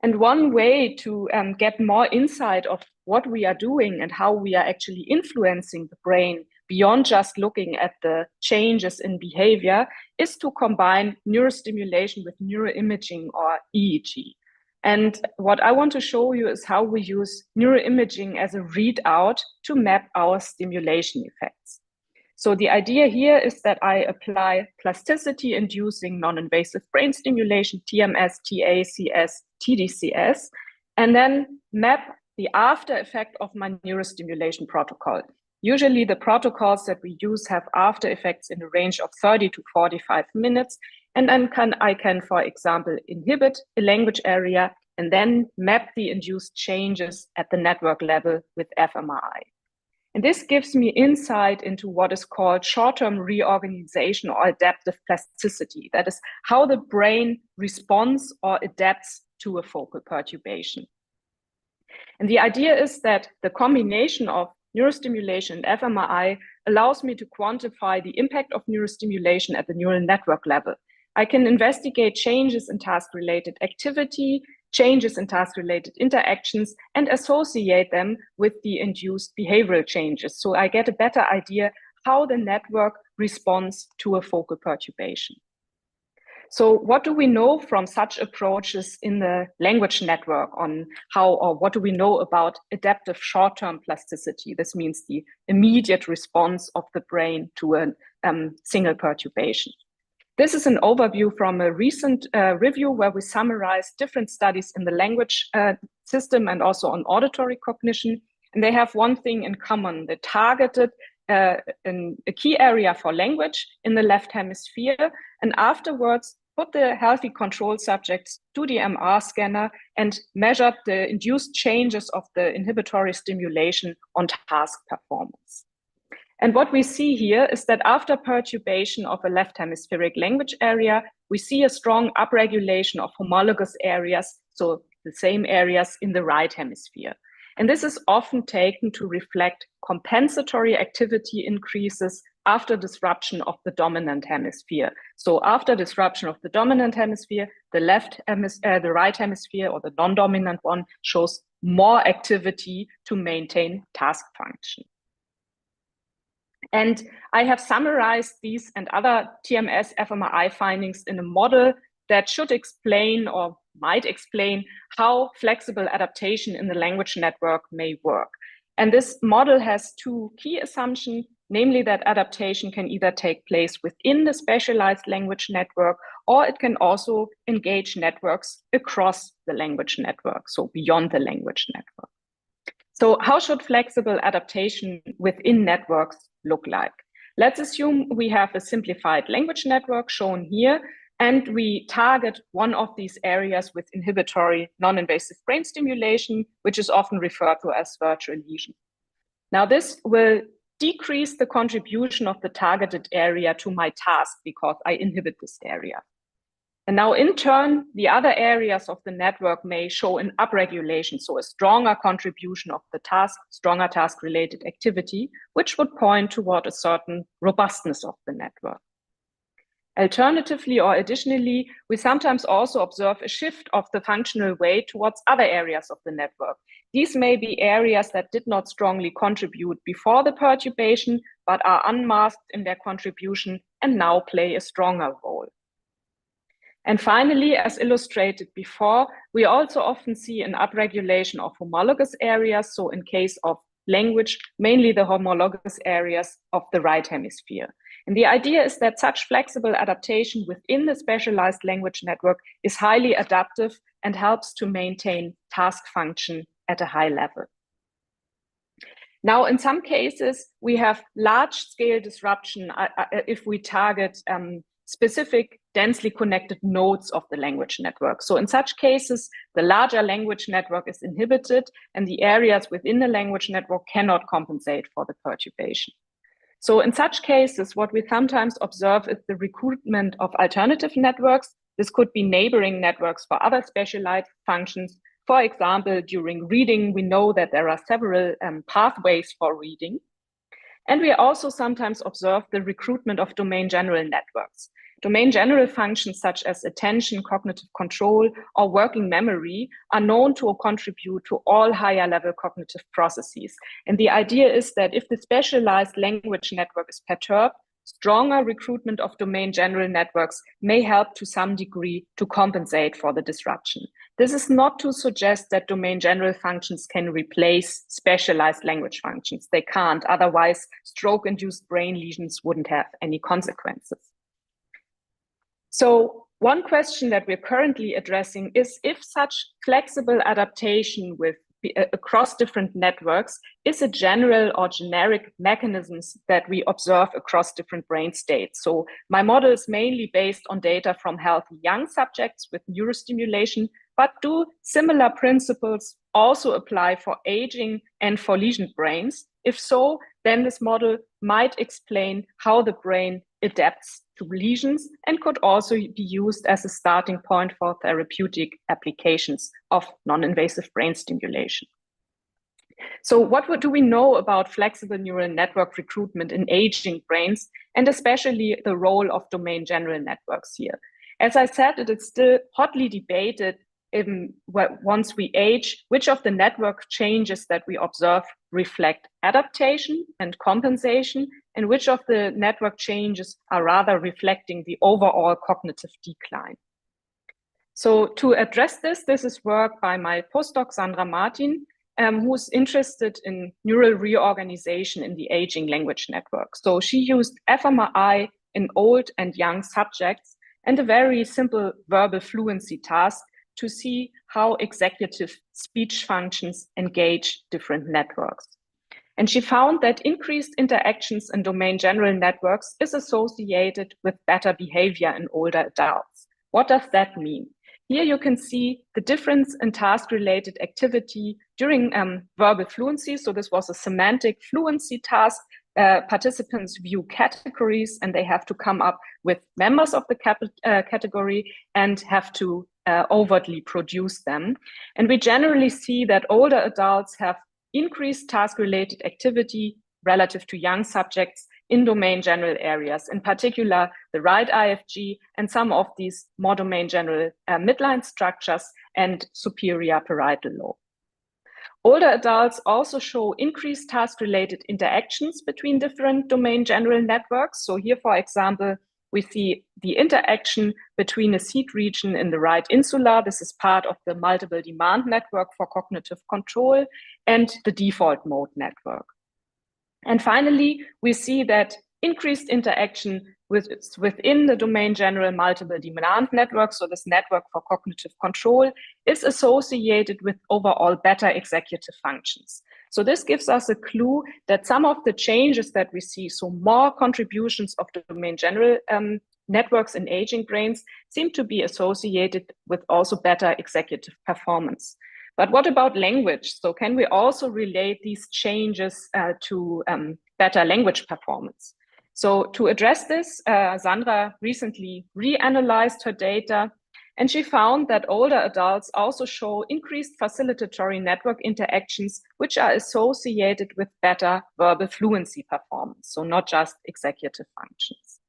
And one way to get more insight of what we are doing and how we are actually influencing the brain beyond just looking at the changes in behavior is to combine neurostimulation with neuroimaging or EEG. And what I want to show you is how we use neuroimaging as a readout to map our stimulation effects. So the idea here is that I apply plasticity-inducing non-invasive brain stimulation, TMS, TACS, TDCS, and then map the after effect of my neurostimulation protocol. Usually the protocols that we use have after effects in a range of 30 to 45 minutes. And then I can, for example, inhibit a language area and then map the induced changes at the network level with fMRI. And this gives me insight into what is called short-term reorganization or adaptive plasticity. That is how the brain responds or adapts to a focal perturbation. And the idea is that the combination of neurostimulation and fMRI allows me to quantify the impact of neurostimulation at the neural network level. I can investigate changes in task-related activity, changes in task-related interactions, and associate them with the induced behavioral changes. So I get a better idea how the network responds to a focal perturbation. So what do we know from such approaches in the language network on how, or what do we know about adaptive short-term plasticity? This means the immediate response of the brain to a single perturbation. This is an overview from a recent review where we summarize different studies in the language system and also on auditory cognition. And they have one thing in common. They targeted a key area for language in the left hemisphere, and afterwards put the healthy control subjects to the MR scanner and measured the induced changes of the inhibitory stimulation on task performance. And what we see here is that after perturbation of a left hemispheric language area, we see a strong upregulation of homologous areas, so the same areas in the right hemisphere. And this is often taken to reflect compensatory activity increases after disruption of the dominant hemisphere. So after disruption of the dominant hemisphere, the right hemisphere or the non-dominant one shows more activity to maintain task function. And I have summarized these and other TMS fMRI findings in a model that should explain or might explain how flexible adaptation in the language network may work. And this model has two key assumptions, namely that adaptation can either take place within the specialized language network, or it can also engage networks across the language network, so beyond the language network. So how should flexible adaptation within networks look like? Let's assume we have a simplified language network shown here, and we target one of these areas with inhibitory non-invasive brain stimulation, which is often referred to as virtual lesion. Now, this will decrease the contribution of the targeted area to my task because I inhibit this area. And now, in turn, the other areas of the network may show an upregulation, so a stronger contribution of the task, stronger task-related activity, which would point toward a certain robustness of the network. Alternatively, or additionally, we sometimes also observe a shift of the functional weight towards other areas of the network. These may be areas that did not strongly contribute before the perturbation, but are unmasked in their contribution and now play a stronger role. And finally, as illustrated before, we also often see an upregulation of homologous areas. So in case of language, mainly the homologous areas of the right hemisphere. And the idea is that such flexible adaptation within the specialized language network is highly adaptive and helps to maintain task function at a high level. Now, in some cases, we have large-scale disruption if we target specific densely connected nodes of the language network. So in such cases, the larger language network is inhibited and the areas within the language network cannot compensate for the perturbation. So in such cases, what we sometimes observe is the recruitment of alternative networks. This could be neighboring networks for other specialized functions. For example, during reading, we know that there are several pathways for reading. And we also sometimes observe the recruitment of domain general networks. Domain general functions such as attention, cognitive control, or working memory are known to contribute to all higher level cognitive processes. And the idea is that if the specialized language network is perturbed, stronger recruitment of domain general networks may help to some degree to compensate for the disruption. This is not to suggest that domain general functions can replace specialized language functions. They can't, otherwise stroke-induced brain lesions wouldn't have any consequences. So one question that we're currently addressing is if such flexible adaptation across different networks is a general or generic mechanisms that we observe across different brain states. So my model is mainly based on data from healthy young subjects with neurostimulation, but do similar principles also apply for aging and for lesioned brains? If so, then this model might explain how the brain adapts to lesions and could also be used as a starting point for therapeutic applications of non-invasive brain stimulation. So what do we know about flexible neural network recruitment in aging brains, and especially the role of domain general networks here? As I said, it is still hotly debated once we age, which of the network changes that we observe reflect adaptation and compensation, and which of the network changes are rather reflecting the overall cognitive decline. So to address this is work by my postdoc, Sandra Martin, who's interested in neural reorganization in the aging language network. So she used fMRI in old and young subjects and a very simple verbal fluency task to see how executive speech functions engage different networks. And she found that increased interactions in domain general networks is associated with better behavior in older adults. What does that mean? Here you can see the difference in task-related activity during verbal fluency. So this was a semantic fluency task. Participants view categories and they have to come up with members of the category and have to overtly produce them. And we generally see that older adults have increased task-related activity relative to young subjects in domain general areas, in particular the right IFG and some of these more domain general midline structures and superior parietal lobe. Older adults also show increased task-related interactions between different domain general networks. So here, for example, we see the interaction between a seat region in the right insula. This is part of the multiple demand network for cognitive control, and the default mode network. And finally, we see that increased interaction within the domain general multiple demand network, so this network for cognitive control, is associated with overall better executive functions. So this gives us a clue that some of the changes that we see, so more contributions of the domain general networks in aging brains, seem to be associated with also better executive performance. But what about language? So can we also relate these changes to better language performance? So to address this, Sandra recently reanalyzed her data, and she found that older adults also show increased facilitatory network interactions, which are associated with better verbal fluency performance, so not just executive functions.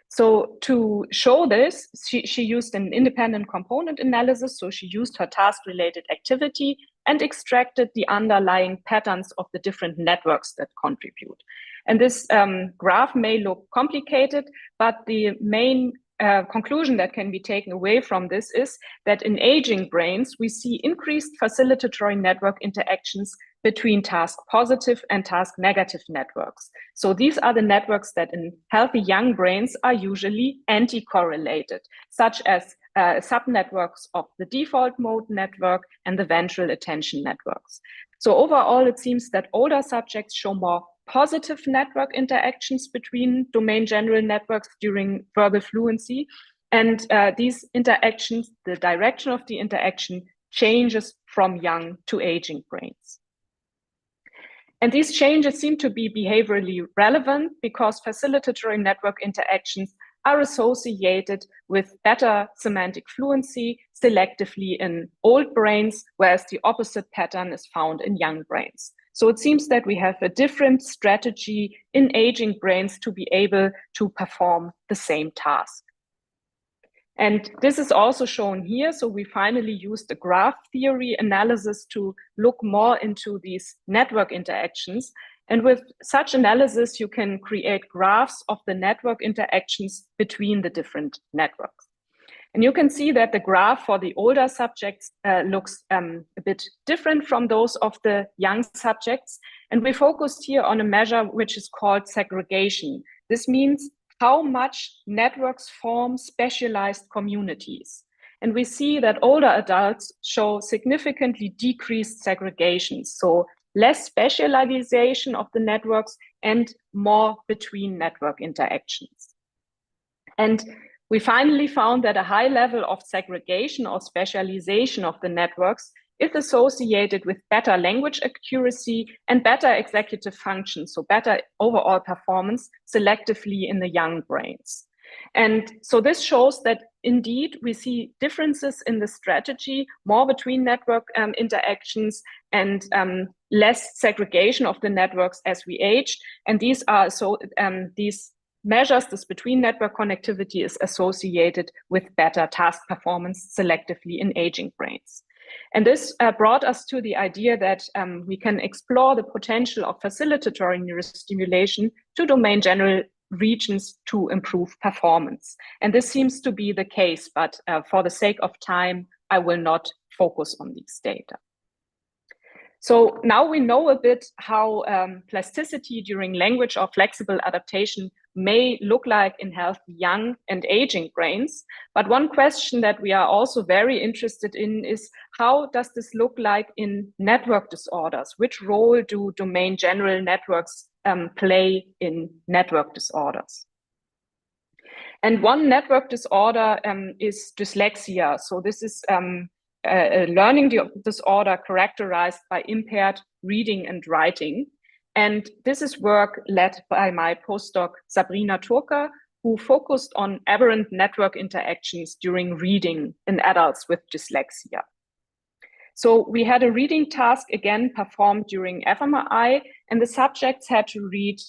So to show this, she used an independent component analysis. So she used her task-related activity and extracted the underlying patterns of the different networks that contribute. And this graph may look complicated, but the main conclusion that can be taken away from this is that in aging brains, we see increased facilitatory network interactions between task positive and task negative networks. So these are the networks that in healthy young brains are usually anti-correlated, such as subnetworks of the default mode network and the ventral attention networks. So overall, it seems that older subjects show more positive network interactions between domain general networks during verbal fluency. And these interactions, the direction of the interaction changes from young to aging brains. And these changes seem to be behaviorally relevant because facilitatory network interactions are associated with better semantic fluency selectively in old brains, whereas the opposite pattern is found in young brains. So it seems that we have a different strategy in aging brains to be able to perform the same task. And this is also shown here. So we finally used a graph theory analysis to look more into these network interactions. And with such analysis, you can create graphs of the network interactions between the different networks. And you can see that the graph for the older subjects looks a bit different from those of the young subjects. And we focused here on a measure which is called segregation. This means how much networks form specialized communities. And we see that older adults show significantly decreased segregation, so less specialization of the networks and more between network interactions. And we finally found that a high level of segregation or specialization of the networks is associated with better language accuracy and better executive function, so better overall performance selectively in the young brains. And so this shows that indeed we see differences in the strategy, more between network interactions and less segregation of the networks as we age. And these are these measures, this between network connectivity is associated with better task performance selectively in aging brains. And this brought us to the idea that we can explore the potential of facilitatory neurostimulation to domain general regions to improve performance. And this seems to be the case, but for the sake of time, I will not focus on these data. So now we know a bit how plasticity during language or flexible adaptation may look like in healthy young and aging brains. But one question that we are also very interested in is how does this look like in network disorders? Which role do domain general networks play in network disorders? And one network disorder is dyslexia. So this is a learning disorder characterized by impaired reading and writing. And this is work led by my postdoc, Sabrina Turka, who focused on aberrant network interactions during reading in adults with dyslexia. So we had a reading task again performed during fMRI, and the subjects had to read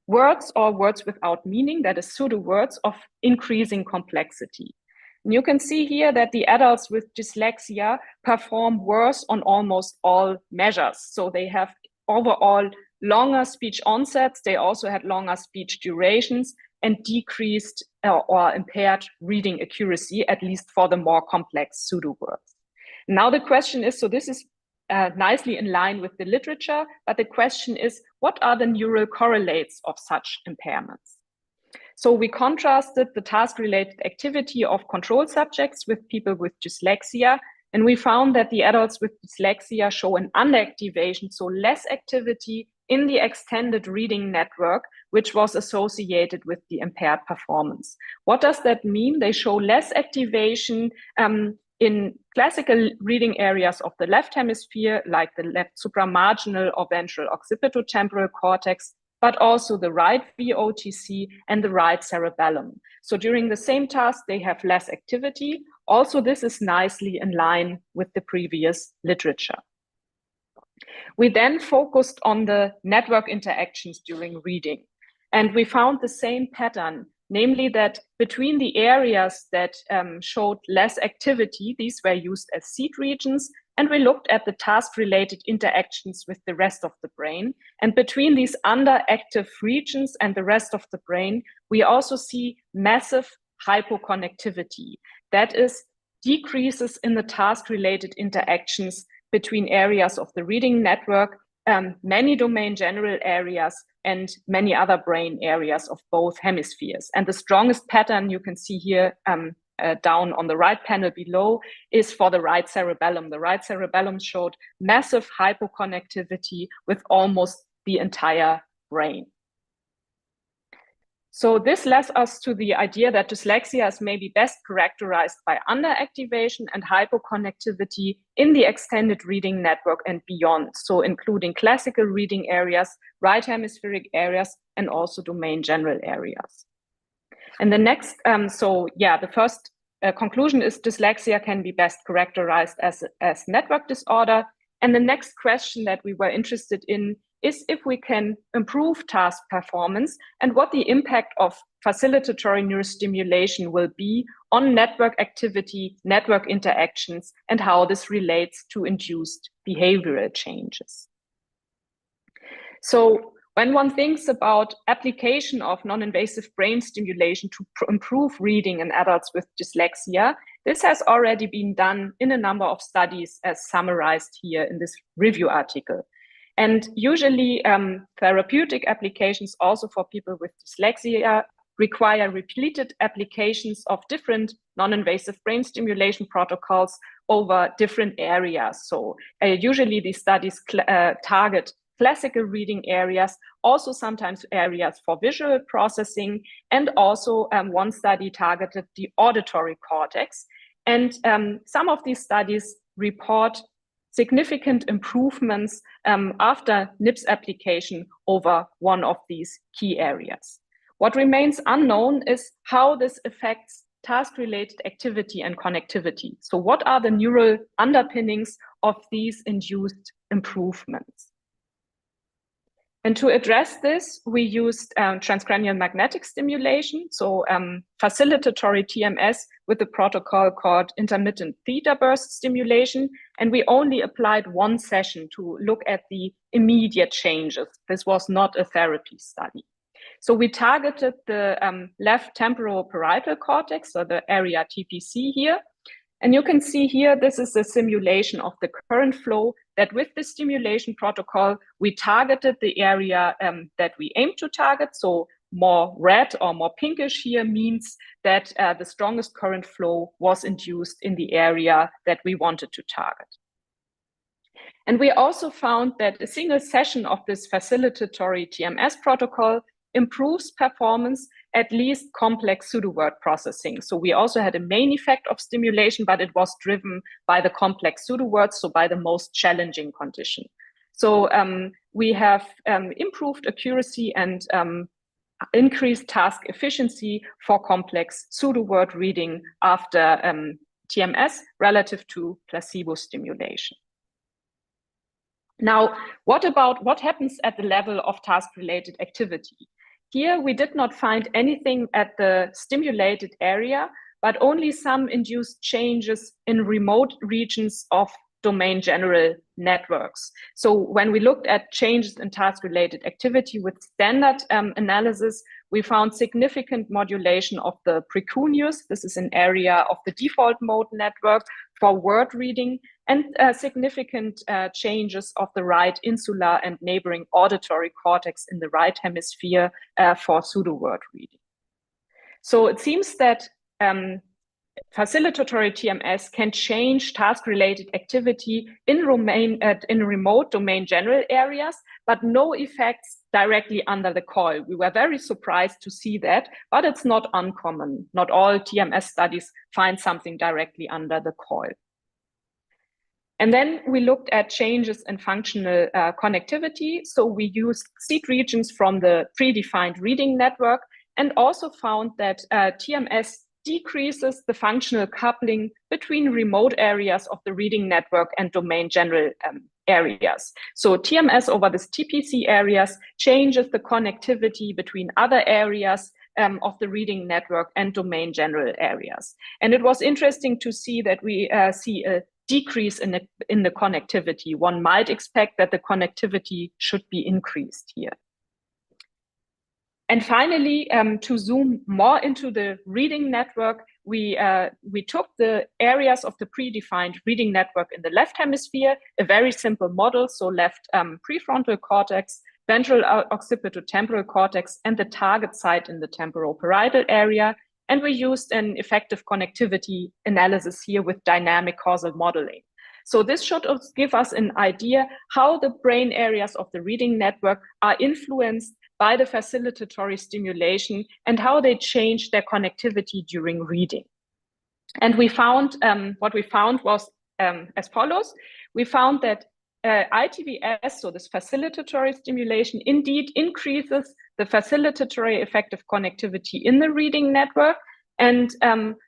words or words without meaning, that is pseudo words of increasing complexity. And you can see here that the adults with dyslexia perform worse on almost all measures. So they have overall longer speech onsets. They also had longer speech durations and decreased or impaired reading accuracy, at least for the more complex pseudo words. Now the question is, so this is nicely in line with the literature, but the question is, what are the neural correlates of such impairments? So we contrasted the task-related activity of control subjects with people with dyslexia And we found that the adults with dyslexia show an underactivation, so less activity in the extended reading network, which was associated with the impaired performance. What does that mean? They show less activation in classical reading areas of the left hemisphere, like the left supramarginal or ventral occipitotemporal cortex, but also the right VOTC and the right cerebellum. So during the same task, they have less activity. Also, this is nicely in line with the previous literature. We then focused on the network interactions during reading, and we found the same pattern, namely that between the areas that showed less activity, these were used as seed regions, and we looked at the task-related interactions with the rest of the brain. And between these underactive regions and the rest of the brain, we also see massive hypoconnectivity. That is, decreases in the task-related interactions between areas of the reading network, many domain general areas, and many other brain areas of both hemispheres. And the strongest pattern you can see here down on the right panel below is for the right cerebellum. The right cerebellum showed massive hypoconnectivity with almost the entire brain. So this leads us to the idea that dyslexia is maybe best characterized by underactivation and hypoconnectivity in the extended reading network and beyond, so including classical reading areas, right hemispheric areas, and also domain general areas. And the next, the first conclusion is dyslexia can be best characterized as network disorder. And the next question that we were interested in is if we can improve task performance and what the impact of facilitatory neurostimulation will be on network activity, network interactions, and how this relates to induced behavioral changes. So when one thinks about application of non-invasive brain stimulation to improve reading in adults with dyslexia, this has already been done in a number of studies as summarized here in this review article. And usually therapeutic applications also for people with dyslexia require repeated applications of different non-invasive brain stimulation protocols over different areas. So usually these studies target classical reading areas, also sometimes areas for visual processing, and also one study targeted the auditory cortex. And some of these studies report significant improvements after NIPS application over one of these key areas. What remains unknown is how this affects task-related activity and connectivity. So what are the neural underpinnings of these induced improvements? And to address this, we used transcranial magnetic stimulation, so facilitatory TMS with a protocol called intermittent theta burst stimulation. And we only applied one session to look at the immediate changes. This was not a therapy study. So we targeted the left temporal parietal cortex, so the area TPC here. And you can see here, this is a simulation of the current flow that with the stimulation protocol, we targeted the area that we aim to target. So more red or more pinkish here means that the strongest current flow was induced in the area that we wanted to target. And we also found that a single session of this facilitatory TMS protocol improves performance, at least complex pseudoword processing. So we also had a main effect of stimulation, but it was driven by the complex pseudowords, so by the most challenging condition. So we have improved accuracy and increased task efficiency for complex pseudoword reading after TMS relative to placebo stimulation. Now, what happens at the level of task-related activity? Here, we did not find anything at the stimulated area, but only some induced changes in remote regions of domain general networks. So when we looked at changes in task-related activity with standard analysis, we found significant modulation of the precuneus. This is an area of the default mode network for word reading, and significant changes of the right insular and neighboring auditory cortex in the right hemisphere for pseudoword reading. So it seems that facilitatory TMS can change task-related activity in remote domain general areas, but no effects directly under the coil. We were very surprised to see that, but it's not uncommon. Not all TMS studies find something directly under the coil. And then we looked at changes in functional connectivity. So we used seed regions from the predefined reading network and also found that TMS decreases the functional coupling between remote areas of the reading network and domain general areas. So TMS over this TPC areas changes the connectivity between other areas of the reading network and domain general areas. And it was interesting to see that we see a decrease in the connectivity. One might expect that the connectivity should be increased here. And finally, to zoom more into the reading network, we took the areas of the predefined reading network in the left hemisphere, a very simple model, so left prefrontal cortex, ventral occipitotemporal cortex, and the target site in the temporoparietal area. And we used an effective connectivity analysis here with dynamic causal modeling. So this should give us an idea how the brain areas of the reading network are influenced by the facilitatory stimulation and how they change their connectivity during reading. And we found, what we found was as follows. We found that ITVS, so this facilitatory stimulation, indeed increases the facilitatory effective connectivity in the reading network. And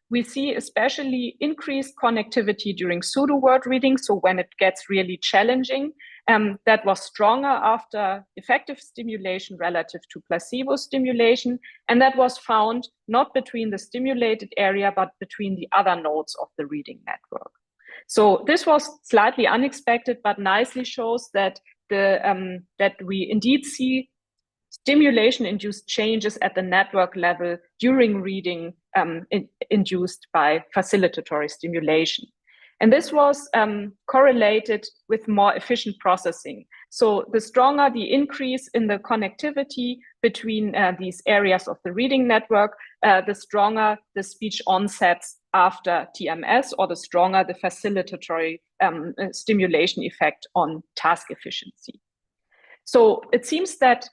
we see especially increased connectivity during pseudo-word reading. So when it gets really challenging, that was stronger after effective stimulation relative to placebo stimulation. And that was found not between the stimulated area, but between the other nodes of the reading network. So this was slightly unexpected, but nicely shows that that we indeed see stimulation-induced changes at the network level during reading induced by facilitatory stimulation. And this was correlated with more efficient processing. So the stronger the increase in the connectivity between these areas of the reading network, the stronger the speech onsets after TMS, or the stronger the facilitatory stimulation effect on task efficiency. So it seems that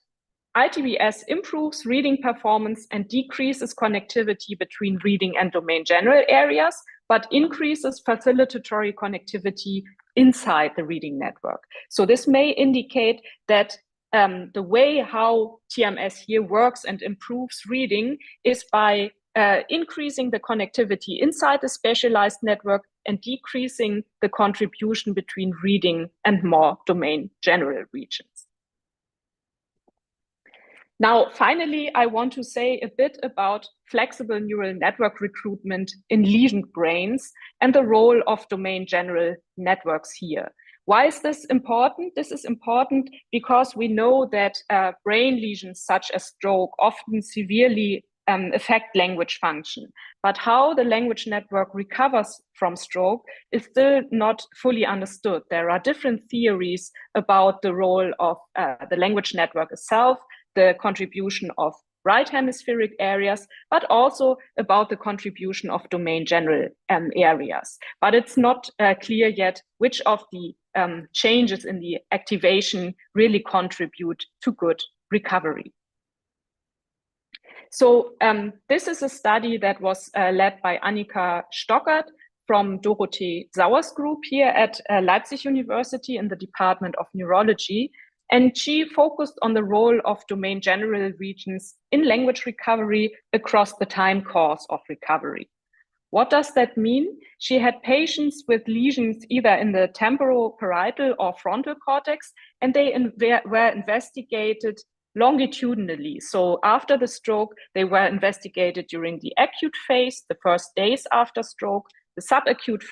ITVS improves reading performance and decreases connectivity between reading and domain general areas, but increases facilitatory connectivity inside the reading network. So this may indicate that the way how TMS here works and improves reading is by increasing the connectivity inside the specialized network and decreasing the contribution between reading and more domain general regions. Now, finally, I want to say a bit about flexible neural network recruitment in lesioned brains and the role of domain general networks here. Why is this important? This is important because we know that brain lesions such as stroke often severely affect language function. But how the language network recovers from stroke is still not fully understood. There are different theories about the role of the language network itself, the contribution of right hemispheric areas, but also about the contribution of domain general areas. But it's not clear yet which of the changes in the activation really contribute to good recovery. So this is a study that was led by Annika Stockert from Dorothee Sauer's group here at Leipzig University in the Department of Neurology. And she focused on the role of domain general regions in language recovery across the time course of recovery. What does that mean? She had patients with lesions either in the temporoparietal or frontal cortex, and they were investigated longitudinally. So after the stroke, they were investigated during the acute phase, the first days after stroke, the subacute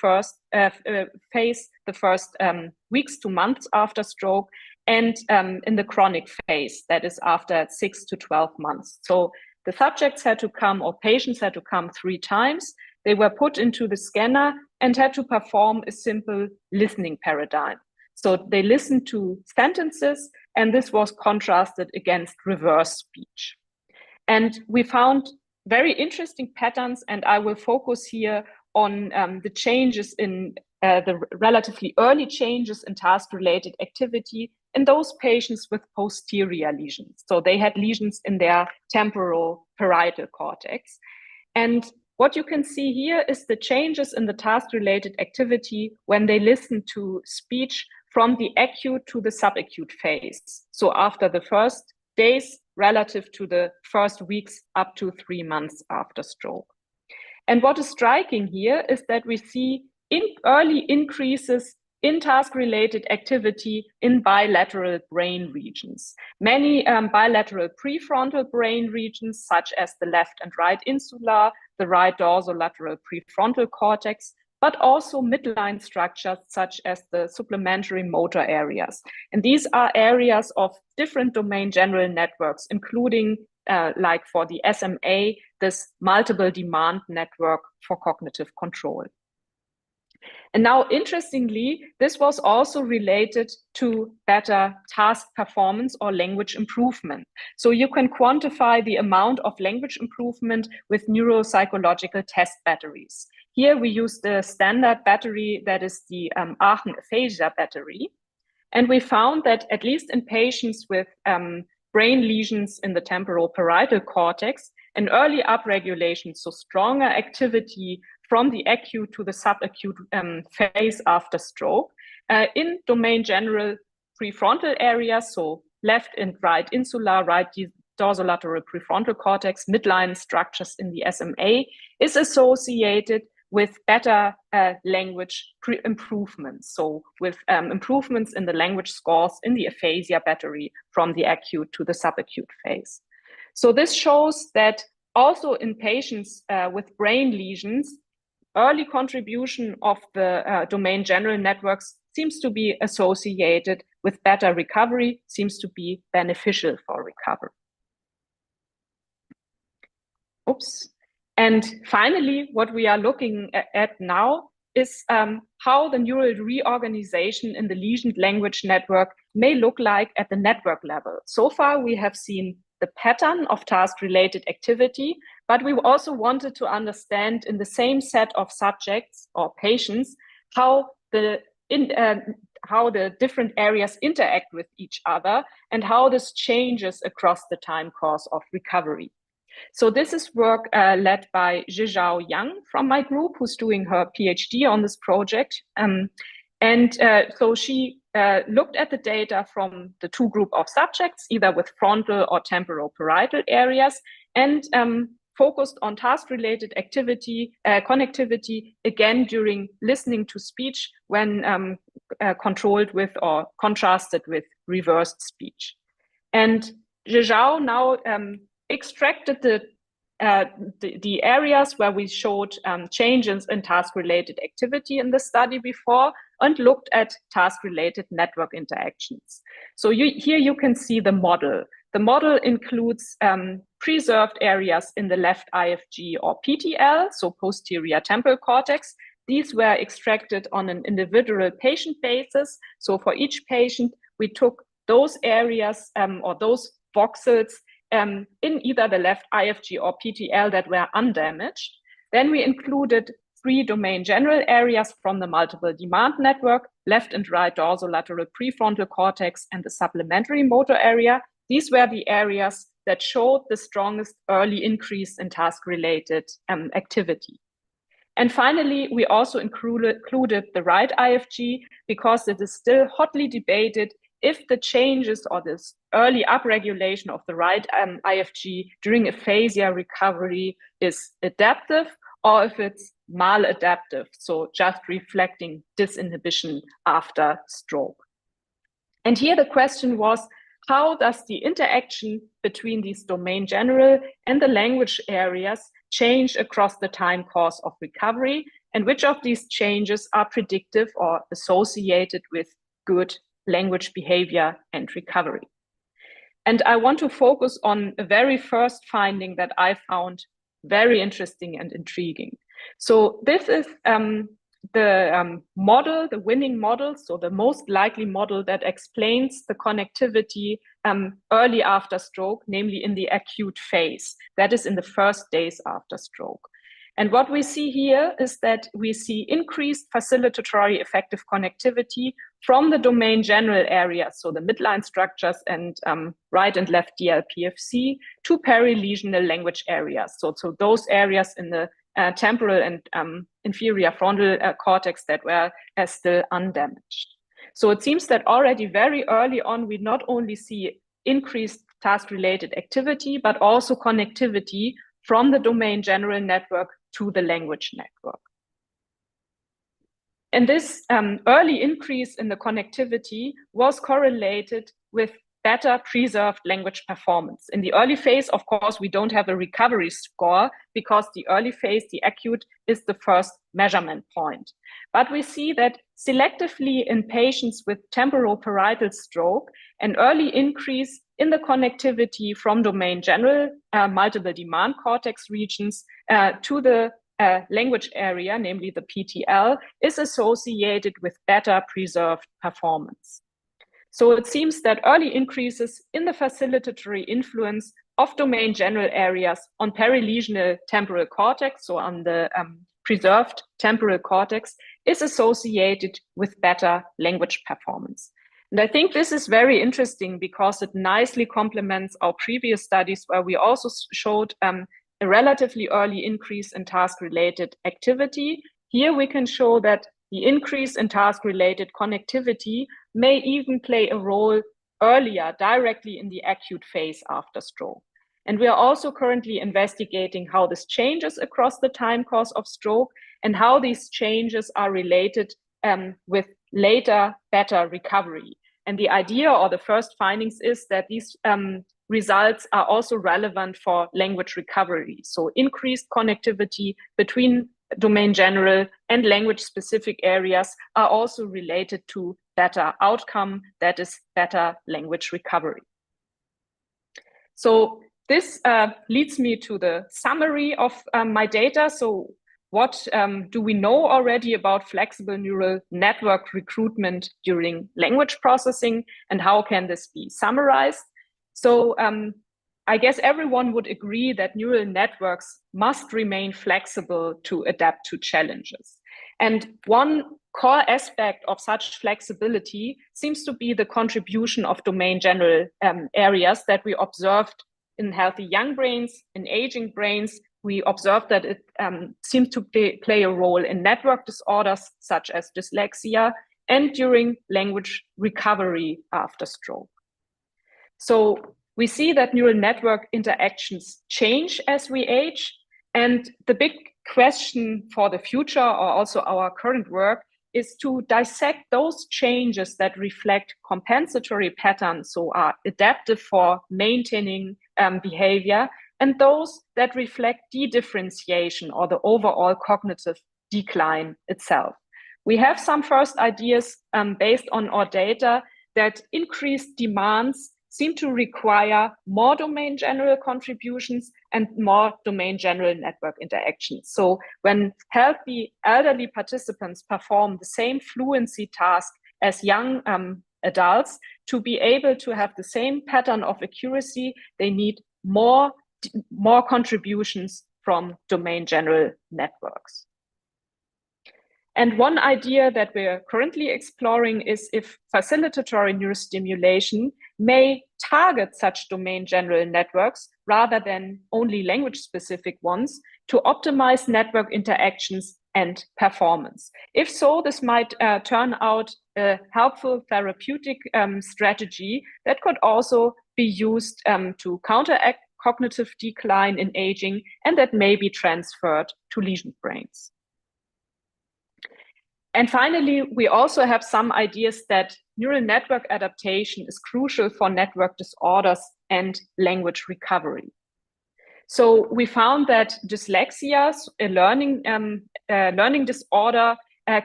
phase, the first weeks to months after stroke, and in the chronic phase, that is after 6 to 12 months. So the subjects had to come, or patients had to come 3 times. They were put into the scanner and had to perform a simple listening paradigm. So they listened to sentences, and this was contrasted against reverse speech. And we found very interesting patterns, and I will focus here on the changes in the relatively early changes in task-related activity in those patients with posterior lesions. So they had lesions in their temporal parietal cortex. And what you can see here is the changes in the task-related activity when they listen to speech from the acute to the subacute phase. So after the first days relative to the first weeks up to 3 months after stroke. And what is striking here is that we see early increases in task-related activity in bilateral brain regions. Many bilateral prefrontal brain regions, such as the left and right insula, the right dorsolateral prefrontal cortex, but also midline structures such as the supplementary motor areas. And these are areas of different domain general networks, including like for the SMA, this multiple demand network for cognitive control. And now, interestingly, this was also related to better task performance or language improvement. So you can quantify the amount of language improvement with neuropsychological test batteries. Here we use the standard battery that is the Aachen aphasia battery. And we found that at least in patients with brain lesions in the temporal parietal cortex, an early upregulation, so stronger activity from the acute to the subacute phase after stroke in domain general prefrontal areas, so left and right insula, right dorsolateral prefrontal cortex, midline structures in the SMA, is associated with better language improvements. So with improvements in the language scores in the aphasia battery from the acute to the subacute phase. So this shows that also in patients with brain lesions, early contribution of the domain general networks seems to be associated with better recovery, seems to be beneficial for recovery. Oops. And finally, what we are looking at now is how the neural reorganization in the lesion language network may look like at the network level. So far, we have seen the pattern of task-related activity, but we also wanted to understand in the same set of subjects or patients how the different areas interact with each other and how this changes across the time course of recovery. So this is work led by Zhizhao Yang from my group, who's doing her PhD on this project. So she looked at the data from the two group of subjects, either with frontal or temporal parietal areas, and focused on task-related activity, connectivity, again during listening to speech when controlled with or contrasted with reversed speech. And Zhizhao now extracted the areas where we showed changes in task-related activity in the study before and looked at task-related network interactions. So here you can see the model. The model includes preserved areas in the left IFG or PTL, so posterior temporal cortex. These were extracted on an individual patient basis. So for each patient, we took those areas or those voxels in either the left IFG or PTL that were undamaged. Then we included 3 domain general areas from the multiple demand network, left and right dorsolateral prefrontal cortex and the supplementary motor area. These were the areas that showed the strongest early increase in task-related activity. And finally, we also included the right IFG because it is still hotly debated if the changes or this early upregulation of the right IFG during aphasia recovery is adaptive or if it's maladaptive, so just reflecting disinhibition after stroke. And here the question was, how does the interaction between these domain general and the language areas change across the time course of recovery, and which of these changes are predictive or associated with good language behavior and recovery? And I want to focus on a very first finding that I found very interesting and intriguing. So this is the model, the winning model, so the most likely model that explains the connectivity early after stroke, namely in the acute phase, that is in the first days after stroke. And what we see here is that we see increased facilitatory effective connectivity from the domain general areas, so the midline structures and right and left DLPFC, to perilesional language areas. So those areas in the temporal and inferior frontal cortex that were still undamaged. So it seems that already very early on, we not only see increased task-related activity, but also connectivity from the domain general network to the language network. And this early increase in the connectivity was correlated with better preserved language performance. In the early phase, of course, we don't have a recovery score because the early phase, the acute, is the first measurement point. But we see that selectively in patients with temporoparietal stroke, an early increase in the connectivity from domain general multiple demand cortex regions to the language area, namely the PTL, is associated with better preserved performance. So it seems that early increases in the facilitatory influence of domain general areas on perilesional temporal cortex, so on the preserved temporal cortex, is associated with better language performance. And I think this is very interesting because it nicely complements our previous studies where we also showed a relatively early increase in task-related activity. Here we can show that the increase in task-related connectivity may even play a role earlier, directly in the acute phase after stroke. And we are also currently investigating how this changes across the time course of stroke and how these changes are related with later better recovery. And the idea or the first findings is that these results are also relevant for language recovery. So increased connectivity between domain general and language specific areas are also related to better outcome, that is better language recovery. So this leads me to the summary of my data. So what do we know already about flexible neural network recruitment during language processing, and how can this be summarized? So I guess everyone would agree that neural networks must remain flexible to adapt to challenges. And one core aspect of such flexibility seems to be the contribution of domain general areas that we observed in healthy young brains, in aging brains. We observed that it seems to play a role in network disorders such as dyslexia and during language recovery after stroke. So we see that neural network interactions change as we age. And the big question for the future, or also our current work, is to dissect those changes that reflect compensatory patterns, so are adaptive for maintaining behavior, and those that reflect dedifferentiation or the overall cognitive decline itself. We have some first ideas based on our data that increased demands seem to require more domain general contributions and more domain general network interactions. So when healthy elderly participants perform the same fluency task as young adults, to be able to have the same pattern of accuracy, they need more contributions from domain general networks. And one idea that we're currently exploring is if facilitatory neurostimulation may target such domain general networks rather than only language-specific ones to optimize network interactions and performance. If so, this might turn out a helpful therapeutic strategy that could also be used to counteract cognitive decline in aging, and that may be transferred to lesion brains. And finally, we also have some ideas that neural network adaptation is crucial for network disorders and language recovery. So we found that dyslexia, a learning disorder,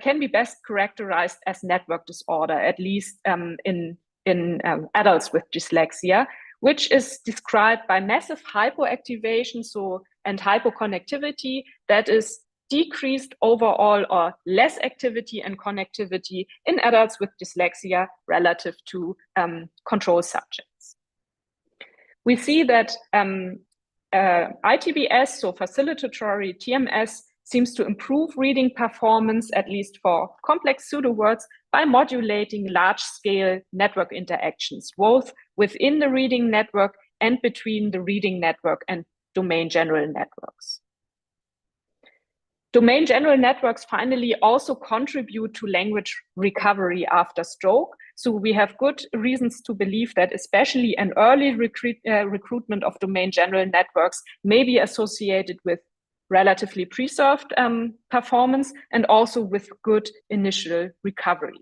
can be best characterized as network disorder, at least in adults with dyslexia, which is described by massive hypoactivation, and hypoconnectivity that is decreased overall or less activity and connectivity in adults with dyslexia relative to control subjects. We see that ITBS, so facilitatory TMS, seems to improve reading performance, at least for complex pseudo-words, by modulating large-scale network interactions, both within the reading network and between the reading network and domain general networks. Domain general networks finally also contribute to language recovery after stroke. So we have good reasons to believe that especially an early recruitment of domain general networks may be associated with relatively preserved performance and also with good initial recovery.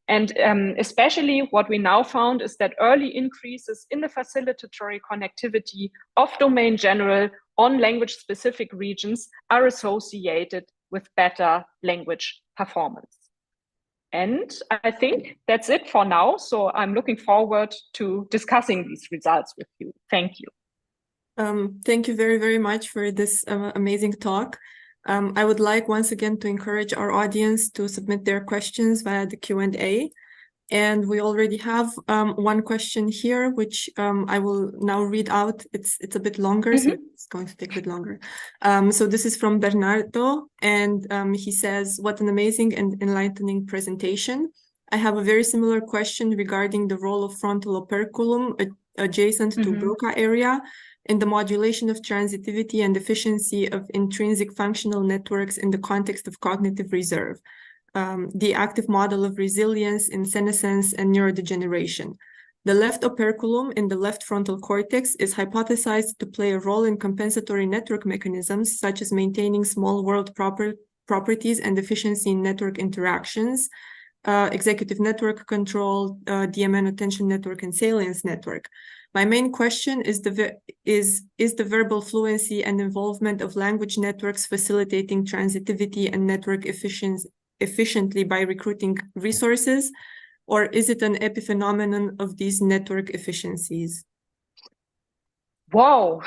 And especially what we now found is that early increases in the facilitatory connectivity of domain general on language-specific regions are associated with better language performance. And I think that's it for now. So I'm looking forward to discussing these results with you. Thank you. Thank you very, very much for this amazing talk. I would like once again to encourage our audience to submit their questions via the Q&A. And we already have one question here, which I will now read out. It's a bit longer, so it's going to take a bit longer. So this is from Bernardo, and he says, "What an amazing and enlightening presentation. I have a very similar question regarding the role of frontal operculum adjacent to Broca area in the modulation of transitivity and efficiency of intrinsic functional networks in the context of cognitive reserve, the active model of resilience in senescence and neurodegeneration. The left operculum in the left frontal cortex is hypothesized to play a role in compensatory network mechanisms, such as maintaining small world properties and efficiency in network interactions, executive network control, DMN attention network, and salience network. My main question is the verbal fluency and involvement of language networks facilitating transitivity and network efficiently by recruiting resources, or is it an epiphenomenon of these network efficiencies?" Wow,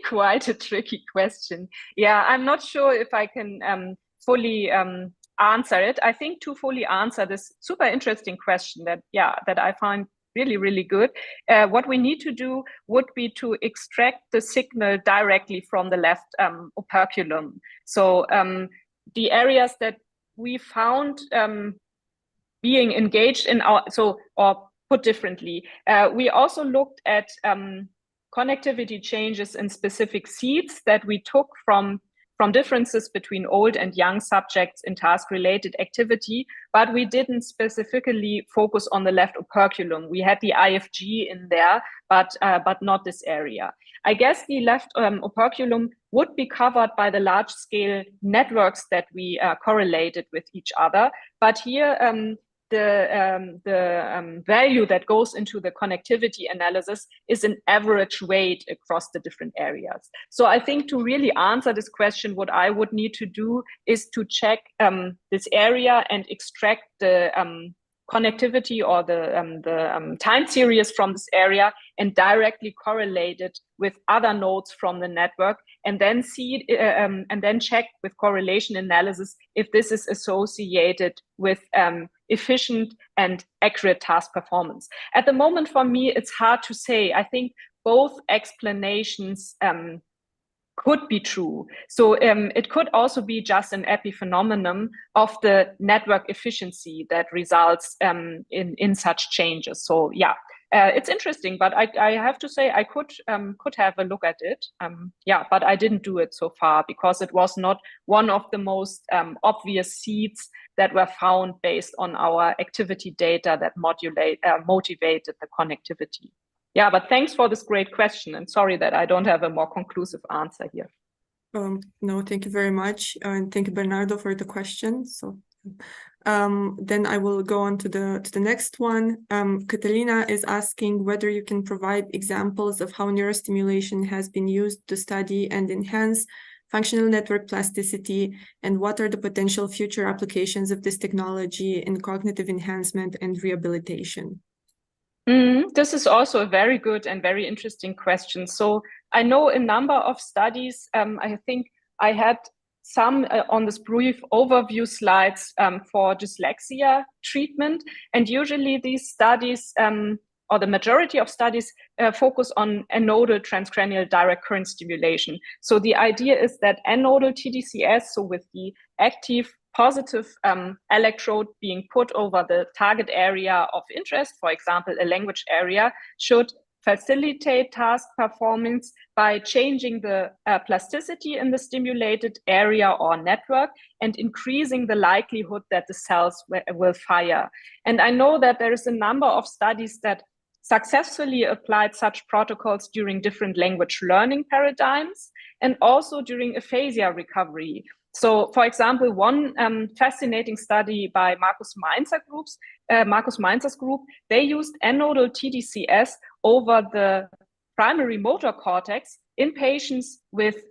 quite a tricky question. Yeah, I'm not sure if I can fully answer it. I think to fully answer this super interesting question that I find really, really good, what we need to do would be to extract the signal directly from the left operculum. So the areas that we found being engaged in or put differently, we also looked at connectivity changes in specific seeds that we took from differences between old and young subjects in task-related activity, but we didn't specifically focus on the left operculum. We had the IFG in there, but not this area. I guess the left operculum would be covered by the large-scale networks that we correlated with each other, but here the value that goes into the connectivity analysis is an average weight across the different areas. So I think to really answer this question, what I would need to do is to check this area and extract the connectivity or the time series from this area and directly correlate it with other nodes from the network, and then see and then check with correlation analysis if this is associated with efficient and accurate task performance. At the moment, for me, it's hard to say. I think both explanations could be true. So it could also be just an epiphenomenon of the network efficiency that results in such changes. So yeah, it's interesting, but I have to say I could have a look at it. Yeah, but I didn't do it so far because it was not one of the most obvious seeds that were found based on our activity data that motivated the connectivity. Yeah, but thanks for this great question, and sorry that I don't have a more conclusive answer here. No, thank you very much, and thank you, Bernardo, for the question. So then I will go on to the next one. Catalina is asking whether you can provide examples of how neurostimulation has been used to study and enhance functional network plasticity, and what are the potential future applications of this technology in cognitive enhancement and rehabilitation? This is also a very good and very interesting question. So I know a number of studies. I think I had some on this brief overview slides for dyslexia treatment. And usually these studies or the majority of studies focus on anodal transcranial direct current stimulation. So the idea is that anodal TDCS, so with the active positive electrode being put over the target area of interest, for example, a language area, should facilitate task performance by changing the plasticity in the stimulated area or network and increasing the likelihood that the cells will fire. And I know that there is a number of studies that successfully applied such protocols during different language learning paradigms and also during aphasia recovery. So, for example, one fascinating study by Markus Mainzer's group, they used anodal TDCS over the primary motor cortex in patients with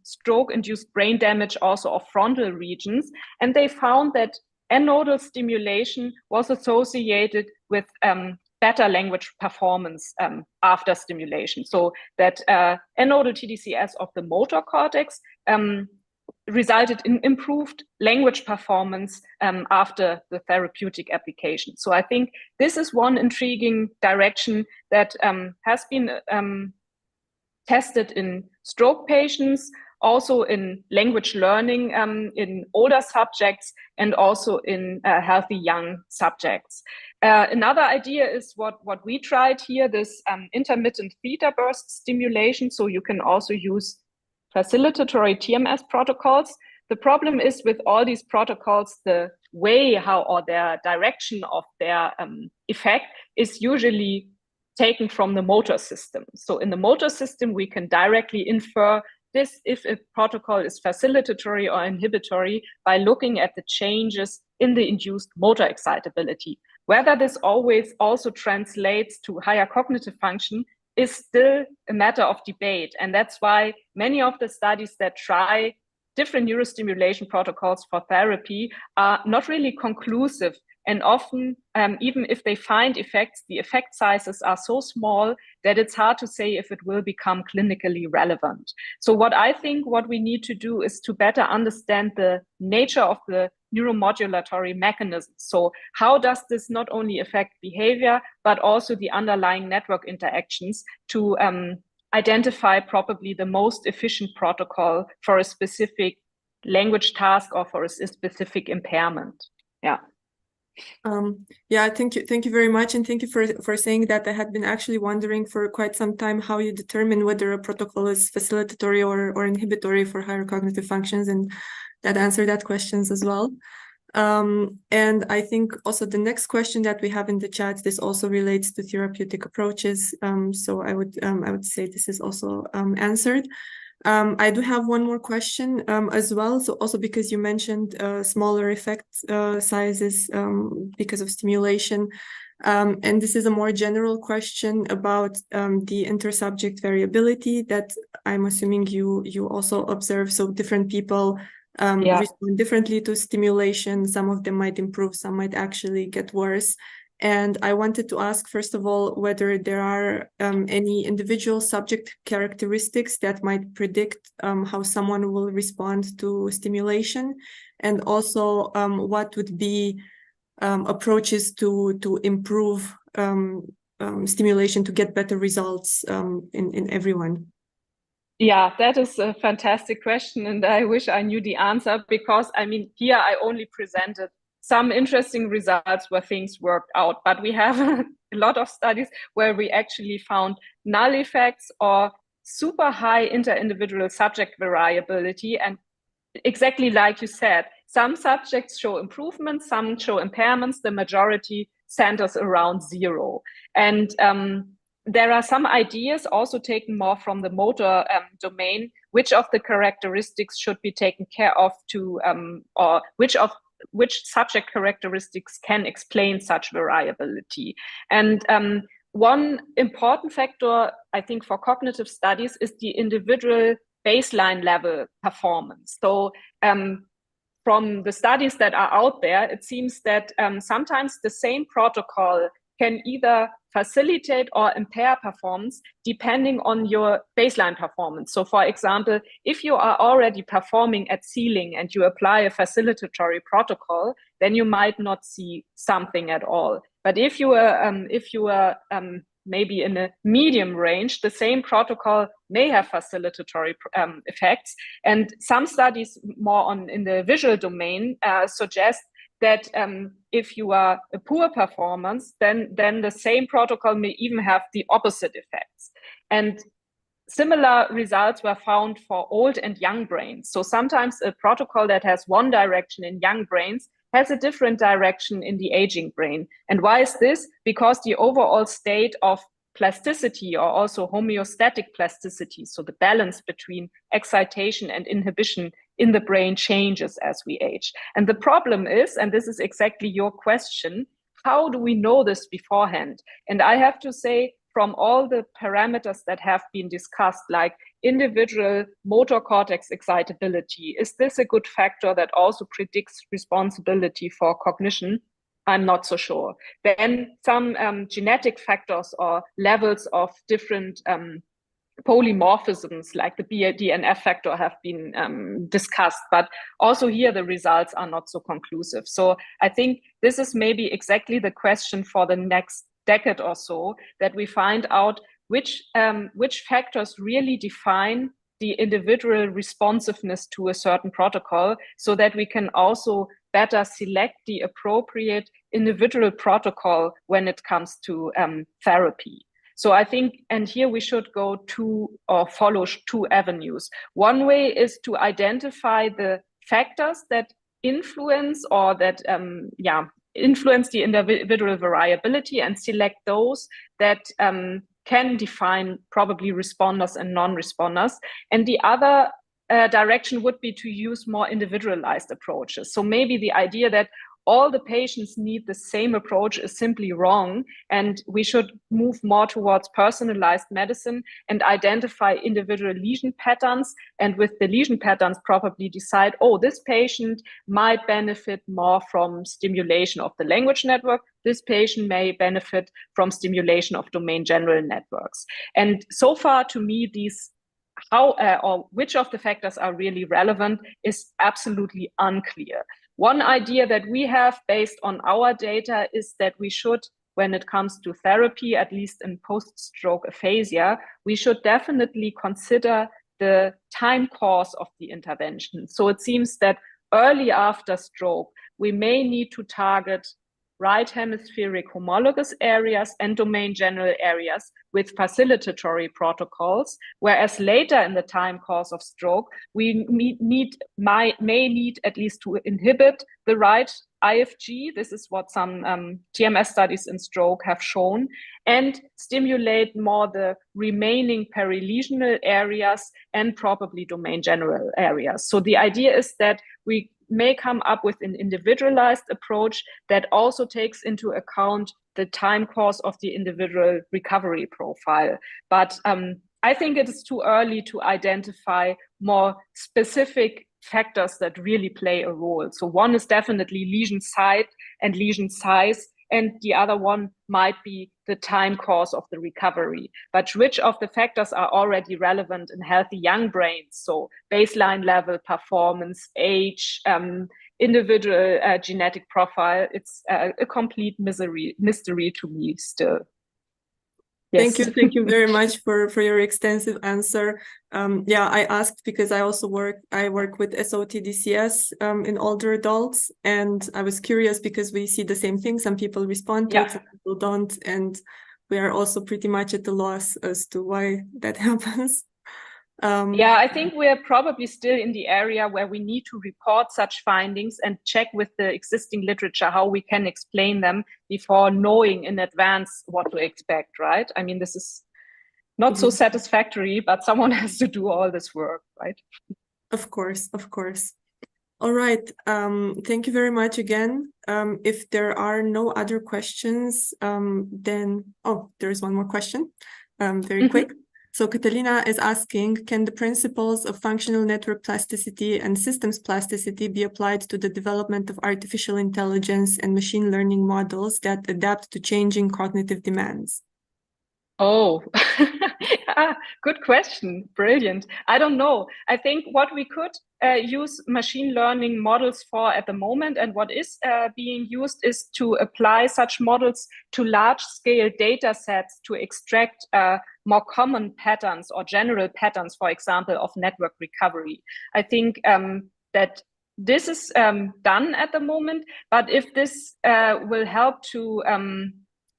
stroke-induced brain damage also of frontal regions. And they found that anodal stimulation was associated with better language performance after stimulation. So that anodal TDCS of the motor cortex resulted in improved language performance after the therapeutic application. So I think this is one intriguing direction that has been tested in stroke patients, also in language learning in older subjects, and also in healthy young subjects. Another idea is what we tried here, this intermittent theta burst stimulation. So you can also use facilitatory TMS protocols. The problem is with all these protocols, the way how or their direction of their effect is usually taken from the motor system. So in the motor system, we can directly infer this if a protocol is facilitatory or inhibitory by looking at the changes in the induced motor excitability. Whether this always also translates to higher cognitive function is still a matter of debate. And that's why many of the studies that try different neurostimulation protocols for therapy are not really conclusive. And often, even if they find effects, the effect sizes are so small that it's hard to say if it will become clinically relevant. So what I think what we need to do is to better understand the nature of the neuromodulatory mechanism. So how does this not only affect behavior, but also the underlying network interactions to identify probably the most efficient protocol for a specific language task or for a specific impairment. Yeah. Yeah, thank you very much, and thank you for saying that. I had been actually wondering for quite some time how you determine whether a protocol is facilitatory or inhibitory for higher cognitive functions, and that answered that questions as well. And I think also the next question that we have in the chat, this also relates to therapeutic approaches. So I would say this is also answered. I do have one more question as well. So also because you mentioned smaller effect sizes because of stimulation. And this is a more general question about the intersubject variability that I'm assuming you also observe. So different people respond differently to stimulation. Some of them might improve, some might actually get worse. And I wanted to ask, first of all, whether there are any individual subject characteristics that might predict how someone will respond to stimulation, and also what would be approaches to improve stimulation to get better results in everyone. Yeah, that is a fantastic question, and I wish I knew the answer, because I mean, here I only presented some interesting results where things worked out, but we have a lot of studies where we actually found null effects or super high inter-individual subject variability. And exactly like you said, some subjects show improvements, some show impairments, the majority centers around 0. And there are some ideas also taken more from the motor domain, which of the characteristics should be taken care of to, or which subject characteristics can explain such variability. And one important factor, I think, for cognitive studies is the individual baseline level performance. So from the studies that are out there, it seems that sometimes the same protocol can either facilitate or impair performance depending on your baseline performance. So for example, if you are already performing at ceiling and you apply a facilitatory protocol, then you might not see something at all. But if you are maybe in a medium range, the same protocol may have facilitatory effects. And some studies more in the visual domain suggest that if you are a poor performance, then the same protocol may even have the opposite effects. And similar results were found for old and young brains. So sometimes a protocol that has one direction in young brains has a different direction in the aging brain. And why is this? Because the overall state of plasticity, or also homeostatic plasticity, so the balance between excitation and inhibition in the brain, changes as we age. And the problem is, and this is exactly your question, how do we know this beforehand? And I have to say, from all the parameters that have been discussed, like individual motor cortex excitability, is this a good factor that also predicts responsibility for cognition? I'm not so sure. Then some genetic factors or levels of different polymorphisms like the BDNF factor have been discussed, but also here the results are not so conclusive. So I think this is maybe exactly the question for the next decade or so, that we find out which factors really define the individual responsiveness to a certain protocol, so that we can also better select the appropriate individual protocol when it comes to therapy. So I think, and here we should go to or follow two avenues. One way is to identify the factors that influence or that influence the individual variability and select those that can define probably responders and non-responders. And the other direction would be to use more individualized approaches. So maybe the idea that all the patients need the same approach is simply wrong, and we should move more towards personalized medicine and identify individual lesion patterns, and with the lesion patterns probably decide, oh, this patient might benefit more from stimulation of the language network, this patient may benefit from stimulation of domain general networks. And so far, to me, these or which of the factors are really relevant is absolutely unclear. One idea that we have based on our data is that we should, when it comes to therapy, at least in post-stroke aphasia, we should definitely consider the time course of the intervention. So it seems that early after stroke, we may need to target right hemispheric homologous areas and domain general areas with facilitatory protocols, whereas later in the time course of stroke, we may need at least to inhibit the right IFG. This is what some TMS studies in stroke have shown, and stimulate more the remaining perilesional areas and probably domain general areas. So the idea is that we may come up with an individualized approach that also takes into account the time course of the individual recovery profile. But I think it is too early to identify more specific factors that really play a role. So one is definitely lesion site and lesion size, and the other one might be the time course of the recovery. But which of the factors are already relevant in healthy young brains? So baseline level, performance, age, individual genetic profile, it's a complete mystery to me still. Yes. Thank you very much for your extensive answer. I asked because I also work with SOTDCS in older adults, and I was curious because we see the same thing. Some people respond to it, some people don't, and we are also pretty much at a loss as to why that happens. I think we are probably still in the area where we need to report such findings and check with the existing literature how we can explain them before knowing in advance what to expect, right? I mean, this is not so satisfactory, but someone has to do all this work, right? Of course. All right. Thank you very much again. If there are no other questions, then, there's one more question, very quick. So Catalina is asking, can the principles of functional network plasticity and systems plasticity be applied to the development of artificial intelligence and machine learning models that adapt to changing cognitive demands? Oh, good question. Brilliant. I don't know. I think what we could use machine learning models for at the moment, and what is being used is to apply such models to large-scale data sets to extract more common patterns or general patterns, for example, of network recovery. I think that this is done at the moment, but if this will help to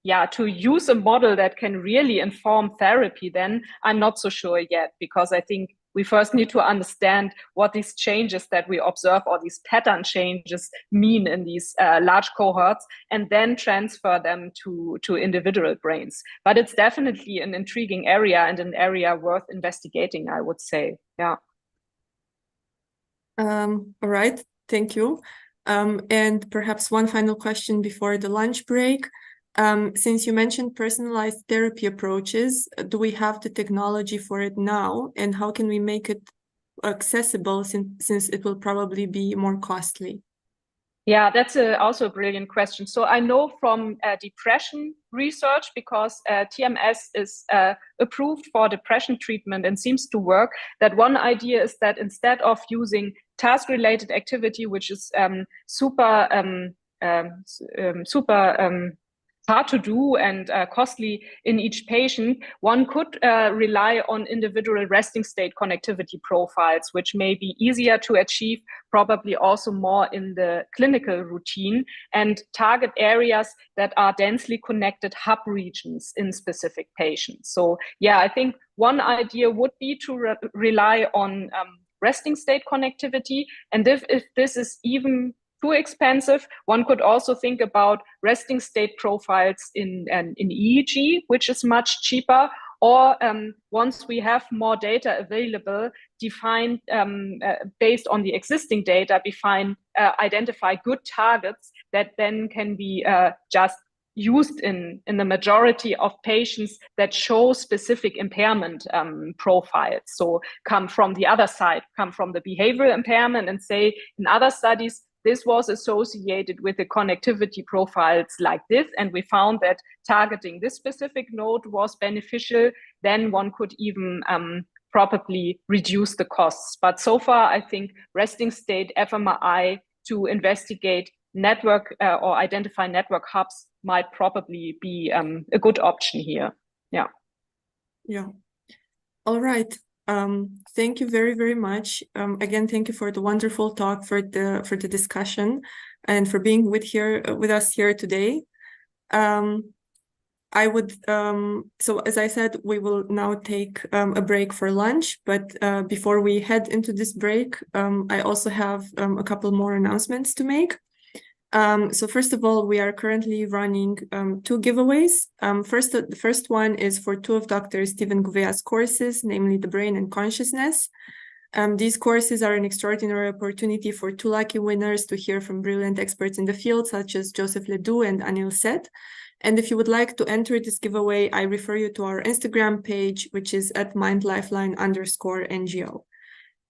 use a model that can really inform therapy, then I'm not so sure yet, because I think we first need to understand what these changes that we observe or these pattern changes mean in these large cohorts, and then transfer them to individual brains. But it's definitely an intriguing area and an area worth investigating, I would say. Yeah. All right, thank you. And perhaps one final question before the lunch break. Since you mentioned personalized therapy approaches, do we have the technology for it now? And how can we make it accessible since it will probably be more costly? Yeah, that's also a brilliant question. So I know from depression research, because TMS is approved for depression treatment and seems to work, that one idea is that instead of using task-related activity, which is super hard to do and costly in each patient, one could rely on individual resting state connectivity profiles, which may be easier to achieve, probably also more in the clinical routine, and target areas that are densely connected hub regions in specific patients. So yeah, I think one idea would be to rely on resting state connectivity. And if this is even too expensive, one could also think about resting state profiles in EEG, which is much cheaper, or once we have more data available, define based on the existing data, identify good targets that then can be just used in the majority of patients that show specific impairment profiles. So come from the other side, come from the behavioral impairment, and say in other studies, this was associated with the connectivity profiles like this, and we found that targeting this specific node was beneficial. Then one could even probably reduce the costs. But so far, I think resting state fMRI to investigate network or identify network hubs might probably be a good option here. Yeah. Yeah. All right. Thank you very, very much. Again, thank you for the wonderful talk, for the discussion, and for being with us here today. I would so as I said, we will now take a break for lunch, but before we head into this break, I also have a couple more announcements to make. So first of all, we are currently running 2 giveaways. The first one is for 2 of Dr. Stephen Gouvea's courses, namely The Brain and Consciousness. These courses are an extraordinary opportunity for 2 lucky winners to hear from brilliant experts in the field, such as Joseph Ledoux and Anil Seth. And if you would like to enter this giveaway, I refer you to our Instagram page, which is at mindlifeline_NGO.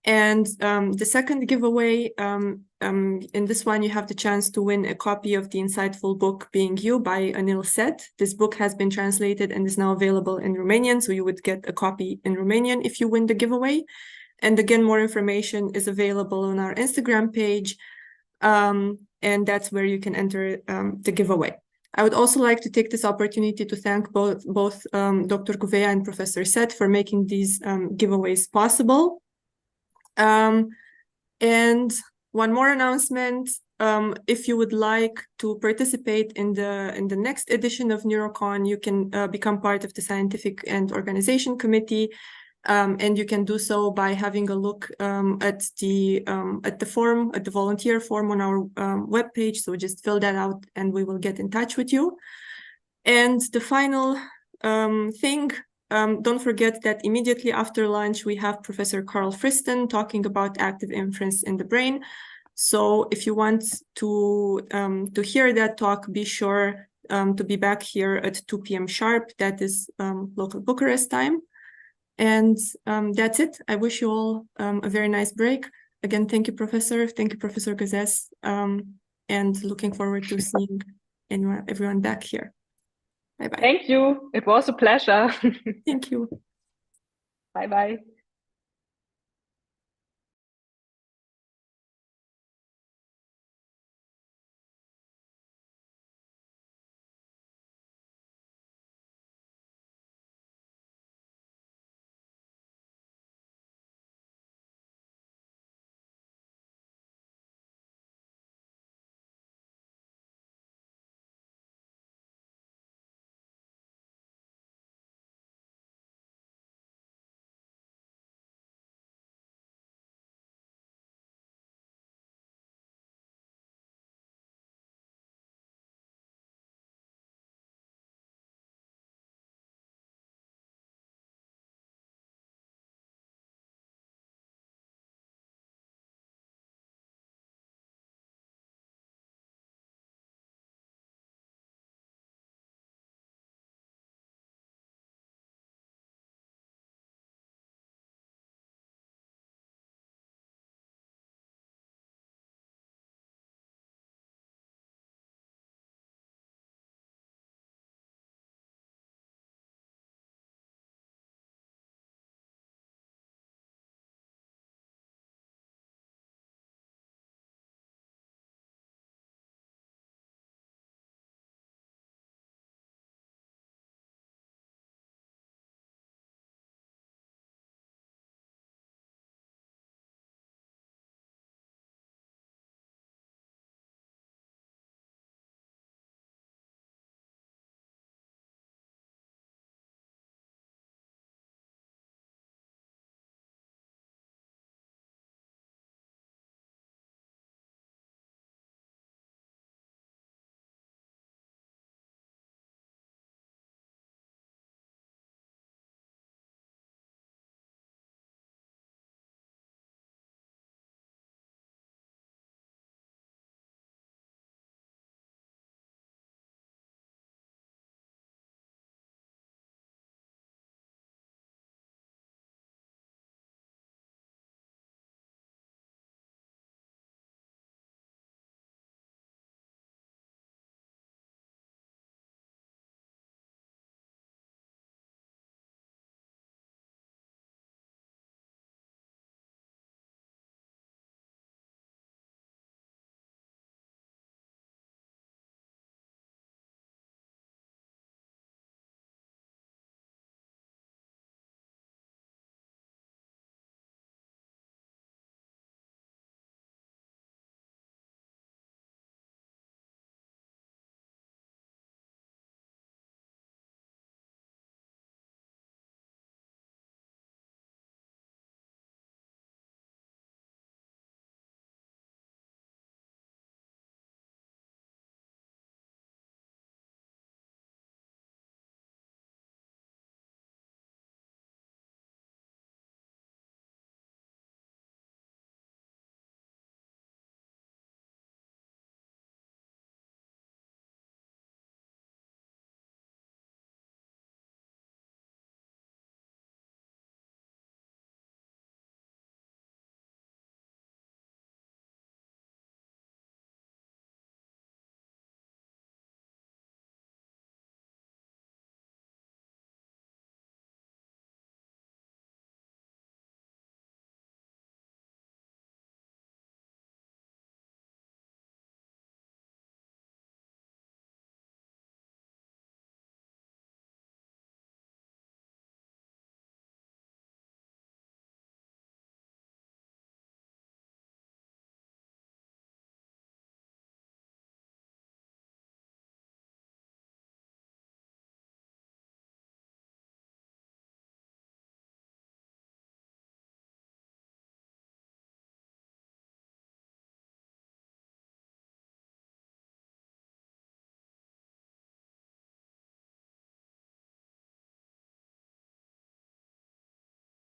And the second giveaway, in this one, you have the chance to win a copy of the insightful book Being You by Anil Seth. This book has been translated and is now available in Romanian, so you would get a copy in Romanian if you win the giveaway. And again, more information is available on our Instagram page, and that's where you can enter the giveaway. I would also like to take this opportunity to thank both Dr. Gouvea and Professor Seth for making these giveaways possible. And one more announcement, if you would like to participate in the next edition of Neurocon, you can become part of the scientific and organization committee, and you can do so by having a look at the form, at the volunteer form on our webpage. So just fill that out and we will get in touch with you. And the final thing, don't forget that immediately after lunch, we have Professor Carl Friston talking about active inference in the brain. So if you want to hear that talk, be sure to be back here at 2 p.m. sharp. That is local Bucharest time. And that's it. I wish you all a very nice break. Again, thank you, Professor. Thank you, Professor Gazes. And looking forward to seeing everyone back here. Bye-bye. Thank you. It was a pleasure. Thank you. Bye-bye.